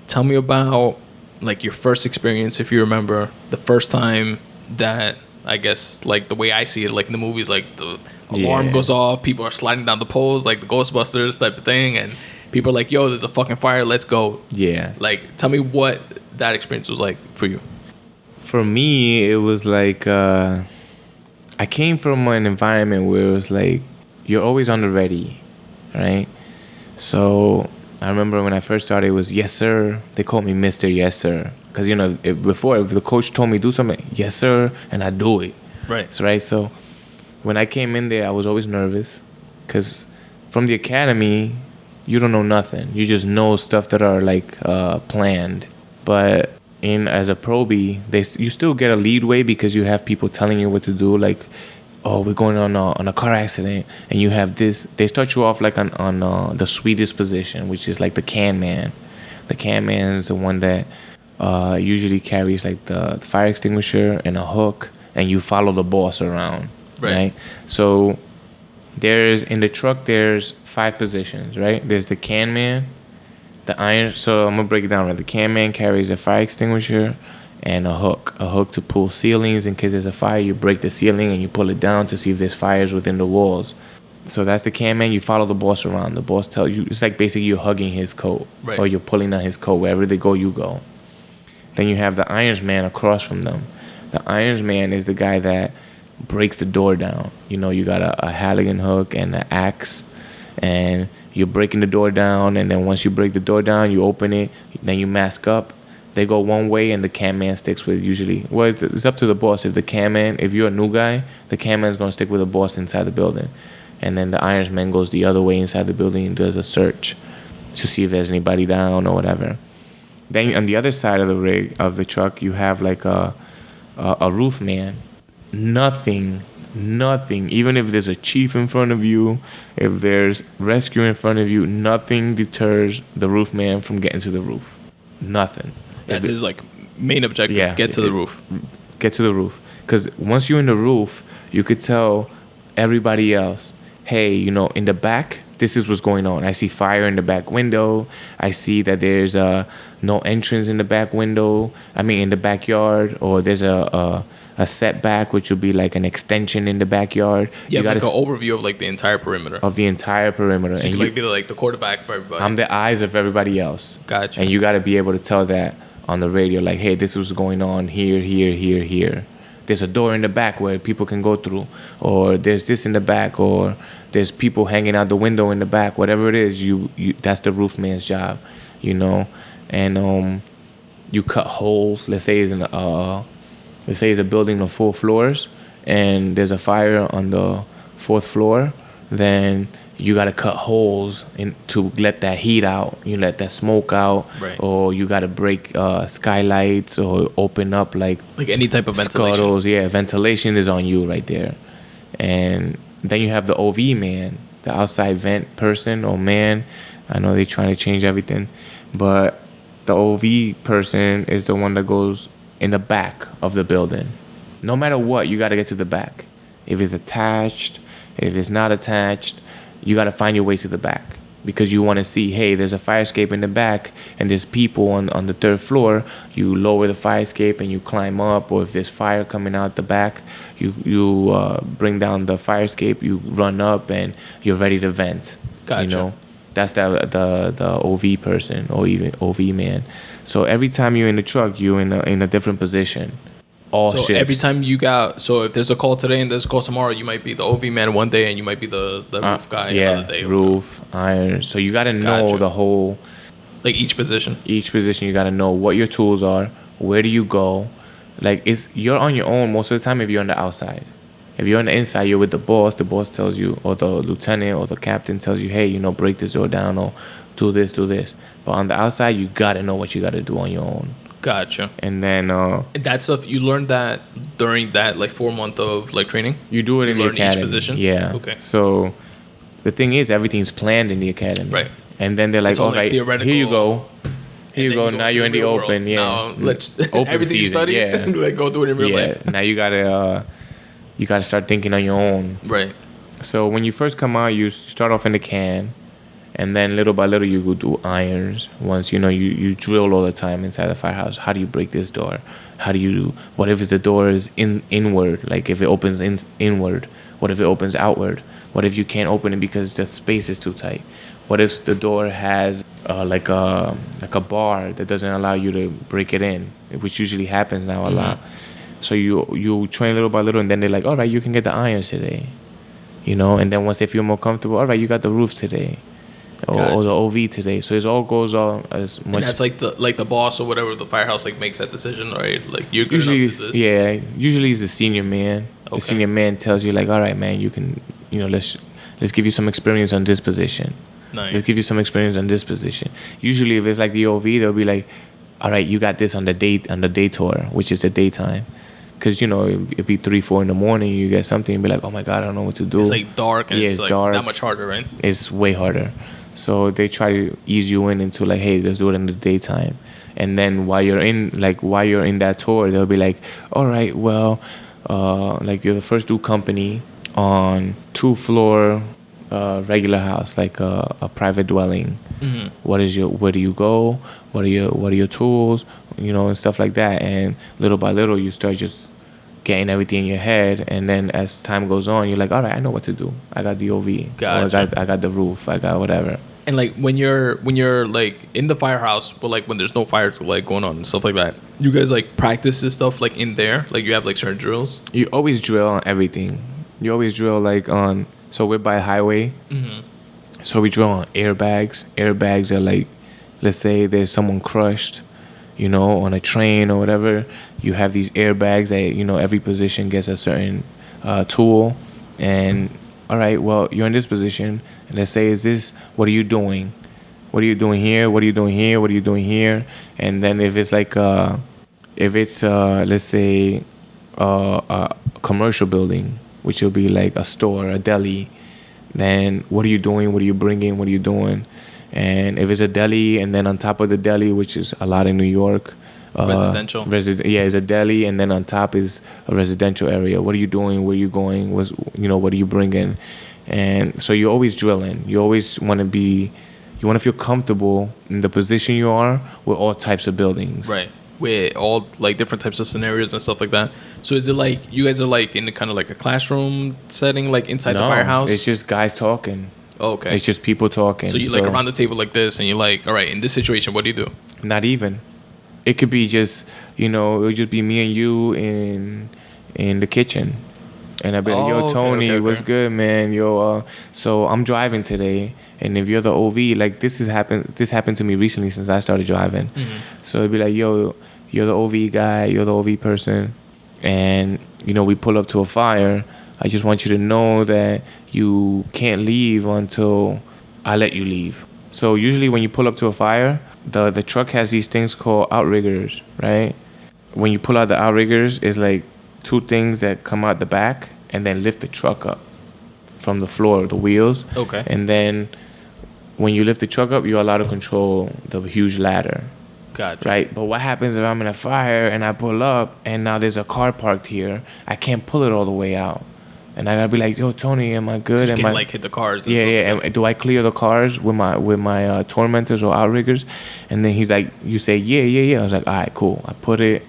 Tell me about like your first experience, if you remember, the first time that, I guess, like the way I see it, like in the movies, like the alarm goes off, people are sliding down the poles, like the Ghostbusters type of thing, and people are like, yo, there's a fucking fire, let's go. Yeah. Like, tell me what that experience was like for you. For me, it was like, I came from an environment where it was like, you're always on the ready, right? So I remember when I first started, it was, yes, sir. They called me Mr. Yes, sir. Because, if the coach told me do something, yes, sir, and I do it. Right. So when I came in there, I was always nervous. Because from the academy, you don't know nothing. You just know stuff that are like planned. But as a probie, you still get a leadway because you have people telling you what to do. Like, oh, we're going on a car accident, and you have this. They start you off like on the sweetest position, which is like the can man. The can man is the one that usually carries like the fire extinguisher and a hook, and you follow the boss around, right? So in the truck, there's 5 positions, right? There's the can man, the iron. So I'm gonna break it down. Right? The can man carries a fire extinguisher and a hook to pull ceilings in case there's a fire. You break the ceiling and you pull it down to see if there's fires within the walls. So that's the can man. You follow the boss around. The boss tells you, it's like basically you're hugging his coat, or you're pulling on his coat. Wherever they go, you go. Then you have the irons man across from them. The irons man is the guy that breaks the door down. You got a Halligan hook and an axe, and you're breaking the door down. And then once you break the door down, you open it. Then you mask up. They go one way, and the cam man sticks with usually. Well, it's up to the boss. If you're a new guy, the cam man's gonna stick with the boss inside the building, and then the ironsman goes the other way inside the building and does a search to see if there's anybody down or whatever. Then on the other side of the rig of the truck, you have like a roof man. Nothing. Even if there's a chief in front of you, if there's rescue in front of you, nothing deters the roof man from getting to the roof. Nothing. That's his like main objective. Yeah, get to the roof. Get to the roof. Because once you're in the roof, you could tell everybody else, hey, in the back, this is what's going on. I see fire in the back window. I see that there's no entrance in the back window. In the backyard, or there's a setback, which would be like an extension in the backyard. You got like an overview of like the entire perimeter. Of the entire perimeter. So you can be like the quarterback for everybody. I'm the eyes of everybody else. Gotcha. And you got to be able to tell that on the radio, like, hey, this was going on here, here, here, here. There's a door in the back where people can go through, or there's this in the back, or there's people hanging out the window in the back. Whatever it is, you that's the roof man's job, And you cut holes. Let's say it's a building of 4 floors, and there's a fire on the 4th floor. Then you gotta cut holes to let that heat out. You let that smoke out, right. Or you gotta break skylights or open up like any type of ventilation. Scuttles. Yeah, ventilation is on you right there. And then you have the OV man, the outside vent person or man. I know they're trying to change everything, but the OV person is the one that goes in the back of the building. No matter what, you gotta get to the back. If it's attached, if it's not attached, you got to find your way to the back, because you want to see, hey, there's a fire escape in the back and there's people on the 3rd floor. You lower the fire escape and you climb up, or if there's fire coming out the back, you bring down the fire escape, you run up, and you're ready to vent. Gotcha. That's the OV person or even OV man. So every time you're in the truck, you're in a different position. All shifts. Every time if there's a call today and there's a call tomorrow, you might be the OV man one day and you might be the roof guy another day. Roof, iron. So you got to know the whole... Like each position. Each position, you got to know what your tools are, where do you go. Like, you're on your own most of the time if you're on the outside. If you're on the inside, you're with the boss tells you, or the lieutenant or the captain tells you, hey, break this door down, or do this. But on the outside, you got to know what you got to do on your own. Gotcha. And then that stuff, you learned that during that like 4 month of like training? You do it in the academy. Each position? Yeah. Okay. So the thing is, everything's planned in the academy. Right. And then they're like, all right, here you go. Here you go. Now you're in the open. World. Yeah. Now let's open everything season, you study, yeah. like go do it in real life. Now you gotta start thinking on your own. Right. So when you first come out, you start off in the can. And then little by little, you go do irons. Once you drill all the time inside the firehouse. How do you break this door? What if the door is inward? Like if it opens inward? What if it opens outward? What if you can't open it because the space is too tight? What if the door has like a bar that doesn't allow you to break it in, which usually happens now a lot. So you train little by little, and then they're like, all right, you can get the irons today. And then once they feel more comfortable, all right, you got the roof today. Or the OV today. So it all goes on as much. And that's like the boss or whatever the firehouse like makes that decision, right? Like you're good usually enough to this. Yeah, usually it's the senior man. Okay. The senior man tells you like, all right, man, you can, let's give you some experience on this position. Nice. Let's give you some experience on this position. Usually if it's like the OV, they'll be like, all right, you got this on the day tour, which is the daytime. Because, it'd be 3-4 in the morning, you get something and be like, oh my God, I don't know what to do. It's like dark and it's like dark. that much harder, right? It's way harder. So they try to ease you into like, hey, let's do it in the daytime. And then while you're in that tour, they'll be like, all right, well, like you're the first do company on 2-floor regular house, like a private dwelling. Mm-hmm. Where do you go? What are your tools? And stuff like that. And little by little, you start just getting everything in your head, and then as time goes on, you're like, all right, I know what to do. I got the OV. Gotcha. Or I got the roof. I got whatever. And like when you're like in the firehouse, but like when there's no fires like going on and stuff like that, you guys like practice this stuff like in there. Like you have like certain drills. You always drill on everything. You always drill like on. So we're by highway. Mm-hmm. So we drill on airbags. Airbags are like, let's say there's someone crushed, you know, on a train or whatever. You have these airbags that, you know, every position gets a certain tool. And all right, well, you're in this position, and let's say, is this, what are you doing? What are you doing here? What are you doing here? What are you doing here? And then if it's like, let's say, a commercial building, which will be like a store, a deli, then what are you doing? What are you bringing? What are you doing? And if it's a deli, and then on top of the deli, which is a lot in New York, Residential. It's a deli, and then on top is a residential area. What are you doing? Where are you going? What are you bringing? And so you're always drilling. You always want to feel comfortable in the position you are with all types of buildings. Right. With all like different types of scenarios and stuff like that. So is it like you guys are like in kind of like a classroom setting, like inside the firehouse? It's just guys talking. Oh, okay. It's just people talking. So you like around the table like this, and you're like, all right, in this situation, what do you do? Not even. It could be just, it would just be me and you in the kitchen. And I'd be like, yo, Tony, okay. what's good, man? Yo, so I'm driving today. And if you're the OV, like this happened to me recently since I started driving. Mm-hmm. So it'd be like, yo, you're the OV guy, you're the OV person. And, we pull up to a fire. I just want you to know that you can't leave until I let you leave. So usually when you pull up to a fire, the truck has these things called outriggers, right? When you pull out the outriggers, it's like two things that come out the back and then lift the truck up from the floor, the wheels. Okay. And then when you lift the truck up, you're allowed to control the huge ladder. Gotcha. Right? But what happens if I'm in a fire and I pull up and now there's a car parked here? I can't pull it all the way out. And I gotta be like, yo, Tony, am I good? Just like hit the cars. Yeah. And do I clear the cars with my tormentors or outriggers? And then he's like, you say, yeah. I was like, all right, cool. I put it,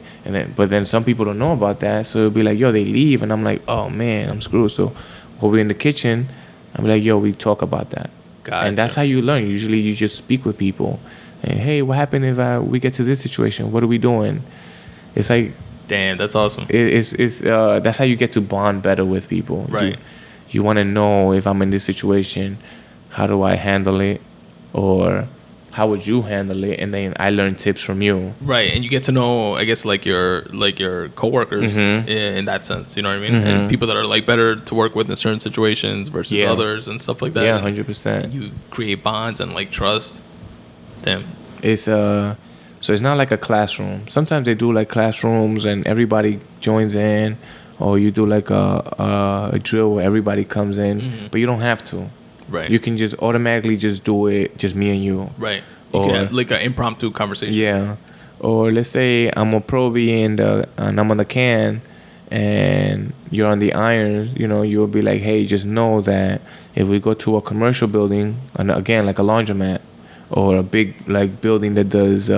but then some people don't know about that, so it'll be like, yo, they leave, and I'm like, oh man, I'm screwed. So when we're in the kitchen, I'm like, yo, we talk about that. Gotcha. And that's how you learn. Usually, you just speak with people, and hey, what happened if we get to this situation? What are we doing? It's like. Damn, that's awesome. It's that's how you get to bond better with people. Right. You want to know, if I'm in this situation, how do I handle it, or how would you handle it? And then I learn tips from you. Right, and you get to know, I guess, like your coworkers in that sense. You know what I mean? And people that are like better to work with in certain situations versus others and stuff like that. Yeah, 100%. You create bonds and like trust. Damn. It's So it's not like a classroom. Sometimes they do like classrooms and everybody joins in, or you do like a drill where everybody comes in, but you don't have to. Right. You can just automatically just do it, just me and you. Right. You can have like an impromptu conversation. Yeah. Or let's say I'm a probie and I'm on the can and you're on the iron, you'll be like, hey, just know that if we go to a commercial building, and again, like a laundromat, or a big like building that does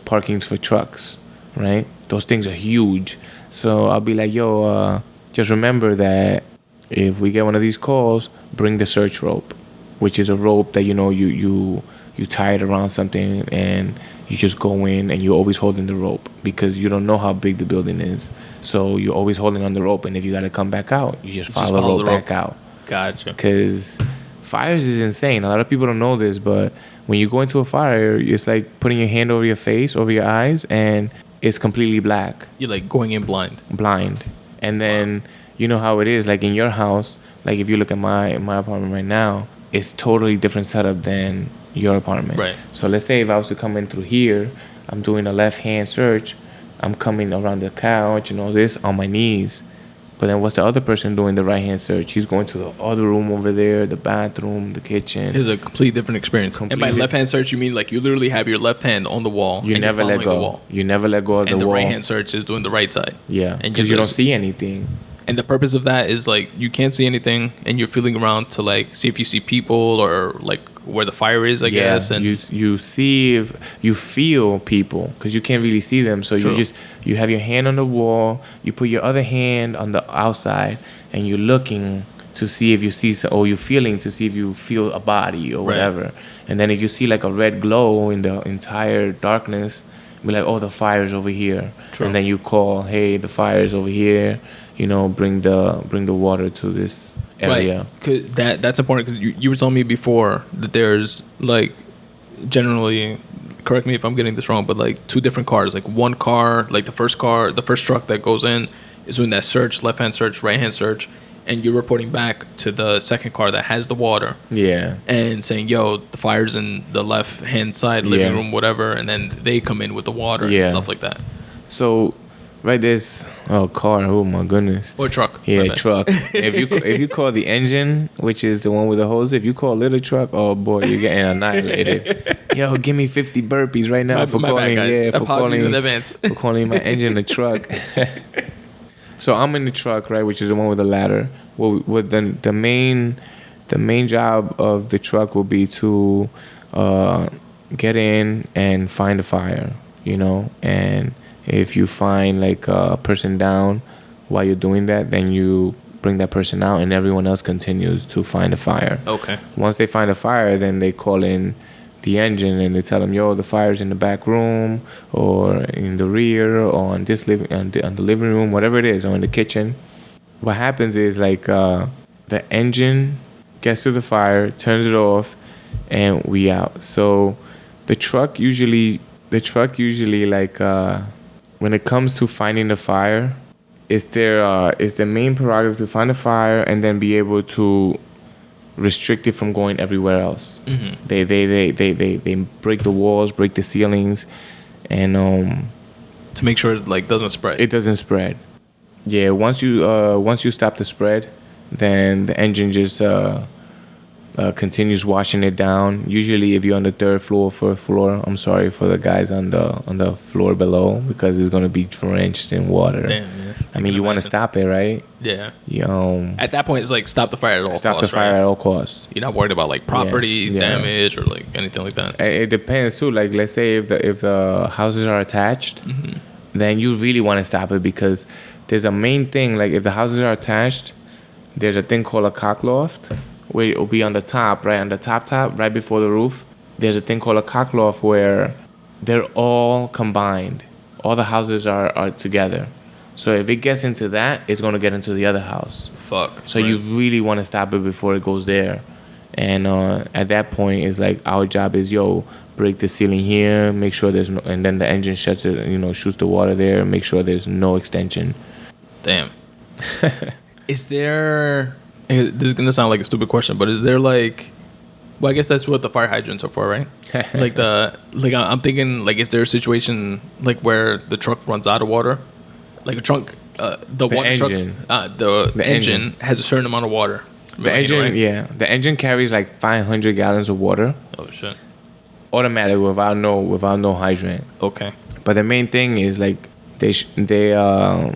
parkings for trucks, right? Those things are huge. So I'll be like, yo, just remember that if we get one of these calls, bring the search rope, which is a rope that you tie it around something and you just go in and you're always holding the rope because you don't know how big the building is. So you're always holding on the rope, and if you got to come back out, you just follow the rope back out. Gotcha. Because fires is insane. A lot of people don't know this, but when you go into a fire, it's like putting your hand over your face, over your eyes, and it's completely black. You're like going in blind. And then you know how it is, like in your house, like if you look at my apartment right now, it's totally different setup than your apartment. Right. So let's say if I was to come in through here, I'm doing a left-hand search, I'm coming around the couch and all this on my knees. But then what's the other person doing the right-hand search? He's going to the other room over there, the bathroom, the kitchen. It's a complete different experience. And by left-hand search, you mean like you literally have your left hand on the wall. You never let go. You never let go of the wall. And the right-hand search is doing the right side. Yeah, because you don't see anything. And the purpose of that is like you can't see anything, and you're feeling around to like see if you see people or like where the fire is, I guess. And you see if you feel people because you can't really see them. So True. you have your hand on the wall, you put your other hand on the outside, and you're looking to see if you see or you're feeling to see if you feel a body or whatever. And then if you see like a red glow in the entire darkness, be like, oh, the fire's over here. True. And then you call, hey, the fire's over here. You know, bring the water to this area. Right. 'Cause that's important because you were telling me before that there's like generally, correct me if I'm getting this wrong, but like two different cars. Like one car, like the first truck that goes in is doing that search, left hand search, right hand search, and you're reporting back to the second car that has the water. Yeah. And saying, yo, the fire's in the left hand side, living room, whatever, and then they come in with the water and stuff like that. So right, there's car. Oh my goodness. Or truck. Yeah, truck. if you call the engine, which is the one with the hose, if you call little truck, oh boy, you're getting annihilated. Yo, give me 50 burpees right now for calling. Apologies in advance. For calling my engine a truck. So I'm in the truck, right, which is the one with the ladder. Well, with the main job of the truck will be to get in and find a fire, you know, and if you find like a person down while you're doing that, then you bring that person out and everyone else continues to find a fire. Okay. Once they find a fire, then they call in the engine and they tell them, yo, the fire's in the back room or in the rear or on this on the living room, whatever it is, or in the kitchen. What happens is like the engine gets to the fire, turns it off, and we out. So the truck usually like when it comes to finding the fire, it's their main prerogative to find a fire and then be able to restrict it from going everywhere else. Mm-hmm. They break the walls, break the ceilings, and to make sure it like doesn't spread. It doesn't spread. Yeah, once you stop the spread, then the engine just continues washing it down. Usually, if you're on the third floor, fourth floor, I'm sorry for the guys on the floor below because it's gonna be drenched in water. Damn, yeah. I mean, you want to stop it, right? Yeah. At that point, it's like stop the fire at all costs. Stop the fire at all costs. You're not worried about like property damage or like anything like that. It depends too. Like, let's say if the houses are attached, mm-hmm. then you really want to stop it because there's a main thing. Like, if the houses are attached, there's a thing called a cock loft, where it will be on the top, right on the top, right before the roof. There's a thing called a cock loft where they're all combined. All the houses are together. So if it gets into that, it's going to get into the other house. Fuck. So you really want to stop it before it goes there. And at that point, it's like our job is, break the ceiling here, make sure there's no, and then the engine shuts it, shoots the water there, make sure there's no extension. Damn. Is there... This is gonna sound like a stupid question, but is there like, well, I guess that's what the fire hydrants are for, right? I'm thinking like, is there a situation like where the truck runs out of water, like a trunk, the engine has a certain amount of water. The engine carries like 500 gallons of water. Oh shit! Automatic without no hydrant. Okay. But the main thing is like the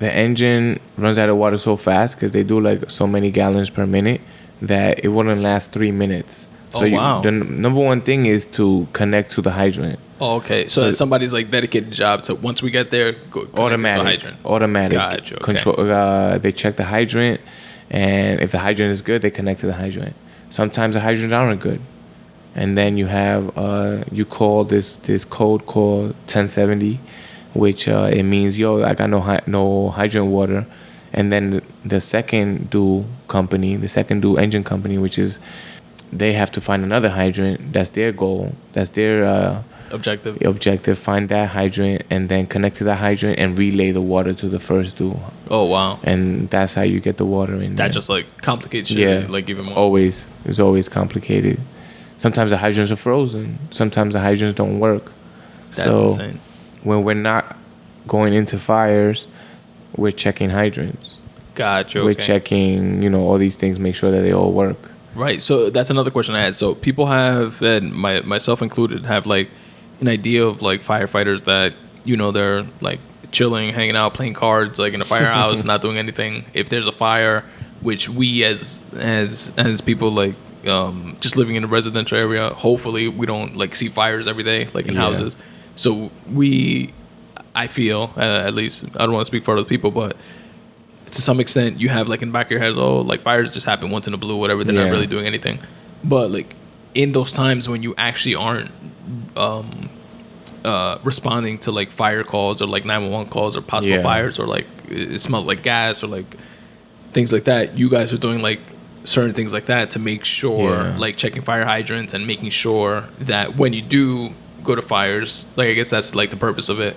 engine runs out of water so fast because they do like so many gallons per minute that it wouldn't last 3 minutes. So wow. The number one thing is to connect to the hydrant. Oh, okay. So somebody's like dedicated job to once we get there, go automatic. Gotcha, okay. Control. They check the hydrant, and if the hydrant is good, they connect to the hydrant. Sometimes the hydrants aren't good, and then you have you call this code called 1070. Which it means, I got no hydrant water. And then the second due engine company, which is they have to find another hydrant. That's their goal. That's their objective. Find that hydrant and then connect to that hydrant and relay the water to the first due. Oh, wow. And that's how you get the water in there. That just like complicates shit like even more. Always. It's always complicated. Sometimes the hydrants are frozen. Sometimes the hydrants don't work. That's insane. When we're not going into fires, we're checking hydrants. Gotcha. Okay. We're checking, all these things, make sure that they all work. Right. So that's another question I had. So people have, and myself included, have like an idea of like firefighters that, they're like chilling, hanging out, playing cards, like in a firehouse, not doing anything. If there's a fire, which we as people like just living in a residential area, hopefully we don't like see fires every day, like in houses. So I feel, at least, I don't want to speak for other people, but to some extent you have like in the back of your head, oh, like fires just happen once in a blue, whatever. They're not really doing anything. But like in those times when you actually aren't responding to like fire calls or like 911 calls or possible fires, or like it smells like gas or like things like that, you guys are doing like certain things like that to make sure, like checking fire hydrants and making sure that when you do go to fires, like I guess that's like the purpose of it,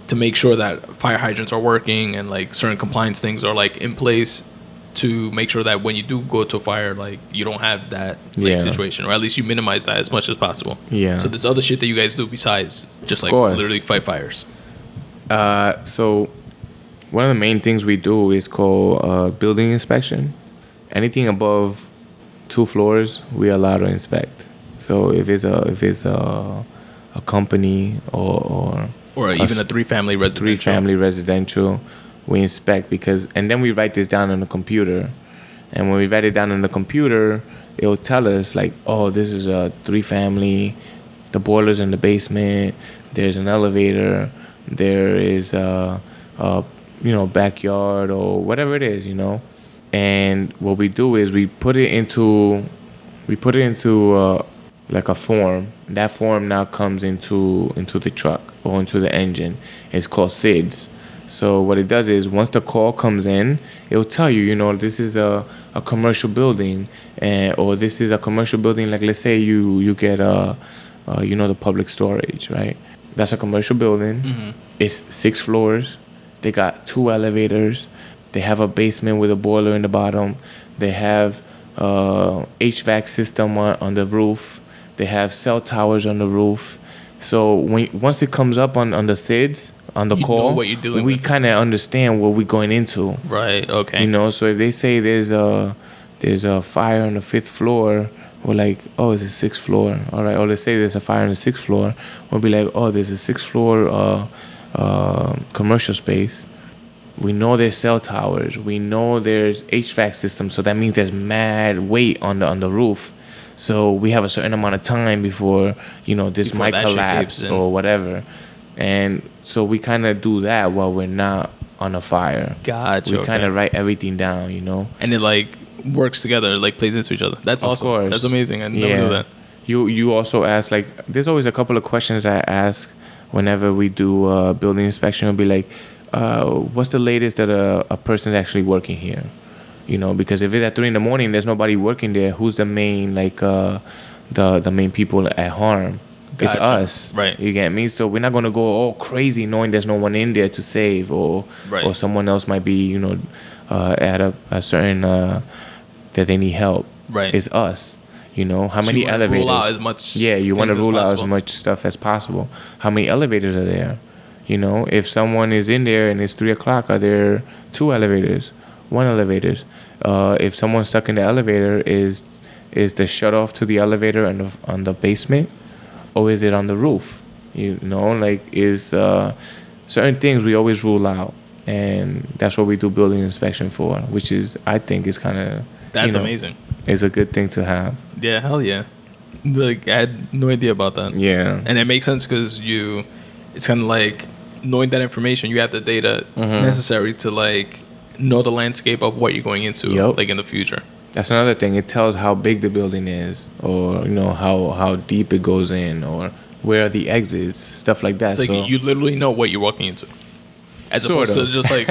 to make sure that fire hydrants are working and like certain compliance things are like in place to make sure that when you do go to a fire, like you don't have that like situation, or at least you minimize that as much as possible. So there's other shit that you guys do besides just like literally fight fires. So one of the main things we do is called building inspection. Anything above 2 floors, we are allowed to inspect. So if it's a company or even a 3-family residential. 3-family residential, we inspect and then we write this down on the computer. And when we write it down on the computer, it will tell us like, oh, this is a 3-family, the boiler's in the basement, there's an elevator, there is a backyard or whatever it is, And what we do is we put it into like a form. That form now comes into the truck or into the engine. It's called SIDS. So what it does is once the call comes in, it will tell you, this is a commercial building, or this is a commercial building. Like let's say you get the public storage, right? That's a commercial building. Mm-hmm. It's 6 floors. They got 2 elevators. They have a basement with a boiler in the bottom. They have HVAC system on the roof. They have cell towers on the roof. So once it comes up on the SIDS, on the call, know what you're doing we kind of understand what we're going into. Right, okay. So if they say there's a fire on the 5th floor, we're like, oh, it's a 6th floor. All right. Or they say there's a fire on the 6th floor. We'll be like, oh, there's a 6th floor commercial space. We know there's cell towers. We know there's HVAC systems. So that means there's mad weight on the roof. So we have a certain amount of time before this might collapse or whatever. And so we kind of do that while we're not on a fire. Gotcha. We kind of write everything down, And it like works together, like plays into each other. That's awesome. Of course. That's amazing. I never knew that. You also ask, like, there's always a couple of questions that I ask whenever we do building inspection. It'll be like, what's the latest that a person's actually working here? Because if it's at 3 a.m, there's nobody working there. Who's the main, like, the main people at harm? Gotcha. It's us. Right. You get me? So we're not going to go all crazy knowing there's no one in there to save, or someone else might be, at a certain, that they need help. Right. It's us. How many elevators? Rule out as much. Yeah, you want to rule out as much stuff as possible. How many elevators are there? If someone is in there and it's 3:00, are there 2 elevators, 1 elevator? If someone's stuck in the elevator, is the shut off to the elevator on the basement, or is it on the roof? Is certain things we always rule out, and that's what we do building inspection for, which is, I think, is kind of amazing. It's a good thing to have. Yeah, hell yeah. Like, I had no idea about that. Yeah, and it makes sense because it's kind of like knowing that information, you have the data necessary to like know the landscape of what you're going into, like in the future. That's another thing. It tells how big the building is, or how deep it goes in, or where are the exits, stuff like that. It's like you literally know what you're walking into, as opposed to just like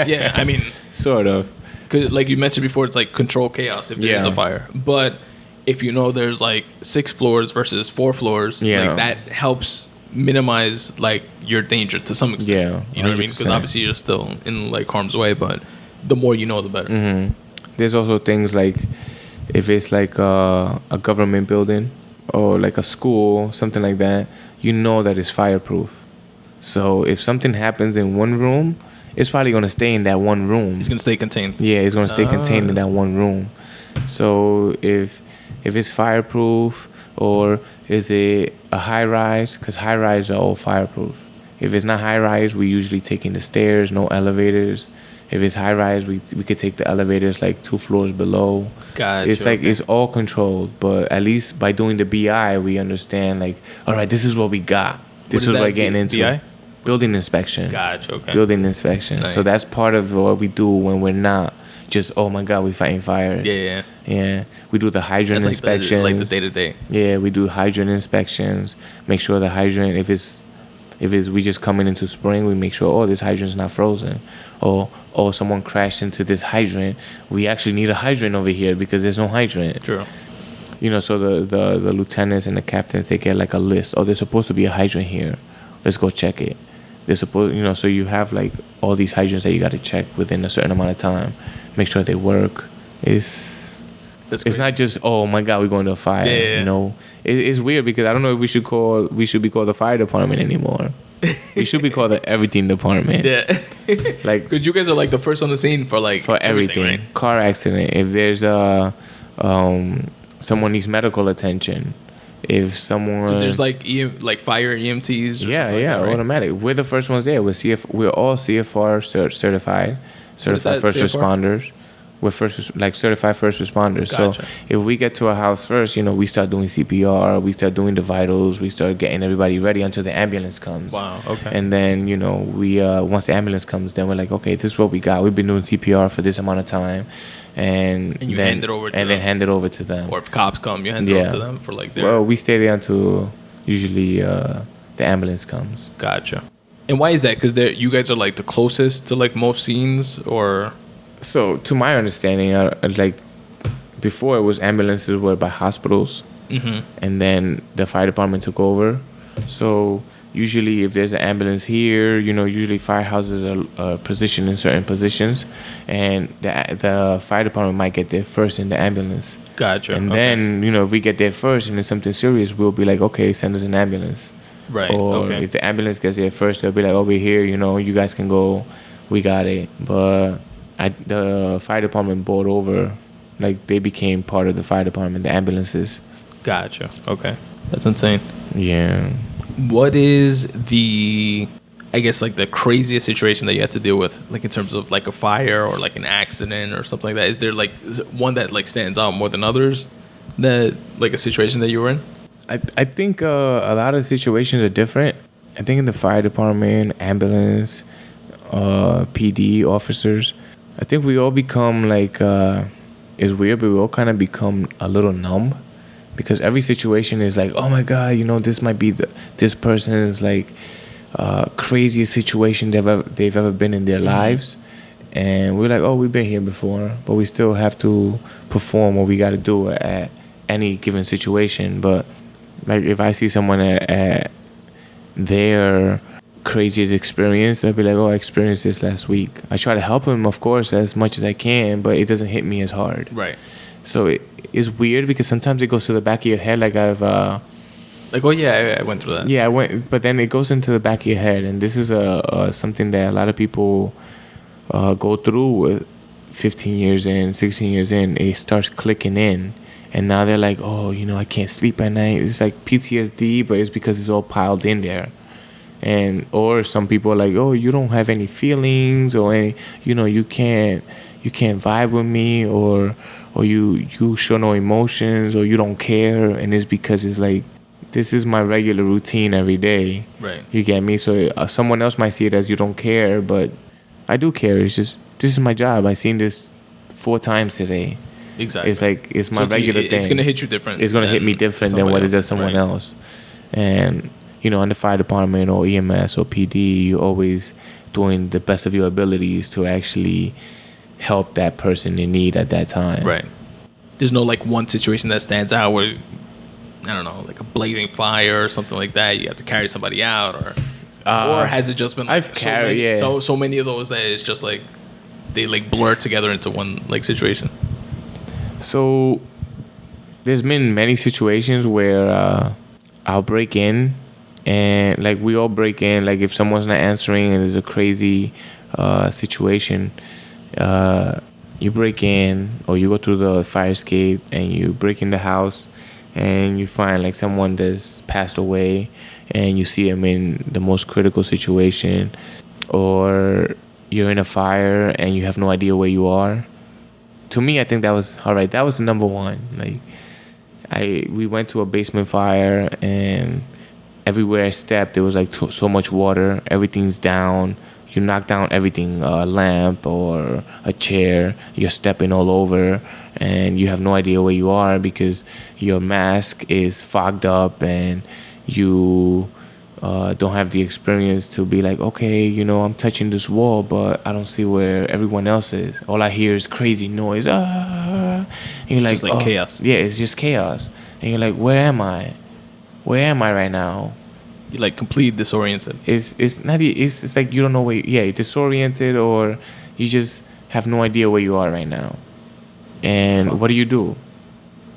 sort of. Because like you mentioned before, it's like control chaos if there's a fire. But if there's like 6 floors versus 4 floors, like that helps minimize like your danger to some extent. Yeah, you know what I mean? Because obviously you're still in like harm's way, but the more you know, the better. Mm-hmm. There's also things like if it's like a government building or like a school, something like that, that it's fireproof. So if something happens in one room, it's probably going to stay in that one room. It's going to stay contained. Yeah, it's going to stay contained in that one room. So if it's fireproof, or is it a high-rise? Because high-rise are all fireproof. If it's not high-rise, we usually take in the stairs, no elevators. If it's high-rise, we could take the elevators like 2 floors below. Gotcha. It's like it's all controlled, but at least by doing the BI, we understand like, all right, this is what we got. This is what we're getting into. BI? Building inspection. Gotcha. Okay. Building inspection. Nice. So that's part of what we do when we're not just, oh my God, we fighting fires. Yeah. We do the hydrant That's inspections. like the day-to-day. Yeah, we do hydrant inspections. Make sure the hydrant, if it's we just coming into spring, we make sure, oh, this hydrant's not frozen. Or, oh, someone crashed into this hydrant. We actually need a hydrant over here because there's no hydrant. True. You know, so the lieutenants and the captains, they get like a list. Oh, there's supposed to be a hydrant here. Let's go check it. They're supposed, so you have like all these hydrants that you got to check within a certain amount of time. Make sure they work. It's not just, oh my God, we're going to a fire. Yeah. It's weird because I don't know if we should be called the fire department anymore. We should be called the everything department. Yeah. Like, because you guys are like the first on the scene for everything. Right? Car accident. If there's someone needs medical attention. If someone, because there's like fire EMTs. Yeah, right? automatic. We're the first ones there. We're all CFR certified first CFR? responders. We're certified first responders. Gotcha. So if we get to a house first, we start doing CPR, we start doing the vitals, we start getting everybody ready until the ambulance comes. Wow. Okay. And then we once the ambulance comes, then we're like, okay, this is what we got. We've been doing CPR for this amount of time, and you then hand it over to and them. then hand it over to them. Or if cops come, you hand it over to them for like their. Well, we stay there until usually the ambulance comes. Gotcha. And why is that? Because you guys are like the closest to like most scenes, or. So, to my understanding, like before, it was ambulances were by hospitals, and then the fire department took over. So usually, if there's an ambulance here, usually firehouses are positioned in certain positions, and the fire department might get there first in the ambulance. Gotcha. And then if we get there first and it's something serious, we'll be like, okay, send us an ambulance. Right. Or if the ambulance gets there first, they'll be like, over here, you guys can go, we got it. But the fire department bought over, like they became part of the fire department, the ambulances. Gotcha. Okay. That's insane. Yeah. What is the craziest situation that you had to deal with, like in terms of like a fire or like an accident or something like that? Is there like one that like stands out more than others, that like a situation that you were in? I think a lot of situations are different. I think in the fire department, ambulance, PD officers, I think we all become like, it's weird, but we all kind of become a little numb, because every situation is like, oh my God, this might be this person's like craziest situation they've ever been in their lives. And we're like, oh, we've been here before, but we still have to perform what we got to do at any given situation. But like if I see someone at their craziest experience, I'll be like, oh, I experienced this last week. I try to help them, of course, as much as I can, but it doesn't hit me as hard. Right. So it's weird because sometimes it goes to the back of your head, like I've... like, oh yeah, I went through that. Yeah, I went, but then it goes into the back of your head, and this is something that a lot of people go through with 15 years in, 16 years in. It starts clicking in, and now they're like, oh, I can't sleep at night. It's like PTSD, but it's because it's all piled in there. Or some people are like, oh, you don't have any feelings, or any, you can't vibe with me, or you show no emotions, or you don't care, and it's because it's like, this is my regular routine every day. Right. You get me? So someone else might see it as you don't care, but I do care. It's just, this is my job. I've seen this 4 times today. Exactly. It's like, it's my regular thing. It's going to hit you different. It's going to hit me different than what it does someone else. And, in the fire department or EMS or PD, you're always doing the best of your abilities to actually help that person in need at that time. Right. There's no like one situation that stands out where, I don't know, like a blazing fire or something like that, you have to carry somebody out, or has it just been like so many of those that it's just like they like blur together into one like situation? So there's been many situations where I'll break in, and like we all break in, like if someone's not answering and there's a crazy situation, you break in, or you go through the fire escape and you break in the house, and you find like someone that's passed away, and you see them in the most critical situation, or you're in a fire and you have no idea where you are. To me, I think that was all right. That was the number one. Like we went to a basement fire, and everywhere I stepped, there was like so much water. Everything's down. You knock down everything, a lamp or a chair, you're stepping all over, and you have no idea where you are because your mask is fogged up, and you don't have the experience to be like, okay, I'm touching this wall, but I don't see where everyone else is. All I hear is crazy noise. And you're like, just like chaos. Yeah, it's just chaos. And you're like, where am I? Where am I right now? You're like completely disoriented. It's not. It's like you don't know where. You're disoriented, or you just have no idea where you are right now. And what do you do?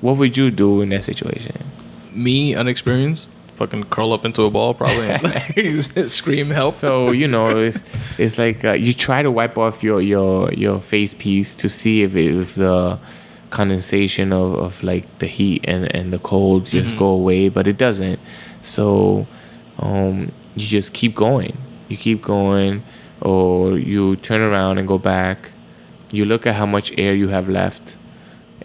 What would you do in that situation? Me, unexperienced, fucking curl up into a ball probably and scream help. So it's like you try to wipe off your face piece to see if the condensation of like the heat and the cold just go away, but it doesn't. So you just keep going. You keep going, or you turn around and go back. You look at how much air you have left,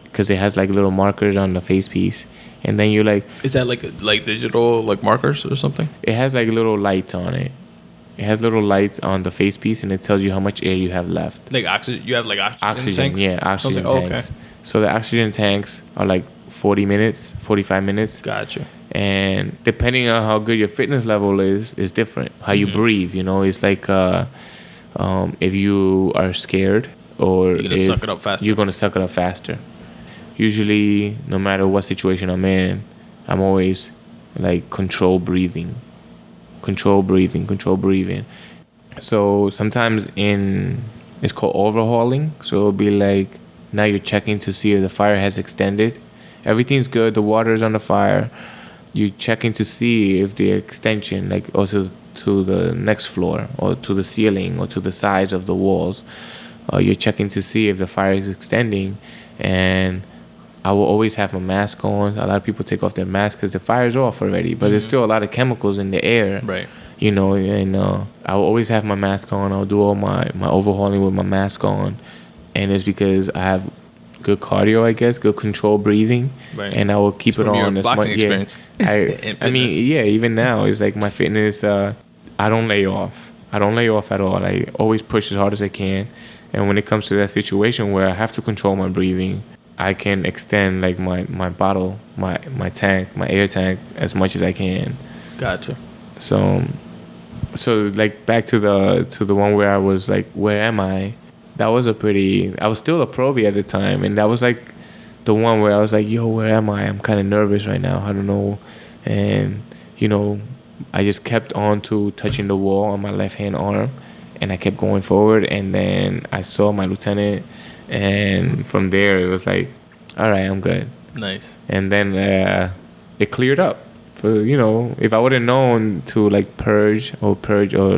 because it has like little markers on the face piece, and then you like. Is that like digital like markers or something? It has like little lights on it. It has little lights on the face piece, and it tells you how much air you have left. Like oxygen. You have like oxygen tanks? Yeah, oxygen tanks. Okay. So the oxygen tanks are like 40 minutes, 45 minutes. Gotcha. And depending on how good your fitness level is different. How you breathe, it's like if you are scared, or you're gonna suck it up faster. You're gonna suck it up faster. Usually, no matter what situation I'm in, I'm always like control breathing. So sometimes it's called overhauling. So it'll be like, now you're checking to see if the fire has extended. Everything's good. The water is on the fire. You're checking to see if the extension, like also to the next floor or to the ceiling or to the sides of the walls, you're checking to see if the fire is extending. And I will always have my mask on. A lot of people take off their mask because the fire's off already, but there's still a lot of chemicals in the air. Right. And I will always have my mask on. I'll do all my overhauling with my mask on. And it's because I have good cardio, I guess, good controlled breathing, right. And I will keep it on. Your boxing experience. I mean, even now it's like my fitness. I don't lay off. I don't lay off at all. I always push as hard as I can. And when it comes to that situation where I have to control my breathing, I can extend like my bottle, my tank, my air tank as much as I can. Gotcha. So like back to the one where I was like, where am I? That was I was still a Provi at the time, and that was like the one where I was like, yo, where am I? I'm kind of nervous right now. I don't know. And, I just kept on to touching the wall on my left-hand arm, and I kept going forward, and then I saw my lieutenant, and from there it was like, all right, I'm good. Nice. And then it cleared up. If I would have known to like purge or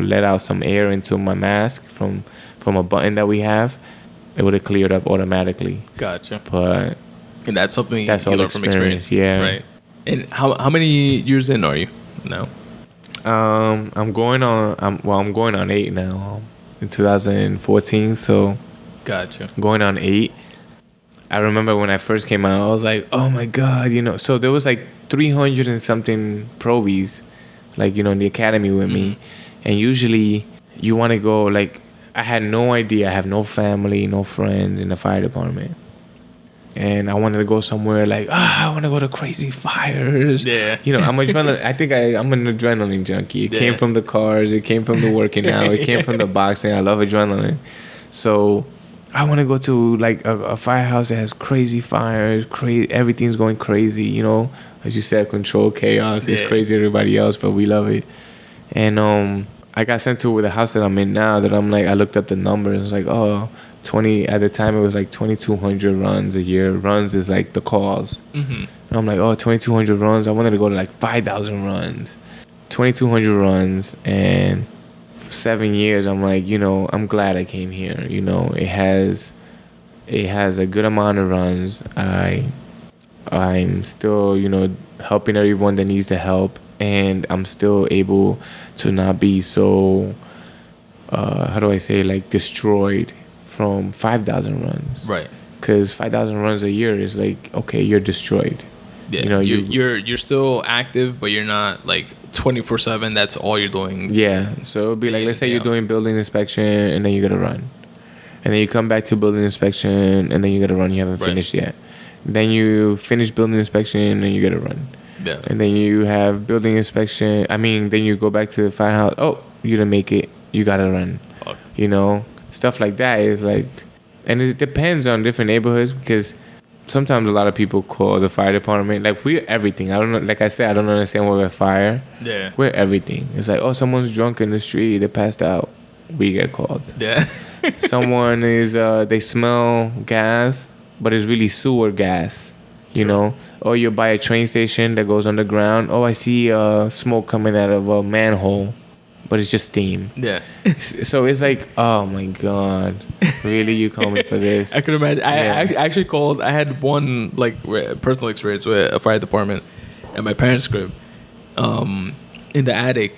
let out some air into my mask from a button that we have, it would have cleared up automatically. Gotcha. But and that's something that's you all learn from experience. Yeah. Right. And how many years in are you now? I'm going on 8 now. In 2014, so gotcha. Going on 8. I remember when I first came out, I was like, oh my God, So there was like 300 and something Provies, like, in the academy with me. And usually you want to go, like, I had no idea. I have no family, no friends in the fire department. And I wanted to go somewhere like, I want to go to crazy fires. Yeah. I'm I'm an adrenaline junkie. It came from the cars. It came from the working out. It came from the boxing. I love adrenaline. So I want to go to like a firehouse that has crazy fires. Everything's going crazy, As you said, control chaos. It's crazy to everybody else, but we love it. And I got sent to the house that I'm in now that I'm like, I looked up the numbers. It's like, 20, at the time it was like 2,200 runs a year. Runs is like the calls. And I'm like, 2,200 runs. I wanted to go to like 5,000 runs. 2,200 runs, and 7 years, I'm like, I'm glad I came here. It has a good amount of runs. I'm still, helping everyone that needs the help, and I'm still able to not be so, how do I say, like destroyed from 5,000 runs. Right. Because 5,000 runs a year is like, okay, you're destroyed. Yeah, you know, you're still active, but you're not like 24/7. That's all you're doing. Yeah, so it'll be like, let's say you're doing building inspection and then you gotta run, and then you come back to building inspection and then you gotta run. You haven't finished yet. Then you finish building inspection and you gotta run. Yeah. And then you have building inspection. Then you go back to the firehouse. Oh, you didn't make it. You gotta run. Fuck. You know, stuff like that is like, and it depends on different neighborhoods because sometimes a lot of people call the fire department like we're everything. I don't know. Like I said, I don't understand why we're fire. Yeah. We're everything. It's like, oh, someone's drunk in the street. They passed out. We get called. Yeah. Someone is they smell gas, but it's really sewer gas. You know, or you're by a train station that goes underground. Oh, I see smoke coming out of a manhole, but it's just steam. Yeah. So it's like, oh my God, really? You call me for this? I could imagine. I actually called. I had one like personal experience with a fire department at my parents' crib. In the attic,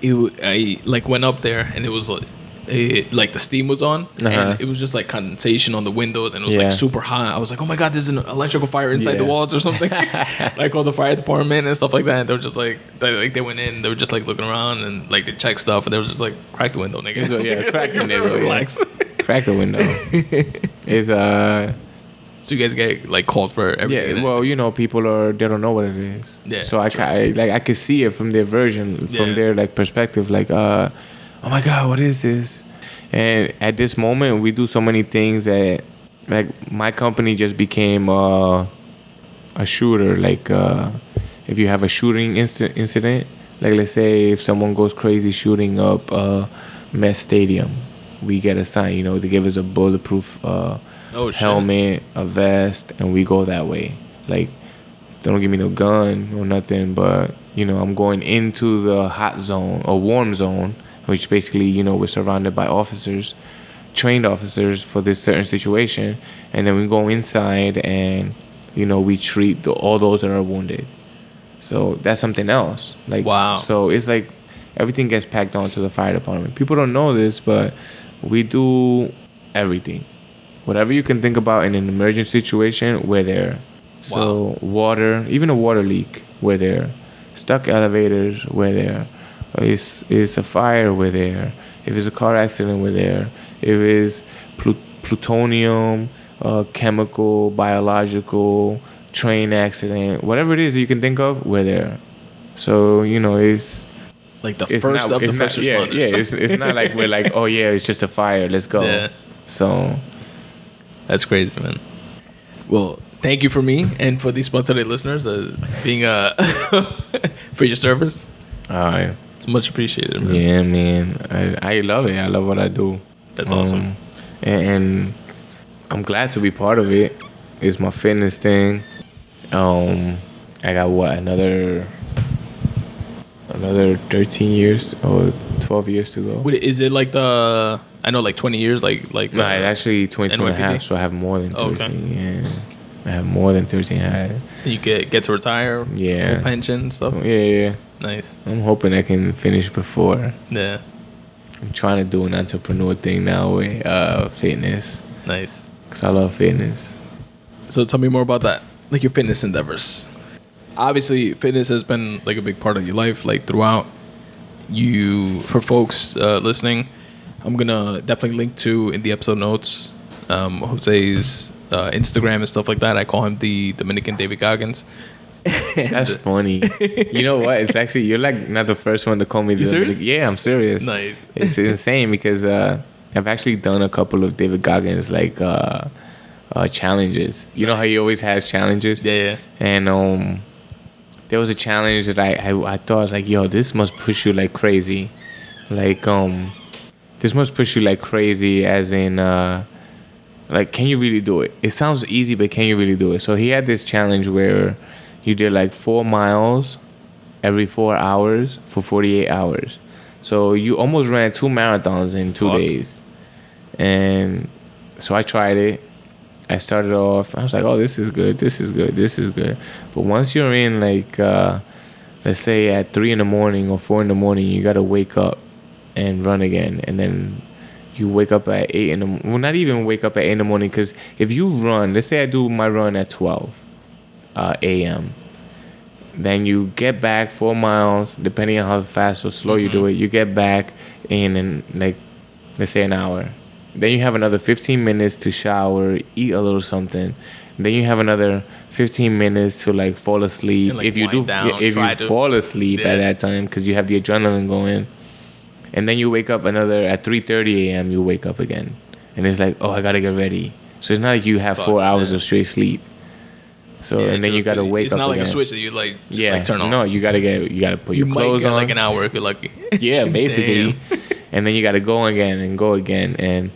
I like went up there and it was like the steam was on and it was just like condensation on the windows and it was like super hot. I was like, oh my God, there's an electrical fire inside the walls or something. I called the fire department and stuff like that. And they were just like they went in, they were just like looking around and like they checked stuff and they were just like, crack the window, nigga. So, crack the window. Relax. Crack the window. It's So you guys get like called for everything? Yeah, well, you know, people they don't know what it is. Yeah. So I could see it from their version, from their like perspective, like, oh my God, what is this? And at this moment, we do so many things that, like, my company just became a shooter. Like, if you have a shooting incident, like let's say if someone goes crazy shooting up a Met Stadium, we get assigned. You know, they give us a bulletproof helmet, a vest, and we go that way. Like, they don't give me no gun or nothing, but you know, I'm going into the hot zone or warm zone, which basically, you know, we're surrounded by officers, trained officers for this certain situation, and then we go inside and, you know, we treat all those that are wounded. So that's something else. Like, wow. So it's like everything gets packed onto the fire department. People don't know this, but we do everything. Whatever you can think about in an emergency situation, we're there. So water, even a water leak, we're there. Stuck elevators, we're there. It's a fire, we're there. If it's a car accident, we're there. If it's plutonium, chemical, biological, train accident, whatever it is you can think of, we're there. So, you know, it's like the first of the first responders. Yeah, it's not like we're like, oh yeah, it's just a fire, let's go. Yeah. So that's crazy, man. Well, thank you for me and for these Spun Today listeners being for your service. It's much appreciated, man. Yeah, man. I love it. I love what I do. That's awesome. And I'm glad to be part of it. It's my fitness thing. I got another 13 years or 12 years to go. Is it like I know like 20 years like no, it's actually 22 and a half, so I have more than 13. Okay. Yeah. I have more than 13. You get to retire? Yeah. Full pension stuff? Yeah. Nice. I'm hoping I can finish before. Yeah. I'm trying to do an entrepreneur thing now with fitness. Nice. Because I love fitness. So tell me more about that, like your fitness endeavors. Obviously, fitness has been like a big part of your life, like throughout. For folks listening, I'm going to definitely link to in the episode notes Jose's Instagram and stuff like that. I call him the Dominican David Goggins. That's funny. You know what? It's actually, you're like not the first one to call me. You serious? Yeah, I'm serious. Nice. It's insane because I've actually done a couple of David Goggins like challenges. You know how he always has challenges? Yeah. And there was a challenge that I thought, I was like, yo, this must push you like crazy. Like, this must push you like crazy as in, like, can you really do it? It sounds easy, but can you really do it? So he had this challenge where you did like 4 miles every 4 hours for 48 hours. So you almost ran 2 marathons in 2 days. And so I tried it. I started off, I was like, oh, this is good. But once you're in like, let's say at 3 a.m. or 4 a.m, you got to wake up and run again. And then you wake up at 8 a.m. Well, not even wake up at 8 a.m, because if you run, let's say I do my run at 12. a.m. Then you get back 4 miles, depending on how fast or slow you do it. You get back in like, let's say an hour. Then you have another 15 minutes to shower, eat a little something. Then you have another 15 minutes to like fall asleep. And, like, if you do, down, if you fall asleep at that time, because you have the adrenaline going. And then you wake up at 3:30 a.m. You wake up again, and it's like, oh, I gotta get ready. So it's not like you have 4 hours of straight sleep. So and then you gotta wake up. It's not like again. a switch that you like just like turn on. No, you gotta put your clothes on. Like an hour if you're lucky. Yeah, basically. And then you gotta go again. And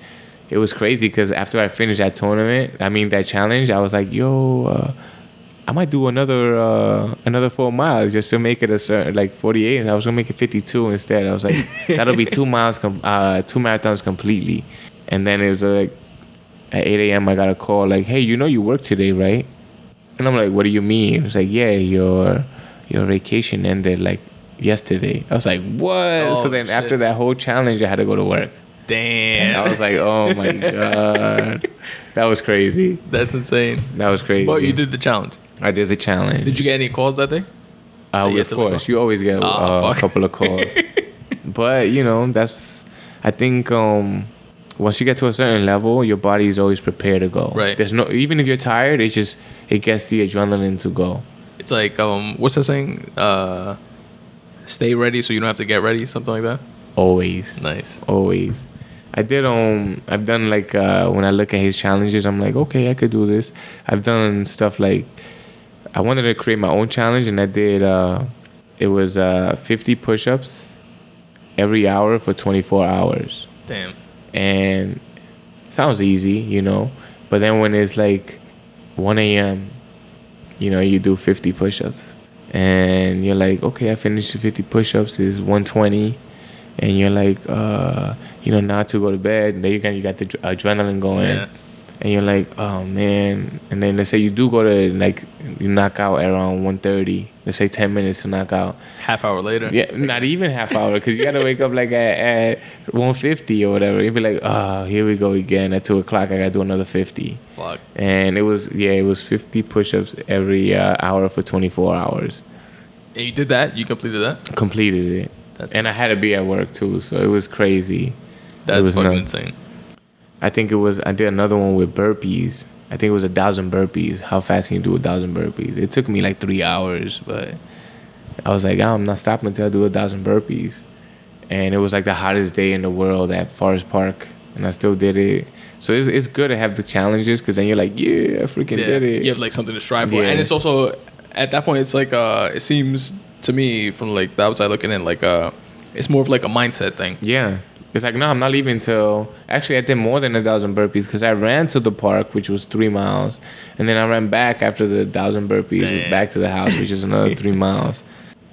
it was crazy because after I finished that that challenge, I was like, yo, I might do another 4 miles just to make it a certain, like 48. And I was gonna make it 52 instead. I was like, that'll be 2 miles, 2 marathons completely. And then it was like at 8 a.m. I got a call like, hey, you work today, right? And I'm like, what do you mean? It's like, yeah, your vacation ended like yesterday. I was like, what? Oh, so then shit. After that whole challenge, I had to go to work. Damn. And I was like, oh my God. That was crazy. That's insane. That was crazy. But you did the challenge. I did the challenge. Did you get any calls that day? Of course. You always get a couple of calls. But, I think once you get to a certain level, your body is always prepared to go. Right. Even if you're tired, it gets the adrenaline to go. It's like, what's that saying? Stay ready so you don't have to get ready, something like that? Always. Nice. Always. I've done like, when I look at his challenges, I'm like, okay, I could do this. I've done stuff like, I wanted to create my own challenge, and I did, it was 50 push-ups every hour for 24 hours. Damn. And sounds easy, but then when it's like 1 a.m., you do 50 push-ups, and you're like, okay, I finished the 50 push-ups, is 120, and you're like, now to go to bed, and then you got the adrenaline going, and you're like, oh man, and then let's say you do go to, like, you knock out around 1:30, let's say 10 minutes to knock out. Half hour later. Yeah, not even half hour, because you got to wake up like at 1:50 or whatever. You'd be like, oh, here we go again. At 2 o'clock, I got to do another 50. Fuck. And it was 50 push-ups every hour for 24 hours. And you did that? You completed that? Completed it. And I had to be at work too, so it was crazy. That's fucking insane. I did another one with burpees. I think it was 1,000 burpees. How fast can you do 1,000 burpees? It took me like 3 hours, but I was like, I'm not stopping until I do 1,000 burpees. And it was like the hottest day in the world at Forest Park, and I still did it. So it's good to have the challenges, because then you're like, yeah, I freaking did it. You have like something to strive for. And it's also, at that point, it's like, it seems to me from like the outside looking in, like it's more of like a mindset thing. Yeah. It's like, no, I'm not leaving till... Actually, I did more than 1,000 burpees, because I ran to the park, which was 3 miles. And then I ran back after the 1,000 burpees back to the house, which is another 3 miles.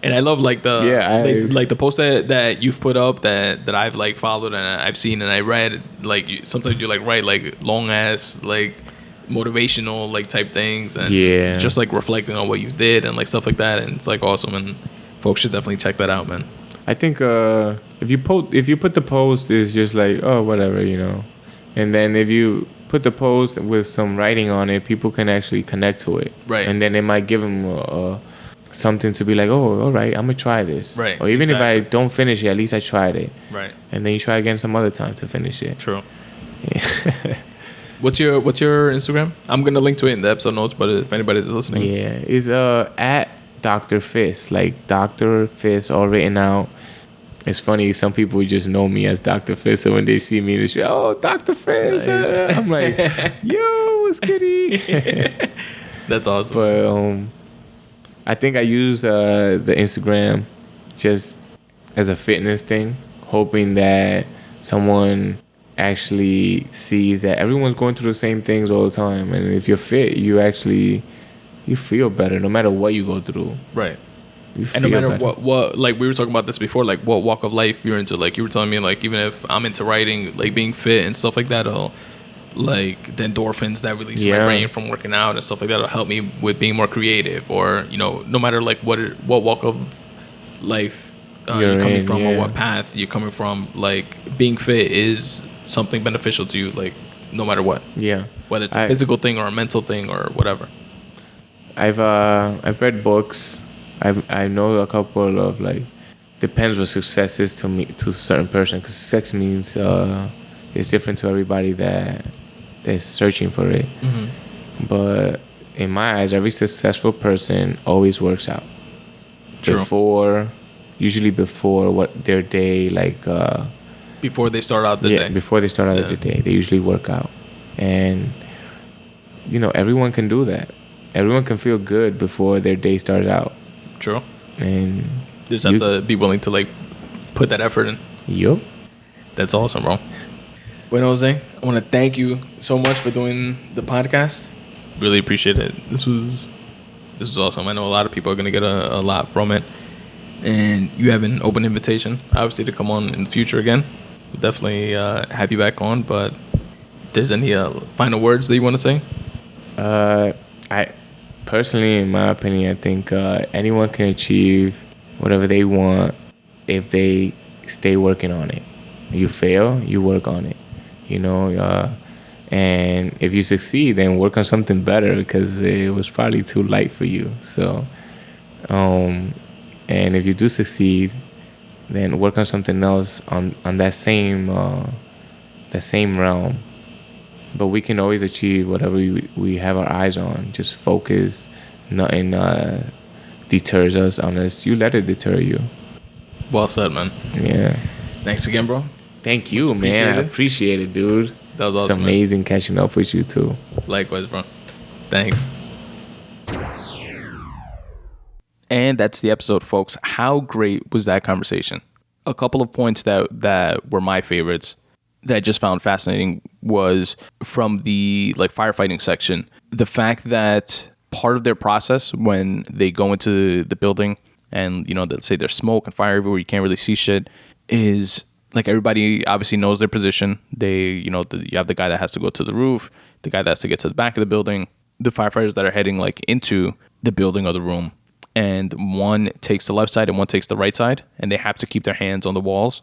And I love like the post that you've put up that I've like followed and I've seen and I read. Like sometimes you like write like long ass like motivational like type things and just like reflecting on what you did and like stuff like that, and it's like awesome, and folks should definitely check that out, man. I think if you put the post, it's just like, oh, whatever, and then if you put the post with some writing on it, people can actually connect to it, right? And then it might give them something to be like, oh, all right, I'm gonna try this, right? Or even if I don't finish it, at least I tried it, right? And then you try again some other time to finish it. True. Yeah. What's your Instagram? I'm gonna link to it in the episode notes, but if anybody's listening, it's at Dr. Fist, like Dr. Fist, all written out. It's funny, some people just know me as Dr. Fist, so when they see me, they say, oh, Dr. Fist. Nice. I'm like, yo, what's goody? That's awesome. But I think I use the Instagram just as a fitness thing, hoping that someone actually sees that everyone's going through the same things all the time. And if you're fit, you feel better no matter what you go through. Right. And no matter what, like we were talking about this before, like what walk of life you're into. Like you were telling me, like even if I'm into writing, like being fit and stuff like that, like the endorphins that release in my brain from working out and stuff like that will help me with being more creative. Or no matter like what walk of life you're coming from or what path you're coming from, like being fit is something beneficial to you, like no matter what. Yeah. Whether it's a physical thing or a mental thing or whatever. I've read books. I know a couple of like depends what success is to me to a certain person, because success means it's different to everybody that's searching for it. But in my eyes, every successful person always works out. True. Usually before what their day Before they start out the day. Before they start out the day, they usually work out, and everyone can do that. Everyone can feel good before their day starts out. True. And just have to be willing to like put that effort in. Yup. That's awesome, bro. Bueno, Jose, I want to thank you so much for doing the podcast. Really appreciate it. This was awesome. I know a lot of people are going to get a lot from it. And you have an open invitation, obviously, to come on in the future again. We'll definitely have you back on. But if there's any final words that you want to say? I personally, in my opinion, I think anyone can achieve whatever they want if they stay working on it. You fail, you work on it. And if you succeed, then work on something better, because it was probably too light for you. So, and if you do succeed, then work on something else on that same realm. But we can always achieve whatever we have our eyes on. Just focus. Nothing deters us unless you let it deter you. Well said, man. Yeah. Thanks again, bro. Thank you, man. I appreciate it, dude. That was awesome. It's amazing catching up with you, too. Likewise, bro. Thanks. And that's the episode, folks. How great was that conversation? A couple of points that were my favorites that I just found fascinating was from the firefighting section. The fact that part of their process when they go into the building and, let's say there's smoke and fire everywhere, you can't really see shit, is everybody obviously knows their position. They, you have the guy that has to go to the roof, the guy that has to get to the back of the building, the firefighters that are heading into the building or the room. And one takes the left side and one takes the right side, and they have to keep their hands on the walls,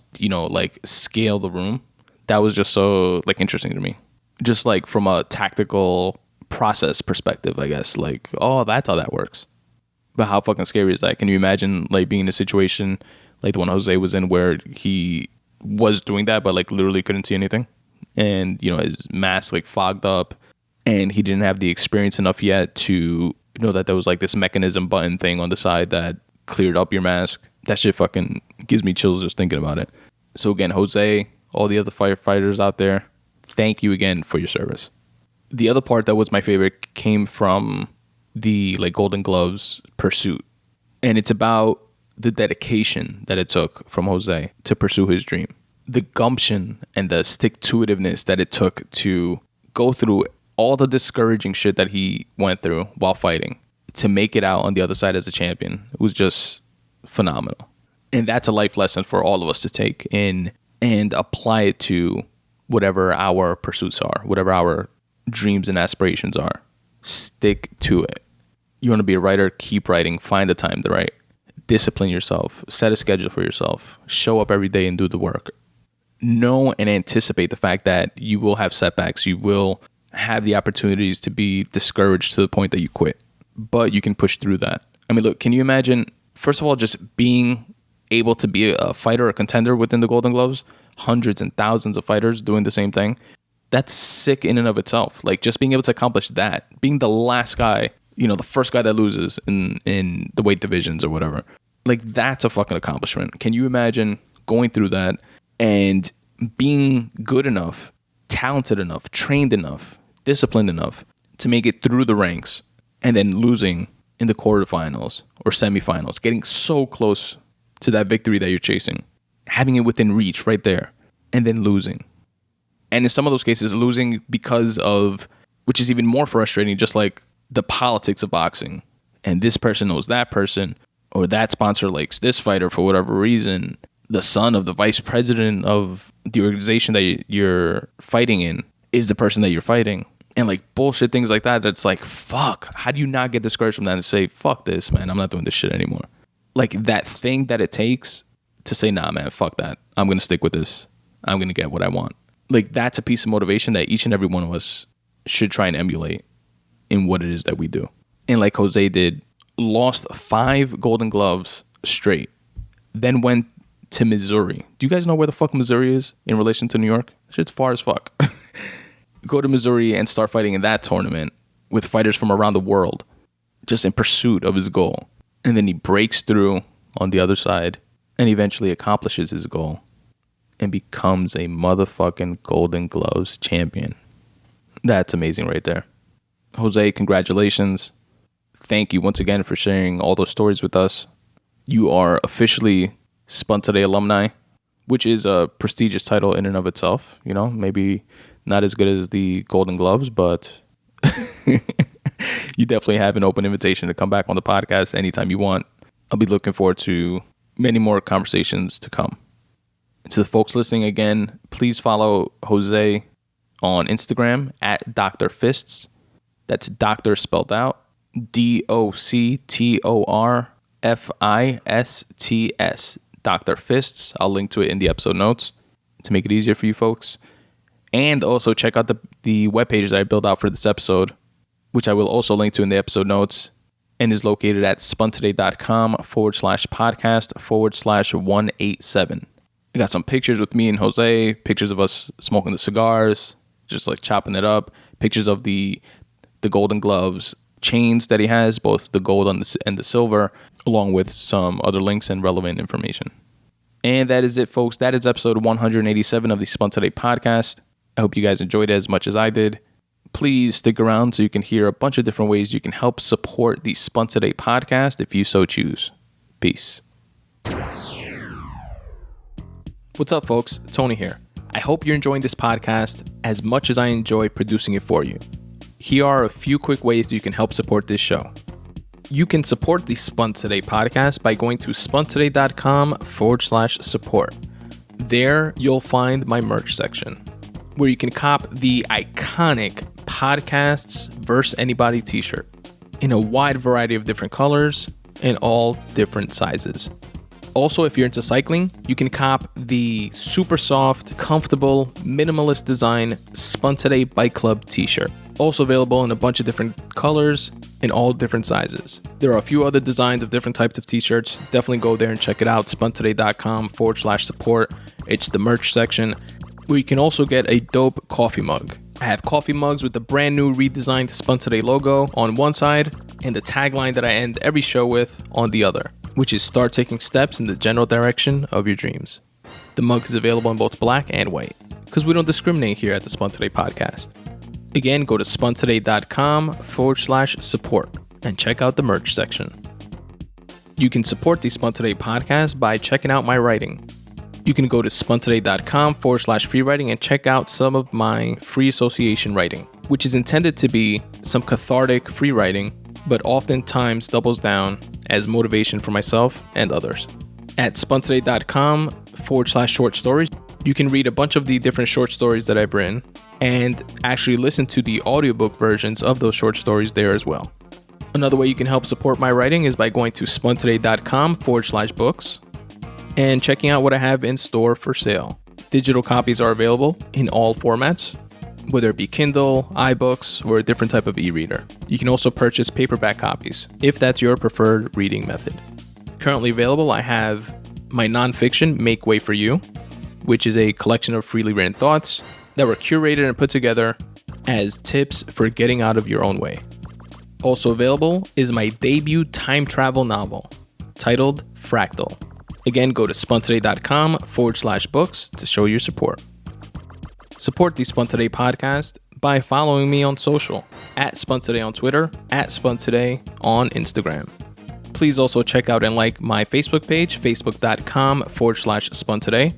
scale the room. That was just so interesting to me. Just from a tactical process perspective, I guess. That's how that works. But how fucking scary is that? Can you imagine being in a situation like the one Jose was in where he was doing that but literally couldn't see anything? And his mask fogged up, and he didn't have the experience enough yet to know that there was this mechanism button thing on the side that cleared up your mask. That shit fucking gives me chills just thinking about it. So again, Jose, all the other firefighters out there, thank you again for your service. The other part that was my favorite came from the Golden Gloves pursuit. And it's about the dedication that it took from Jose to pursue his dream. The gumption and the stick-to-itiveness that it took to go through all the discouraging shit that he went through while fighting to make it out on the other side as a champion. It was just phenomenal. And that's a life lesson for all of us to take in and apply it to whatever our pursuits are, whatever our dreams and aspirations are. Stick to it. You want to be a writer? Keep writing. Find the time to write. Discipline yourself. Set a schedule for yourself. Show up every day and do the work. Know and anticipate the fact that you will have setbacks. You will have the opportunities to be discouraged to the point that you quit. But you can push through that. I mean, look, can you imagine, first of all, just being able to be a fighter, a contender within the Golden Gloves? Hundreds and thousands of fighters doing the same thing. That's sick in and of itself. Just being able to accomplish that. Being the last guy, the first guy that loses in the weight divisions or whatever. That's a fucking accomplishment. Can you imagine going through that and being good enough, talented enough, trained enough, disciplined enough to make it through the ranks and then losing in the quarterfinals or semifinals, getting so close to that victory that you're chasing, having it within reach right there, and then losing. And in some of those cases, losing because of, which is even more frustrating, just the politics of boxing. And this person knows that person, or that sponsor likes this fighter for whatever reason. The son of the vice president of the organization that you're fighting in is the person that you're fighting. And bullshit things like that, that's fuck. How do you not get discouraged from that and say, fuck this, man, I'm not doing this shit anymore? That thing that it takes to say, nah, man, fuck that. I'm going to stick with this. I'm going to get what I want. That's a piece of motivation that each and every one of us should try and emulate in what it is that we do. and like Jose did, lost 5 Golden Gloves straight, then went to Missouri. Do you guys know where the fuck Missouri is in relation to New York? Shit's far as fuck. Go to Missouri and start fighting in that tournament with fighters from around the world, just in pursuit of his goal. And then he breaks through on the other side and eventually accomplishes his goal and becomes a motherfucking Golden Gloves champion. That's amazing right there. Jose, congratulations. Thank you once again for sharing all those stories with us. You are officially Spun Today alumni, which is a prestigious title in and of itself. You know, maybe not as good as the Golden Gloves, but you definitely have an open invitation to come back on the podcast anytime you want. I'll be looking forward to many more conversations to come. To the folks listening again, please follow Jose on Instagram at Dr. Fists. That's Doctor spelled out DoctorFists. Dr. Fists. I'll link to it in the episode notes to make it easier for you folks. And also check out the webpage that I built out for this episode, which I will also link to in the episode notes, and is located at spuntoday.com/podcast/187. I got some pictures with me and Jose, pictures of us smoking the cigars, just like chopping it up, pictures of the Golden Gloves chains that he has, both the gold and the silver, along with some other links and relevant information. And that is it, folks. That is episode 187 of the Spun Today podcast. I hope you guys enjoyed it as much as I did. Please stick around so you can hear a bunch of different ways you can help support the Spun Today podcast if you so choose. Peace. What's up, folks? Tony here. I hope you're enjoying this podcast as much as I enjoy producing it for you. Here are a few quick ways you can help support this show. You can support the Spun Today podcast by going to spuntoday.com/support. There, you'll find my merch section, where you can cop the iconic Podcasts vs. Anybody t-shirt in a wide variety of different colors and all different sizes. Also, if you're into cycling, you can cop the super soft, comfortable, minimalist design Spun Today Bike Club t-shirt. Also available in a bunch of different colors in all different sizes. There are a few other designs of different types of t-shirts. Definitely go there and check it out. spuntoday.com/support. It's the merch section, where you can also get a dope coffee mug. I have coffee mugs with the brand new redesigned Spun Today logo on one side and the tagline that I end every show with on the other, which is start taking steps in the general direction of your dreams. The mug is available in both black and white, because we don't discriminate here at the Spun Today podcast. Again, go to spuntoday.com/support and check out the merch section. You can support the Spun Today podcast by checking out my writing. You can go to spuntoday.com/free writing and check out some of my free association writing, which is intended to be some cathartic free writing, but oftentimes doubles down as motivation for myself and others. At spuntoday.com/short stories, you can read a bunch of the different short stories that I've written and actually listen to the audiobook versions of those short stories there as well. Another way you can help support my writing is by going to spuntoday.com/books and checking out what I have in store for sale. Digital copies are available in all formats, whether it be Kindle, iBooks, or a different type of e-reader. You can also purchase paperback copies if that's your preferred reading method. Currently available, I have my nonfiction, Make Way for You, which is a collection of freely written thoughts that were curated and put together as tips for getting out of your own way. Also available is my debut time travel novel titled FRACTAL. Again, go to spuntoday.com/books to show your support. Support the Spun Today podcast by following me on social at Spun Today on Twitter, at Spun Today on Instagram. Please also check out and like my Facebook page, facebook.com/Spun Today,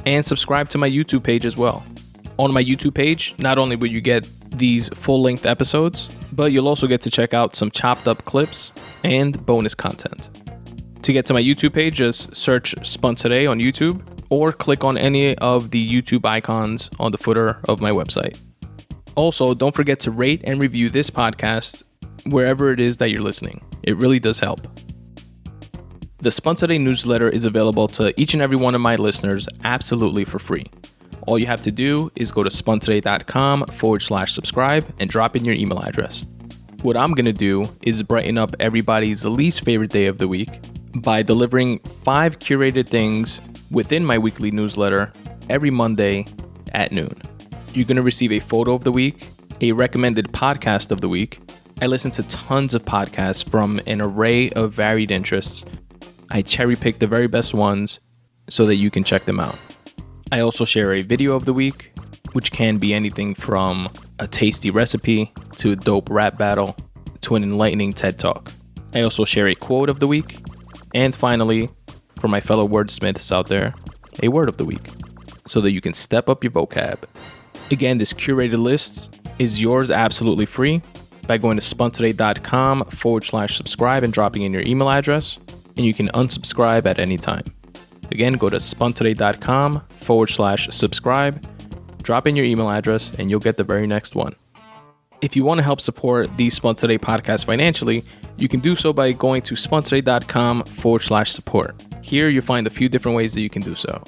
and subscribe to my YouTube page as well. On my YouTube page, not only will you get these full-length episodes, but you'll also get to check out some chopped up clips and bonus content. To get to my YouTube page, just search Spun Today on YouTube or click on any of the YouTube icons on the footer of my website. Also, don't forget to rate and review this podcast wherever it is that you're listening. It really does help. The Spun Today newsletter is available to each and every one of my listeners absolutely for free. All you have to do is go to spuntoday.com/subscribe and drop in your email address. What I'm going to do is brighten up everybody's least favorite day of the week by delivering 5 curated things within my weekly newsletter every Monday at noon. You're going to receive a photo of the week, a recommended podcast of the week. I listen to tons of podcasts from an array of varied interests. I cherry pick the very best ones so that you can check them out. I also share a video of the week, which can be anything from a tasty recipe to a dope rap battle to an enlightening TED Talk. I also share a quote of the week. And finally, for my fellow wordsmiths out there, a word of the week so that you can step up your vocab. Again, this curated list is yours absolutely free by going to spuntoday.com/subscribe and dropping in your email address, and you can unsubscribe at any time. Again, go to spuntoday.com/subscribe, drop in your email address, and you'll get the very next one. If you want to help support the Spun Today podcast financially, you can do so by going to spuntoday.com/support. Here you'll find a few different ways that you can do so.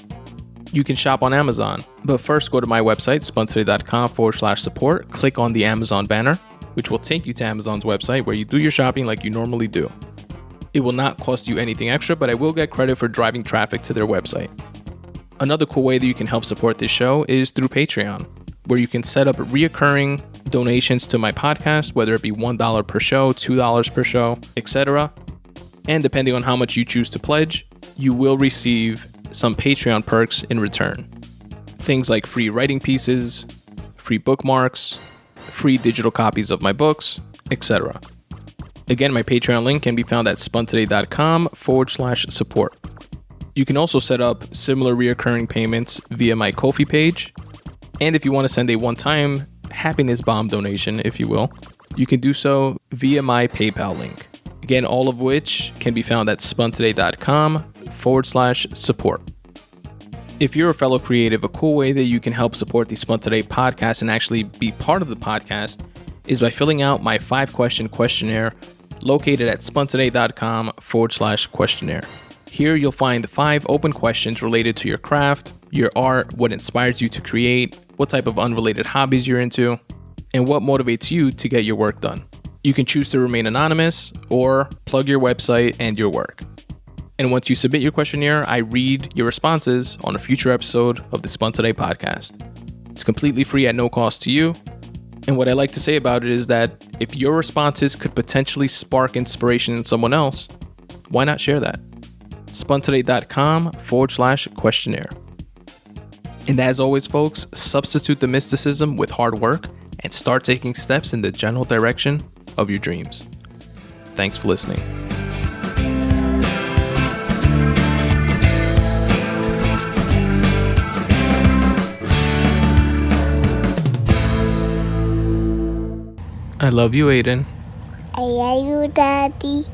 You can shop on Amazon, but first go to my website, spuntoday.com/support, click on the Amazon banner, which will take you to Amazon's website where you do your shopping like you normally do. It will not cost you anything extra, but I will get credit for driving traffic to their website. Another cool way that you can help support this show is through Patreon, where you can set up reoccurring donations to my podcast, whether it be $1 per show, $2 per show, etc. And depending on how much you choose to pledge, you will receive some Patreon perks in return. Things like free writing pieces, free bookmarks, free digital copies of my books, etc. Again, my Patreon link can be found at spuntoday.com/support. You can also set up similar reoccurring payments via my Ko-fi page. And if you want to send a one-time happiness bomb donation, if you will, you can do so via my PayPal link. Again, all of which can be found at spuntoday.com/support. If you're a fellow creative, a cool way that you can help support the Spun Today podcast and actually be part of the podcast is by filling out my 5-question questionnaire located at spuntoday.com/questionnaire. Here you'll find 5 open questions related to your craft, your art, what inspires you to create, what type of unrelated hobbies you're into, and what motivates you to get your work done. You can choose to remain anonymous or plug your website and your work. And once you submit your questionnaire, I read your responses on a future episode of the Spun Today podcast. It's completely free at no cost to you. And what I like to say about it is that if your responses could potentially spark inspiration in someone else, why not share that? spuntoday.com/questionnaire. And as always, folks, substitute the mysticism with hard work and start taking steps in the general direction of your dreams. Thanks for listening. I love you, Aiden. I love you, Daddy.